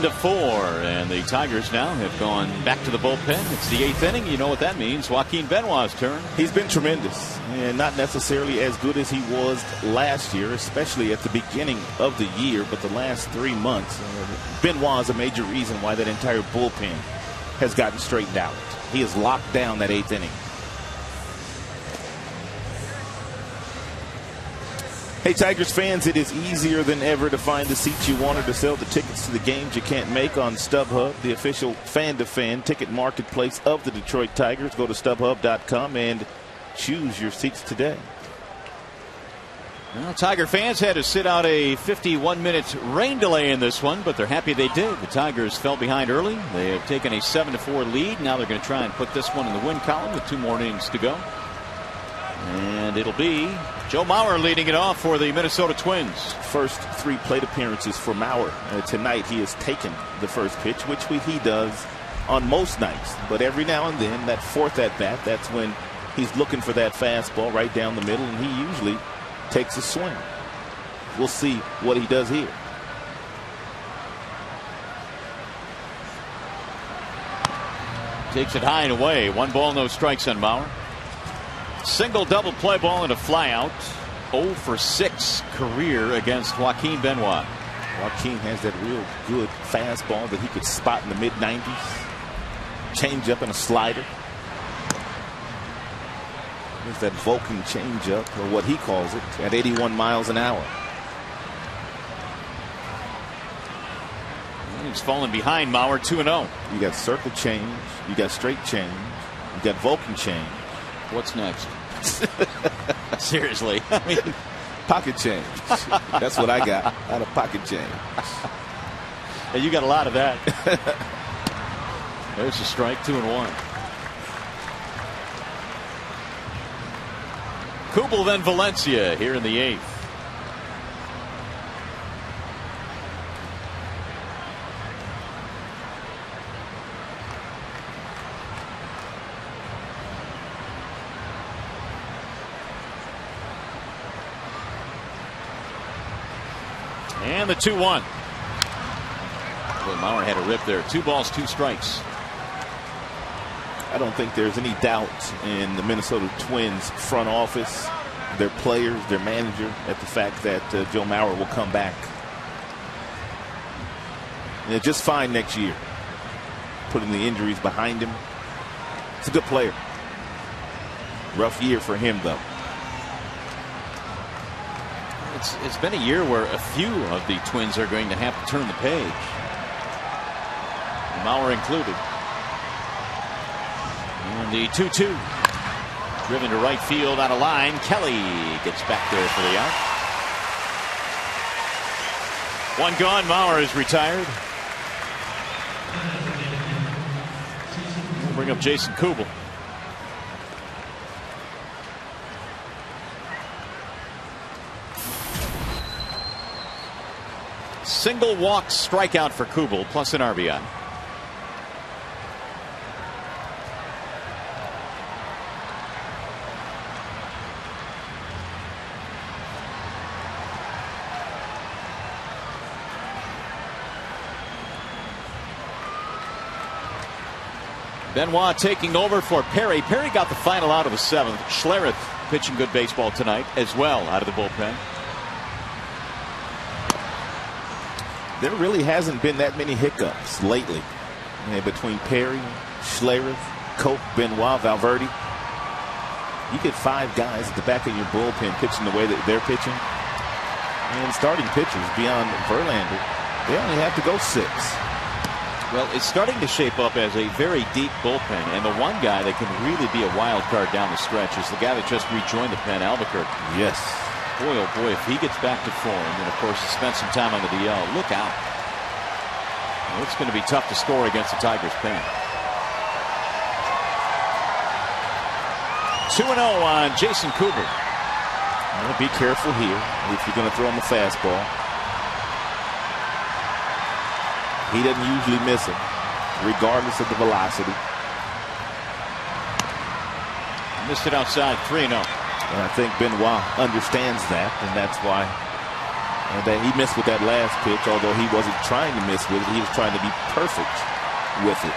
To 4, and the Tigers now have gone back to the bullpen. It's the 8th inning. You know what that means. Joaquin Benoit's turn. He's been tremendous, and not necessarily as good as he was last year, especially at the beginning of the year, but the last 3 months, Benoit is a major reason why that entire bullpen has gotten straightened out. He has locked down that 8th inning. Hey, Tigers fans, it is easier than ever to find the seats you want or to sell the tickets to the games you can't make on StubHub, the official fan-to-fan ticket marketplace of the Detroit Tigers. Go to StubHub.com and choose your seats today. Well, Tiger fans had to sit out a 51-minute rain delay in this one, but they're happy they did. The Tigers fell behind early. They have taken a 7-4 lead. Now they're going to try and put this one in the win column with 2 more innings to go. And it'll be Joe Mauer leading it off for the Minnesota Twins. First 3 plate appearances for Mauer. Tonight he has taken the first pitch, which he does on most nights. But every now and then, that 4th at bat, that's when He's looking for that fastball right down the middle, and he usually takes a swing. We'll see what he does here. Takes it high and away. 1 ball, no strikes on Mauer. Single, double play ball and a flyout. 0 for 6 career against Joaquin Benoit. Joaquin has that real good fastball that he could spot in the mid-90s. Change-up and a slider. There's that Vulcan change-up, or what he calls it, at 81 miles an hour. He's falling behind Mauer 2-0. You got circle change, you got straight change, you got Vulcan change. What's next? Seriously. I mean, pocket change. That's what I got out of pocket change. And you got a lot of that. There's a strike, 2-1. Kubel, then Valencia here in the 8th. And the 2-1. Well, Mauer had a rip there. 2 balls, 2 strikes. I don't think there's any doubt in the Minnesota Twins front office, their players, their manager, at the fact that Joe Mauer will come back. And they're just fine next year. Putting the injuries behind him. It's a good player. Rough year for him, though. It's been a year where a few of the Twins are going to have to turn the page. Mauer included. And the 2-2. Driven to right field out of line. Kelly gets back there for the out. 1 gone. Mauer is retired. We'll bring up Jason Kubel. Single walk strikeout for Kubel, plus an RBI. Benoit taking over for Perry. Perry got the final out of the 7th. Schlereth pitching good baseball tonight as well out of the bullpen. There really hasn't been that many hiccups lately between Perry, Schlereth, Cope, Benoit, Valverde. You get 5 guys at the back of your bullpen pitching the way that they're pitching. And starting pitchers beyond Verlander, they only have to go 6. Well, it's starting to shape up as a very deep bullpen, and the one guy that can really be a wild card down the stretch is the guy that just rejoined the pen, Albuquerque. Yes. Boy, oh boy, if he gets back to form, and of course he spent some time on the DL, look out. Well, it's going to be tough to score against the Tigers pen. 2-0 on Jason Kubel. Well, be careful here if you're going to throw him a fastball. He doesn't usually miss him, regardless of the velocity. Missed it outside, 3-0. And I think Benoit understands that, and that's why he missed with that last pitch, although he wasn't trying to miss with it. He was trying to be perfect with it.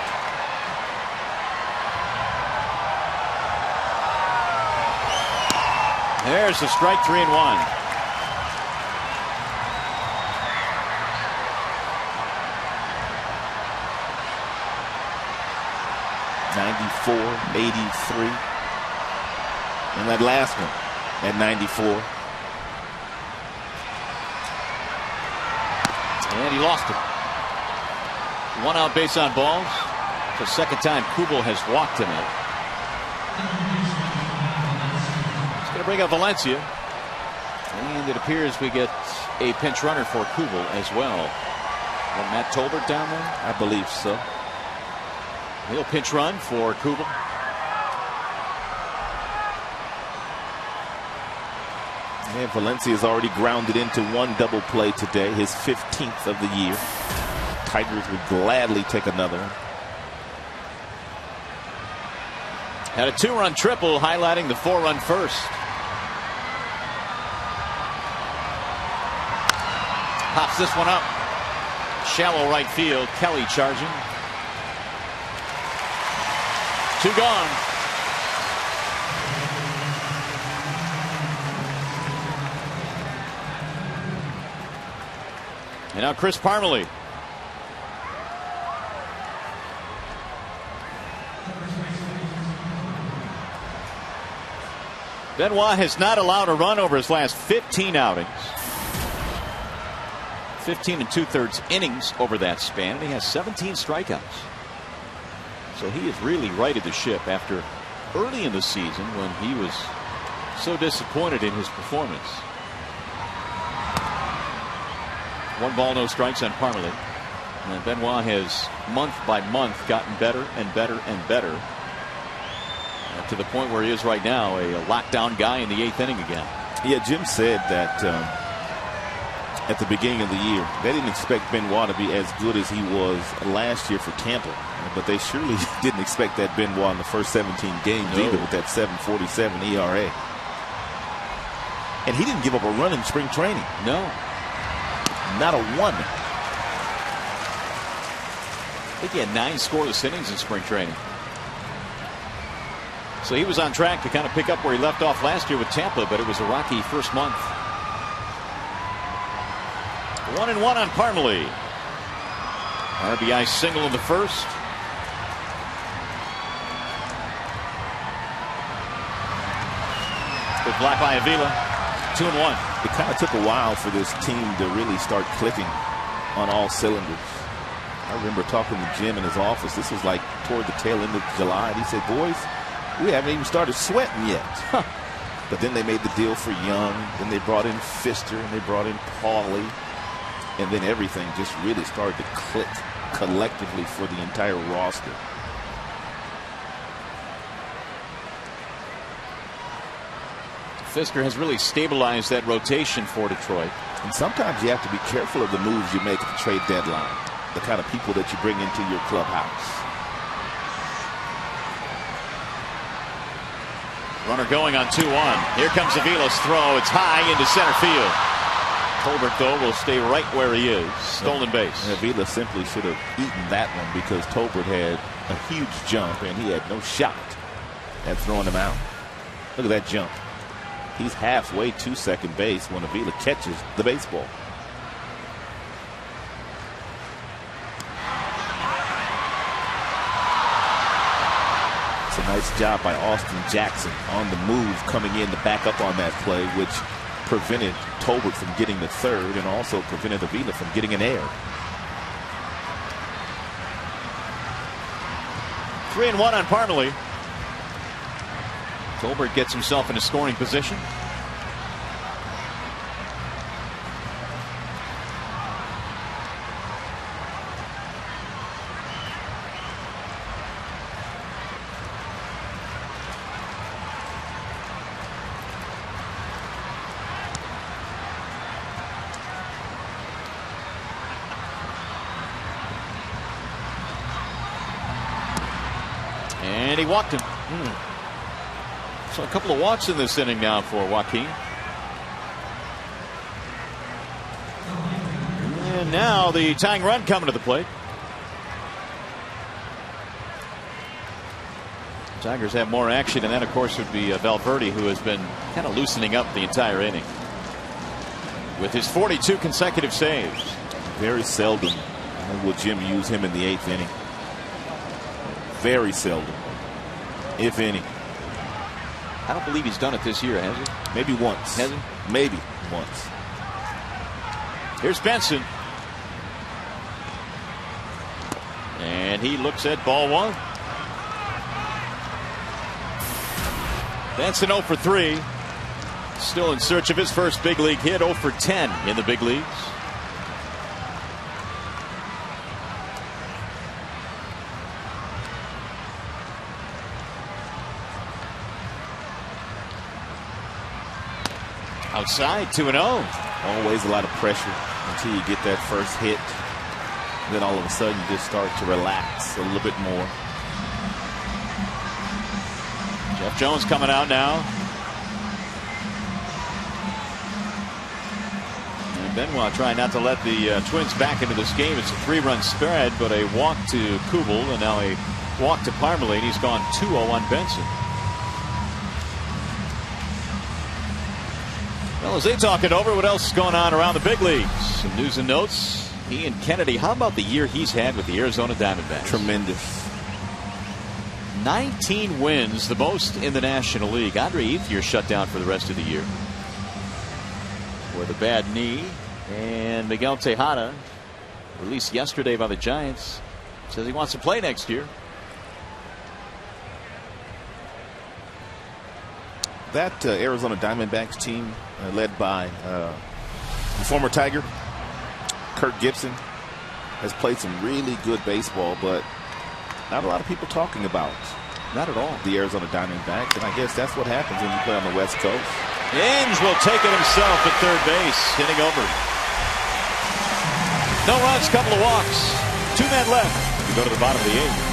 There's a strike, 3-1. '94, '83, and that last one at '94. And he lost it. 1 out, base on balls. The second time Kubel has walked tonight. It's going to bring up Valencia. And it appears we get a pinch runner for Kubel as well. And Matt Tolbert down there? I believe so. He'll pinch run for Kubel. And Valencia has already grounded into 1 double play today, his 15th of the year. Tigers would gladly take another one. Had a 2-run triple, highlighting the 4-run first. Pops this one up. Shallow right field. Kelly charging. 2 gone. And now Chris Parmalee. Benoit has not allowed a run over his last 15 outings. 15 2/3 innings over that span, and he has 17 strikeouts. So he has really righted the ship after early in the season when he was so disappointed in his performance. 1 ball, no strikes on Parmalee. And Benoit has month by month gotten better and better and better. To the point where he is right now, a lockdown guy in the 8th inning again. Yeah, Jim said that at the beginning of the year, they didn't expect Benoit to be as good as he was last year for Tampa. But they surely didn't expect that Benoit in the first 17 games either, with that 7.47 ERA. And he didn't give up a run in spring training. No. Not a one. I think he had 9 scoreless innings in spring training. So he was on track to kind of pick up where he left off last year with Tampa, but it was a rocky first month. 1-1 on Parmalee. RBI single in the first. With Black by Avila. 2-1. It kind of took a while for this team to really start clicking on all cylinders. I remember talking to Jim in his office. This was like toward the tail end of July. And he said, boys, we haven't even started sweating yet. But then they made the deal for Young. Then they brought in Pfister and they brought in Paulie. And then everything just really started to click collectively for the entire roster. Pfister has really stabilized that rotation for Detroit. And sometimes you have to be careful of the moves you make at the trade deadline. The kind of people that you bring into your clubhouse. Runner going on 2-1. Here comes Avila's throw. It's high into center field. Tolbert, though, will stay right where he is. Stolen base. Avila simply should have eaten that one because Tolbert had a huge jump and he had no shot at throwing him out. Look at that jump. He's halfway to second base when Avila catches the baseball. It's a nice job by Austin Jackson on the move coming in to back up on that play, which prevented Tolbert from getting the third and also prevented Avila from getting an error. 3-1 on Parmalee. Tolbert gets himself in a scoring position. And he walked him. So a couple of walks in this inning now for Joaquin. And now the tying run coming to the plate. Tigers have more action, and that, of course, would be Valverde, who has been kind of loosening up the entire inning with his 42 consecutive saves. Very seldom will Jim use him in the 8th inning. Very seldom, if any. I don't believe he's done it this year, has he? Maybe once. Has he? Maybe once. Here's Benson. And he looks at ball 1. Benson 0 for 3. Still in search of his first big league hit. 0 for 10 in the big leagues. Outside, 2-0. Always a lot of pressure until you get that first hit. Then all of a sudden you just start to relax a little bit more. Jeff Jones coming out now. And Benoit trying not to let the Twins back into this game. It's a 3-run spread, but a walk to Kubel and now a walk to Parmalee. He's gone 2-0 on Benson. Well, as they talk it over, what else is going on around the big leagues? Some news and notes. Ian Kennedy, how about the year he's had with the Arizona Diamondbacks? Tremendous. 19 wins, the most in the National League. Andre Ethier shut down for the rest of the year with a bad knee. And Miguel Tejada, released yesterday by the Giants, says he wants to play next year. That Arizona Diamondbacks team, led by the former Tiger, Kirk Gibson, has played some really good baseball, but not a lot of people talking about Not at all. the Arizona Diamondbacks, and I guess that's what happens when you play on the West Coast. Inge will take it himself at third base, hitting over. No runs, couple of walks. 2 men left. We go to the bottom of the 8th.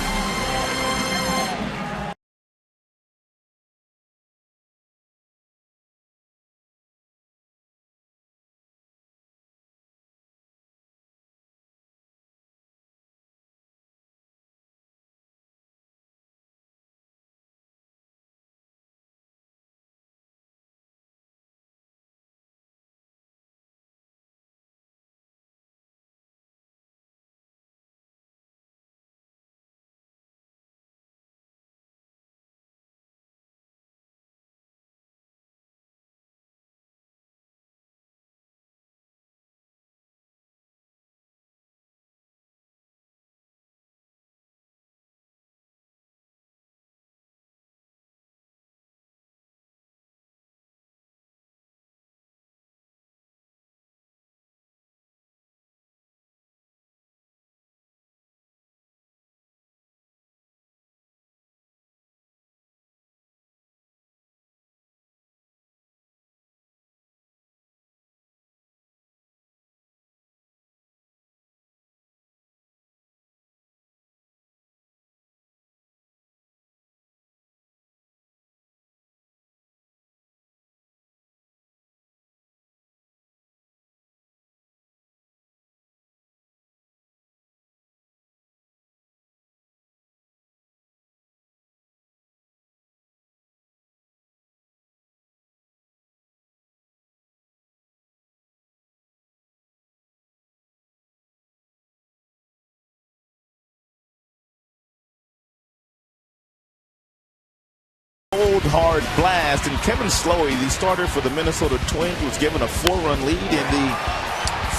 Old hard blast, and Kevin Slowey, the starter for the Minnesota Twins, was given a 4-run lead in the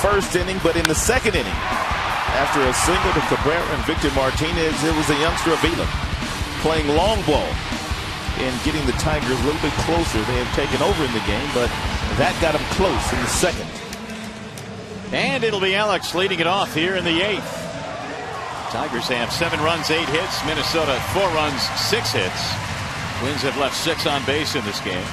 first inning, but in the second inning, after a single to Cabrera and Victor Martinez, it was the youngster Avila playing long ball and getting the Tigers a little bit closer. They had taken over in the game, but that got them close in the second. And it'll be Alex leading it off here in the 8th. Tigers have 7 runs, 8 hits. Minnesota 4 runs, 6 hits. Twins have left 6 on base in this game.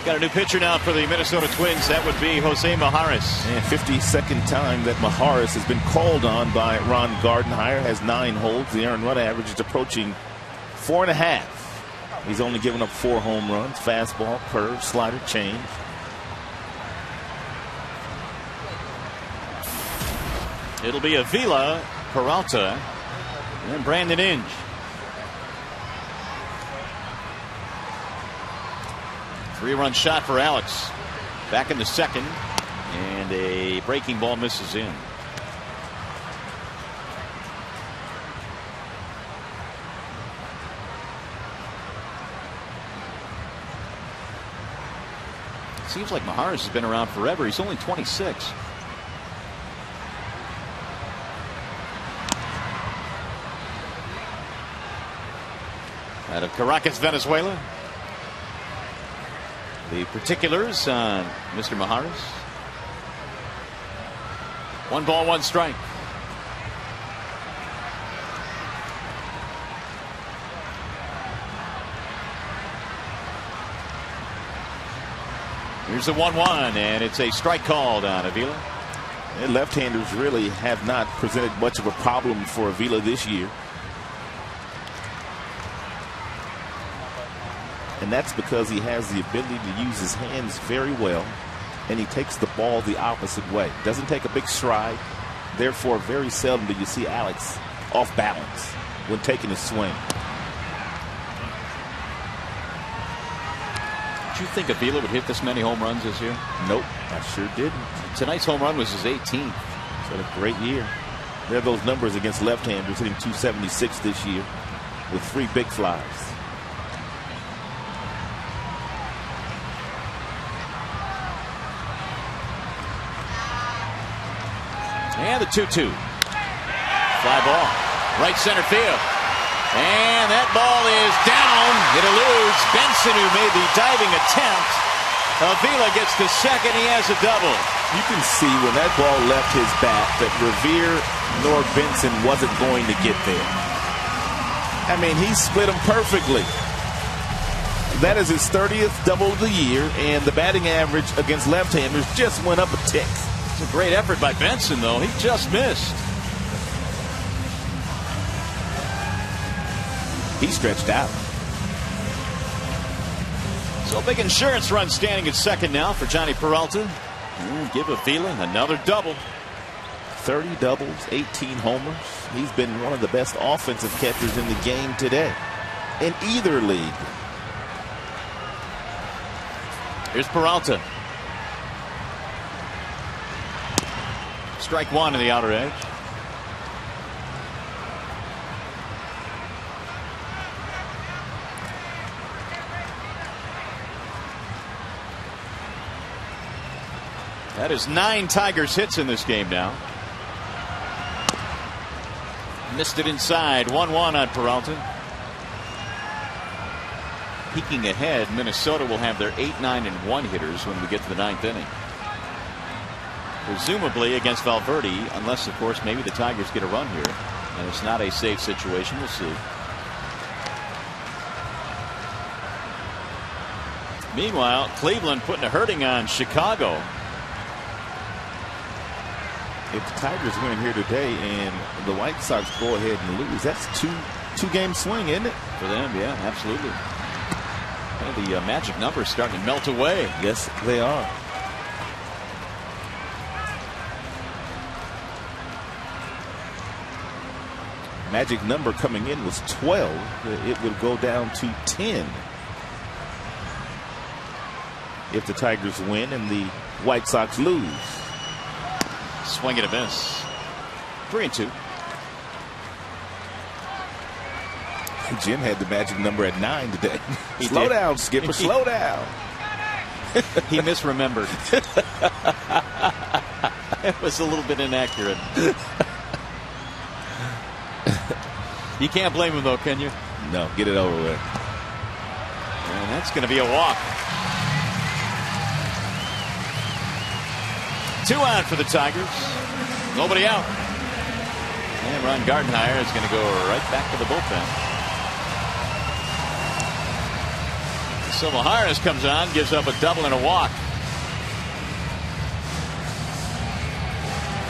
Got a new pitcher now for the Minnesota Twins. That would be Jose Mijares. And 52nd time that Mijares has been called on by Ron Gardenhire. Has 9 holds. The earned run average is approaching 4.5. He's only given up 4 home runs. Fastball, curve, slider, change. It'll be Avila, Peralta, and then Brandon Inge. Three-run shot for Alex. Back in the second. And a breaking ball misses in. Seems like Mijares has been around forever. He's only 26. Out of Caracas, Venezuela. The particulars on Mr. Mijares. 1 ball, 1 strike. Here's the 1-1, and it's a strike called on Avila. And left-handers really have not presented much of a problem for Avila this year. And that's because he has the ability to use his hands very well, and he takes the ball the opposite way. Doesn't take a big stride. Therefore, very seldom do you see Alex off balance when taking a swing. Did you think Avila would hit this many home runs this year? Nope, I sure didn't. Tonight's home run was his 18th. He's had a great year. There are those numbers against left-handers, hitting .276 this year with 3 big flies. And the 2-2. Fly ball. Right center field. And that ball is down. It eludes Benson, who made the diving attempt. Avila gets to second. He has a double. You can see when that ball left his bat that Revere nor Benson wasn't going to get there. I mean, he split him perfectly. That is his 30th double of the year, and the batting average against left-handers just went up a tick. It's a great effort by Benson, though. He just missed. He stretched out. So big insurance run standing at second now for Johnny Peralta. Give Avila another double. 30 doubles, 18 homers. He's been one of the best offensive catchers in the game today, in either league. Here's Peralta. Strike one to the outer edge. That is 9 Tigers hits in this game now. Missed it inside. 1-1 on Peralta. Peeking ahead, Minnesota will have their 8, 9, and 1 hitters when we get to the 9th inning. Presumably against Valverde, unless, of course, maybe the Tigers get a run here. And it's not a safe situation. We'll see. Meanwhile, Cleveland putting a hurting on Chicago. If the Tigers win here today and the White Sox go ahead and lose, that's two-game swing, isn't it? For them, yeah, absolutely. And the magic numbers starting to melt away. Yes, they are. Magic number coming in was 12. It would go down to 10 if the Tigers win and the White Sox lose. Swing and a miss. 3-2. Jim had the magic number at 9 today. Slow down, Skipper. Slow down. He misremembered. It was a little bit inaccurate. You can't blame him, though, can you? No, get it over with. And that's going to be a walk. 2 out for the Tigers. Nobody out. And Ron Gardenhire is going to go right back to the bullpen. So Maharis comes on, gives up a double and a walk.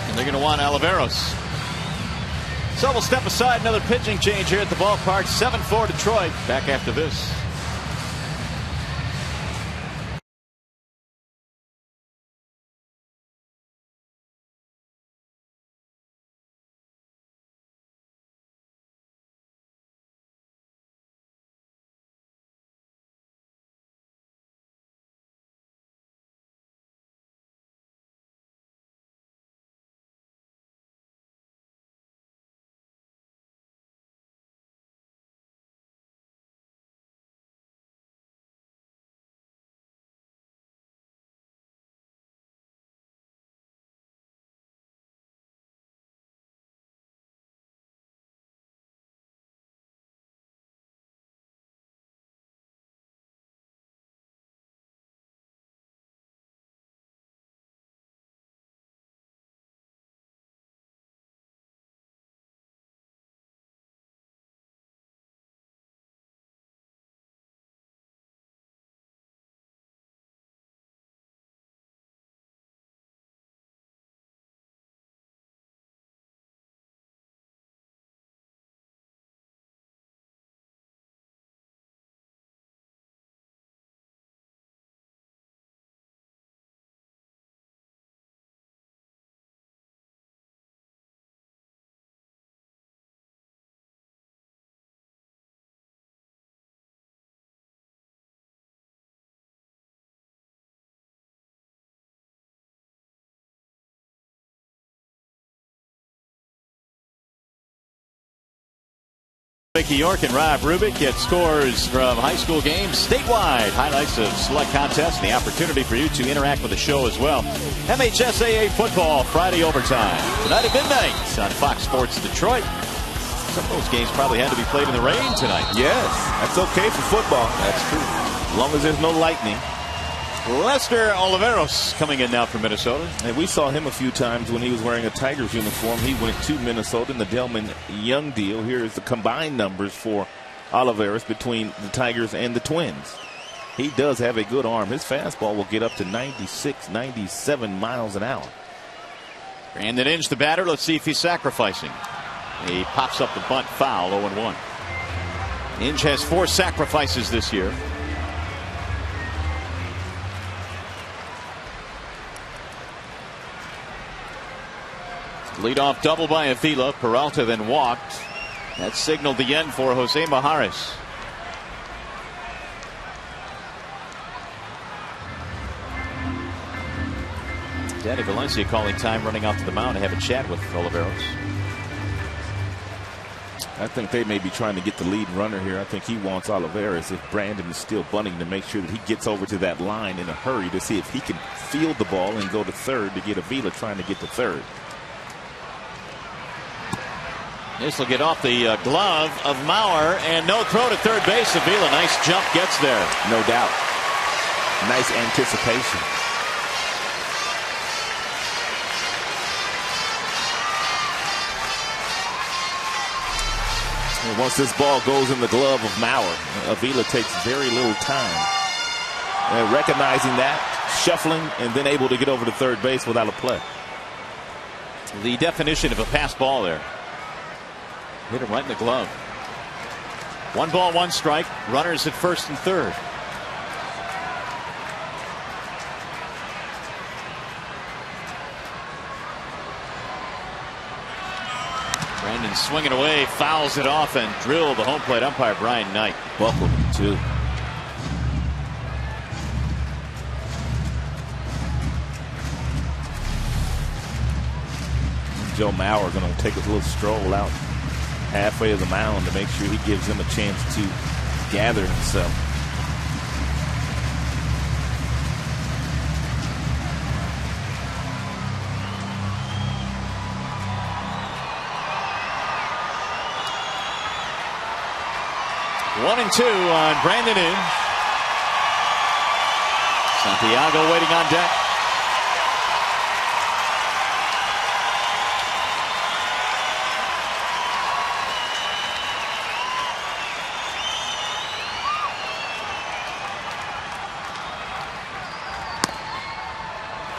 And they're going to want Oliveros. So we'll step aside. Another pitching change here at the ballpark. 7-4 Detroit. Back after this. Mickey York and Rob Rubik get scores from high school games statewide. Highlights of select contests and the opportunity for you to interact with the show as well. MHSAA football Friday overtime tonight at midnight on Fox Sports Detroit. Some of those games probably had to be played in the rain tonight. Yes, that's okay for football. That's true. As long as there's no lightning. Lester Oliveros coming in now from Minnesota. And we saw him a few times when he was wearing a Tigers uniform. He went to Minnesota in the Delman Young deal. Here is the combined numbers for Oliveros between the Tigers and the Twins. He does have a good arm. His fastball will get up to 96, 97 miles an hour. Brandon Inge, the batter. Let's see if he's sacrificing. He pops up the bunt foul, 0-1. Inge has 4 sacrifices this year. Leadoff double by Avila. Peralta then walked. That signaled the end for Jose Majares. Danny Valencia calling time, running out to the mound to have a chat with Oliveros. I think they may be trying to get the lead runner here. I think he wants Oliveros, if Brandon is still bunting, to make sure that he gets over to that line in a hurry to see if he can field the ball and go to third to get Avila trying to get to third. This will get off the glove of Mauer, and no throw to third base. Avila, nice jump, gets there. No doubt. Nice anticipation. And once this ball goes in the glove of Mauer, Avila takes very little time. And recognizing that, shuffling, and then able to get over to third base without a play. The definition of a pass ball there. Hit him right in the glove. 1 ball, 1 strike. Runners at first and third. Brandon swinging away, fouls it off and drilled the home plate umpire Brian Knight. Buckled too. Joe Mauer going to take a little stroll out halfway of the mound to make sure he gives him a chance to gather himself. One and 2 on Brandon Inge. Santiago waiting on deck.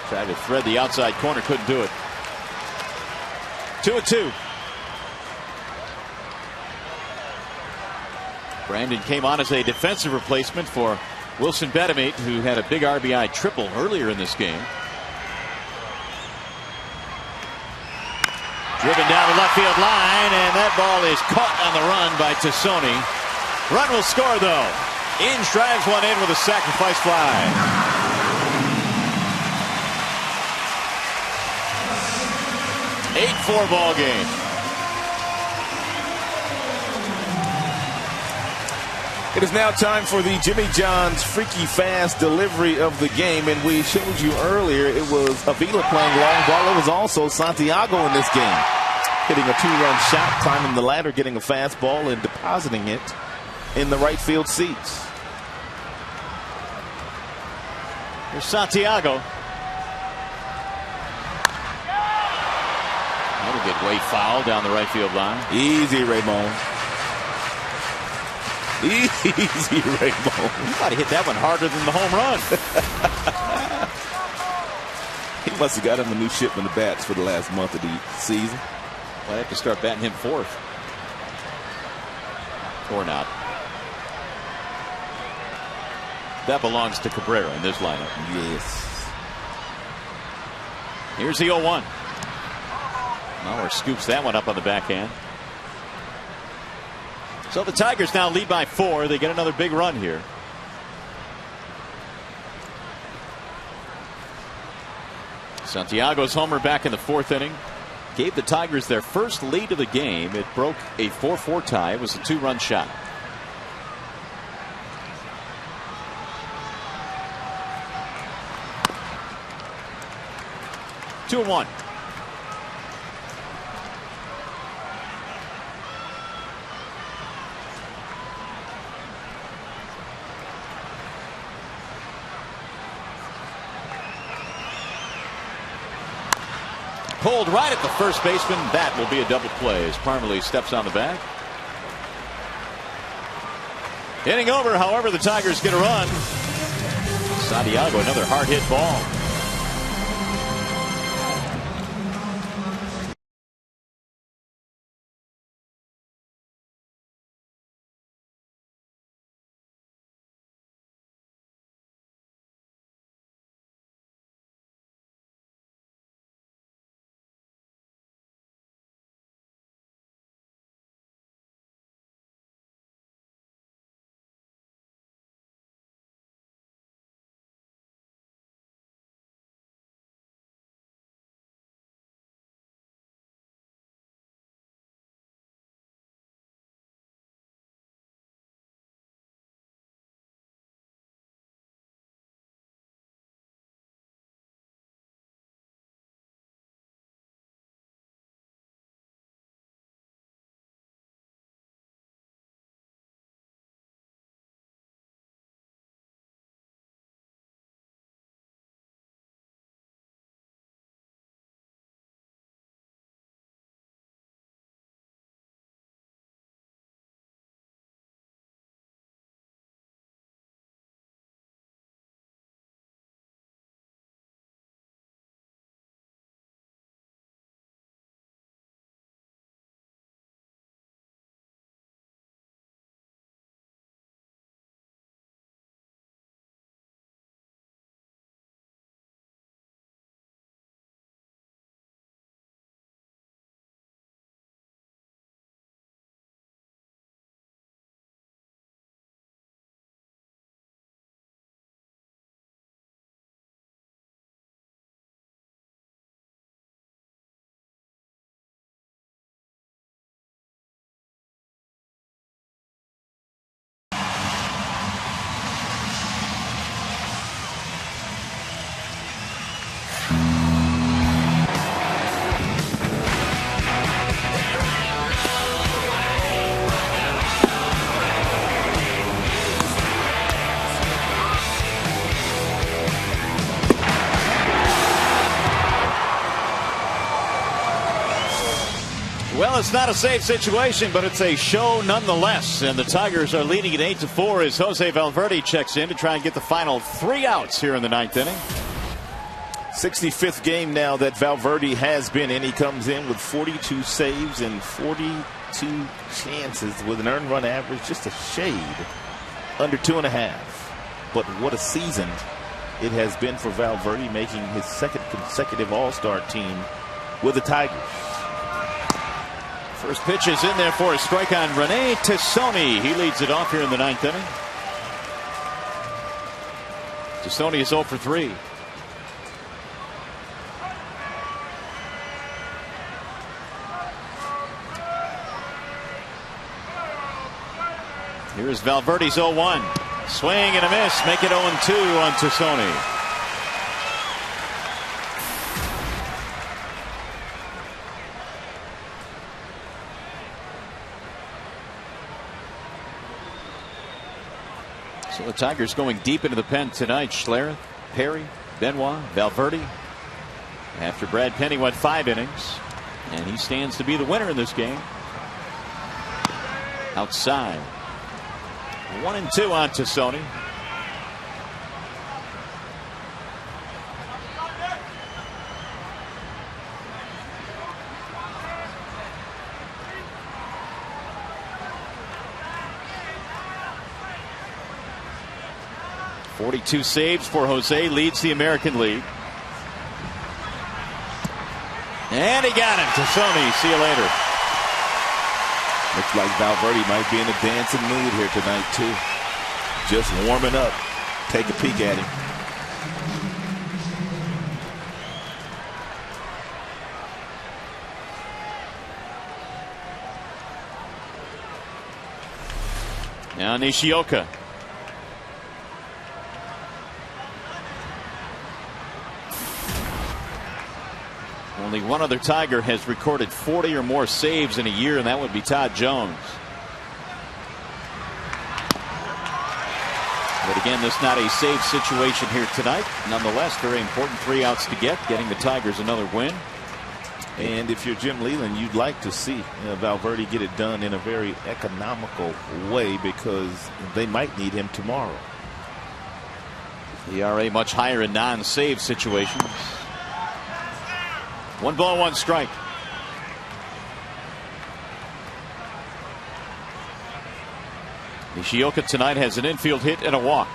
Tried to thread the outside corner, couldn't do it. 2-2. Brandon came on as a defensive replacement for Wilson Bedamate, who had a big RBI triple earlier in this game. Driven down the left field line, and that ball is caught on the run by Tassoni. Run will score, though. Inge drives one in with a sacrifice fly. 8-4 ball game. It is now time for the Jimmy John's Freaky Fast delivery of the game, and we showed you earlier it was Avila playing long ball. It was also Santiago in this game, hitting a 2-run shot, climbing the ladder, getting a fastball, and depositing it in the right field seats. Here's Santiago. That'll get way foul down the right field line. Easy, Raymond. Easy, Raymond. You might have hit that one harder than the home run. He must have got him a new shipment of bats for the last month of the season. Well, I have to start batting him fourth. Or not. That belongs to Cabrera in this lineup. Yes. Here's the 0-1. Mauer scoops that one up on the backhand. So the Tigers now lead by 4. They get another big run here. Santiago's homer back in the 4th inning. gave the Tigers their first lead of the game. It broke a 4-4 tie. It was a 2-run shot. Two and one. Pulled right at the first baseman. That will be a double play as Parmelee steps on the bag. Hitting over, however, the Tigers get a run. Santiago, another hard hit ball. Well, it's not a safe situation, but it's a show nonetheless. And the Tigers are leading at 8-4 as Jose Valverde checks in to try and get the final 3 outs here in the 9th inning. 65th game now that Valverde has been in. He comes in with 42 saves and 42 chances with an earned run average just a shade under 2.5. But what a season it has been for Valverde, making his second consecutive All-Star team with the Tigers. First pitch is in there for a strike on Rene Tassoni. He leads it off here in the 9th inning. Tassoni is 0 for 3. Here's Valverde's 0-1. Swing and a miss. Make it 0-2 on Tassoni. So the Tigers going deep into the pen tonight. Schlereth, Perry, Benoit, Valverde. After Brad Penny went 5 innings. And he stands to be the winner in this game. Outside. 1-2 on Tassoni. .42 saves for Jose, leads the American League. And he got him. Tassoni, see you later. Looks like Valverde might be in a dancing mood here tonight, too. Just warming up. Take a peek at him. Now Nishioka. Only one other Tiger has recorded 40 or more saves in a year, and that would be Todd Jones. But again, this not a save situation here tonight. Nonetheless, very important 3 outs to get, getting the Tigers another win. And if you're Jim Leyland, you'd like to see Valverde get it done in a very economical way, because they might need him tomorrow. ERA much higher in non-save situations. 1 ball, 1 strike. Nishioka tonight has an infield hit and a walk.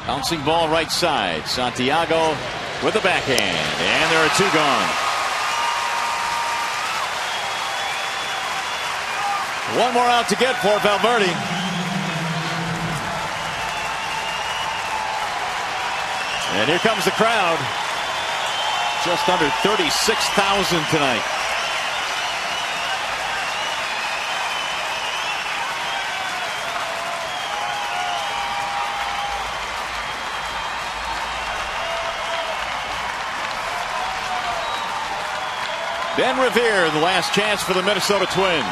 Bouncing ball right side. Santiago with the backhand. And there are 2 gone. 1 more out to get for Valverde. And here comes the crowd. Just under 36,000 tonight. Ben Revere, the last chance for the Minnesota Twins.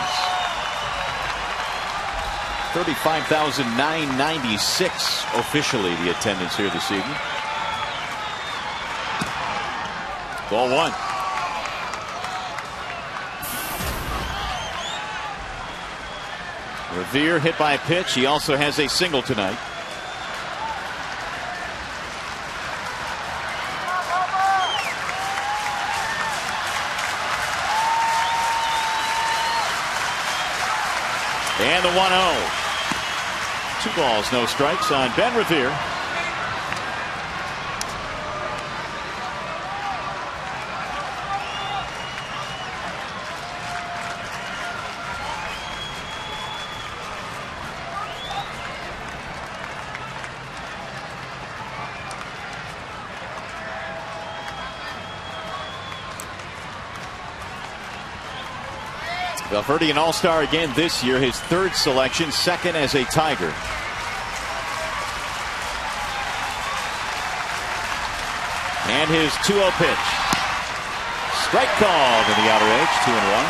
35,996 officially the attendance here this evening. Ball 1. Revere hit by a pitch. He also has a single tonight. And the 1-0. 2 balls, no strikes on Ben Revere. Valverde, an all-star again this year, his 3rd selection, 2nd as a Tiger. And his 2-0 pitch. Strike called in the outer edge, 2-1.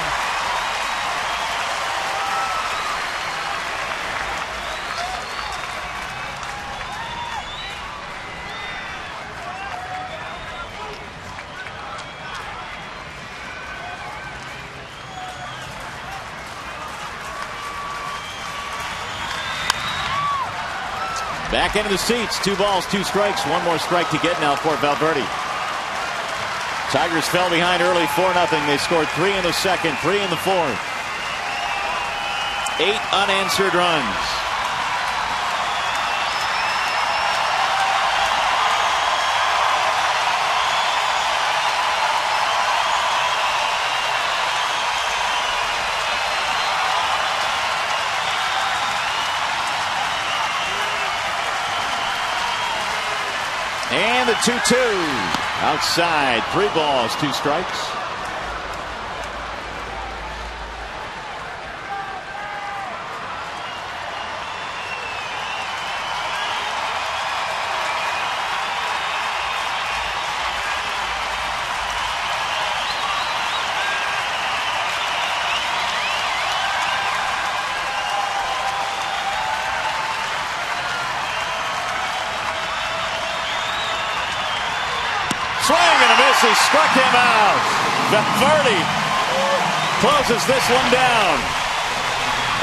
Back into the seats. 2 balls, 2 strikes. 1 more strike to get now for Valverde. Tigers fell behind early 4-0. They scored 3 in the 2nd, 3 in the 4th. 8 unanswered runs. And the 2-2 outside. 3 balls, 2 strikes. Swing and a miss. He struck him out. Valverde closes this one down.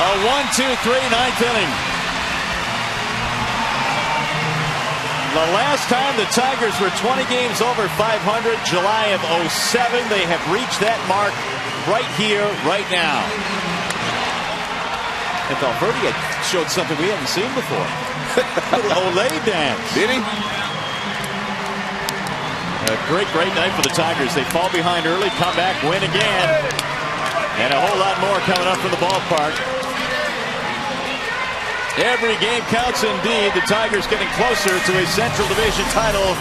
A 1-2-3 9th inning. The last time the Tigers were 20 games over 500, July of 2007. They have reached that mark right here, right now. And Valverde had showed something we haven't seen before. A little Olay dance. Did he? A great night for the Tigers. They fall behind early, come back, win again. And a whole lot more coming up from the ballpark Every game counts indeed. The Tigers getting closer to a Central Division title.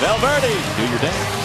Valverde, do your dance.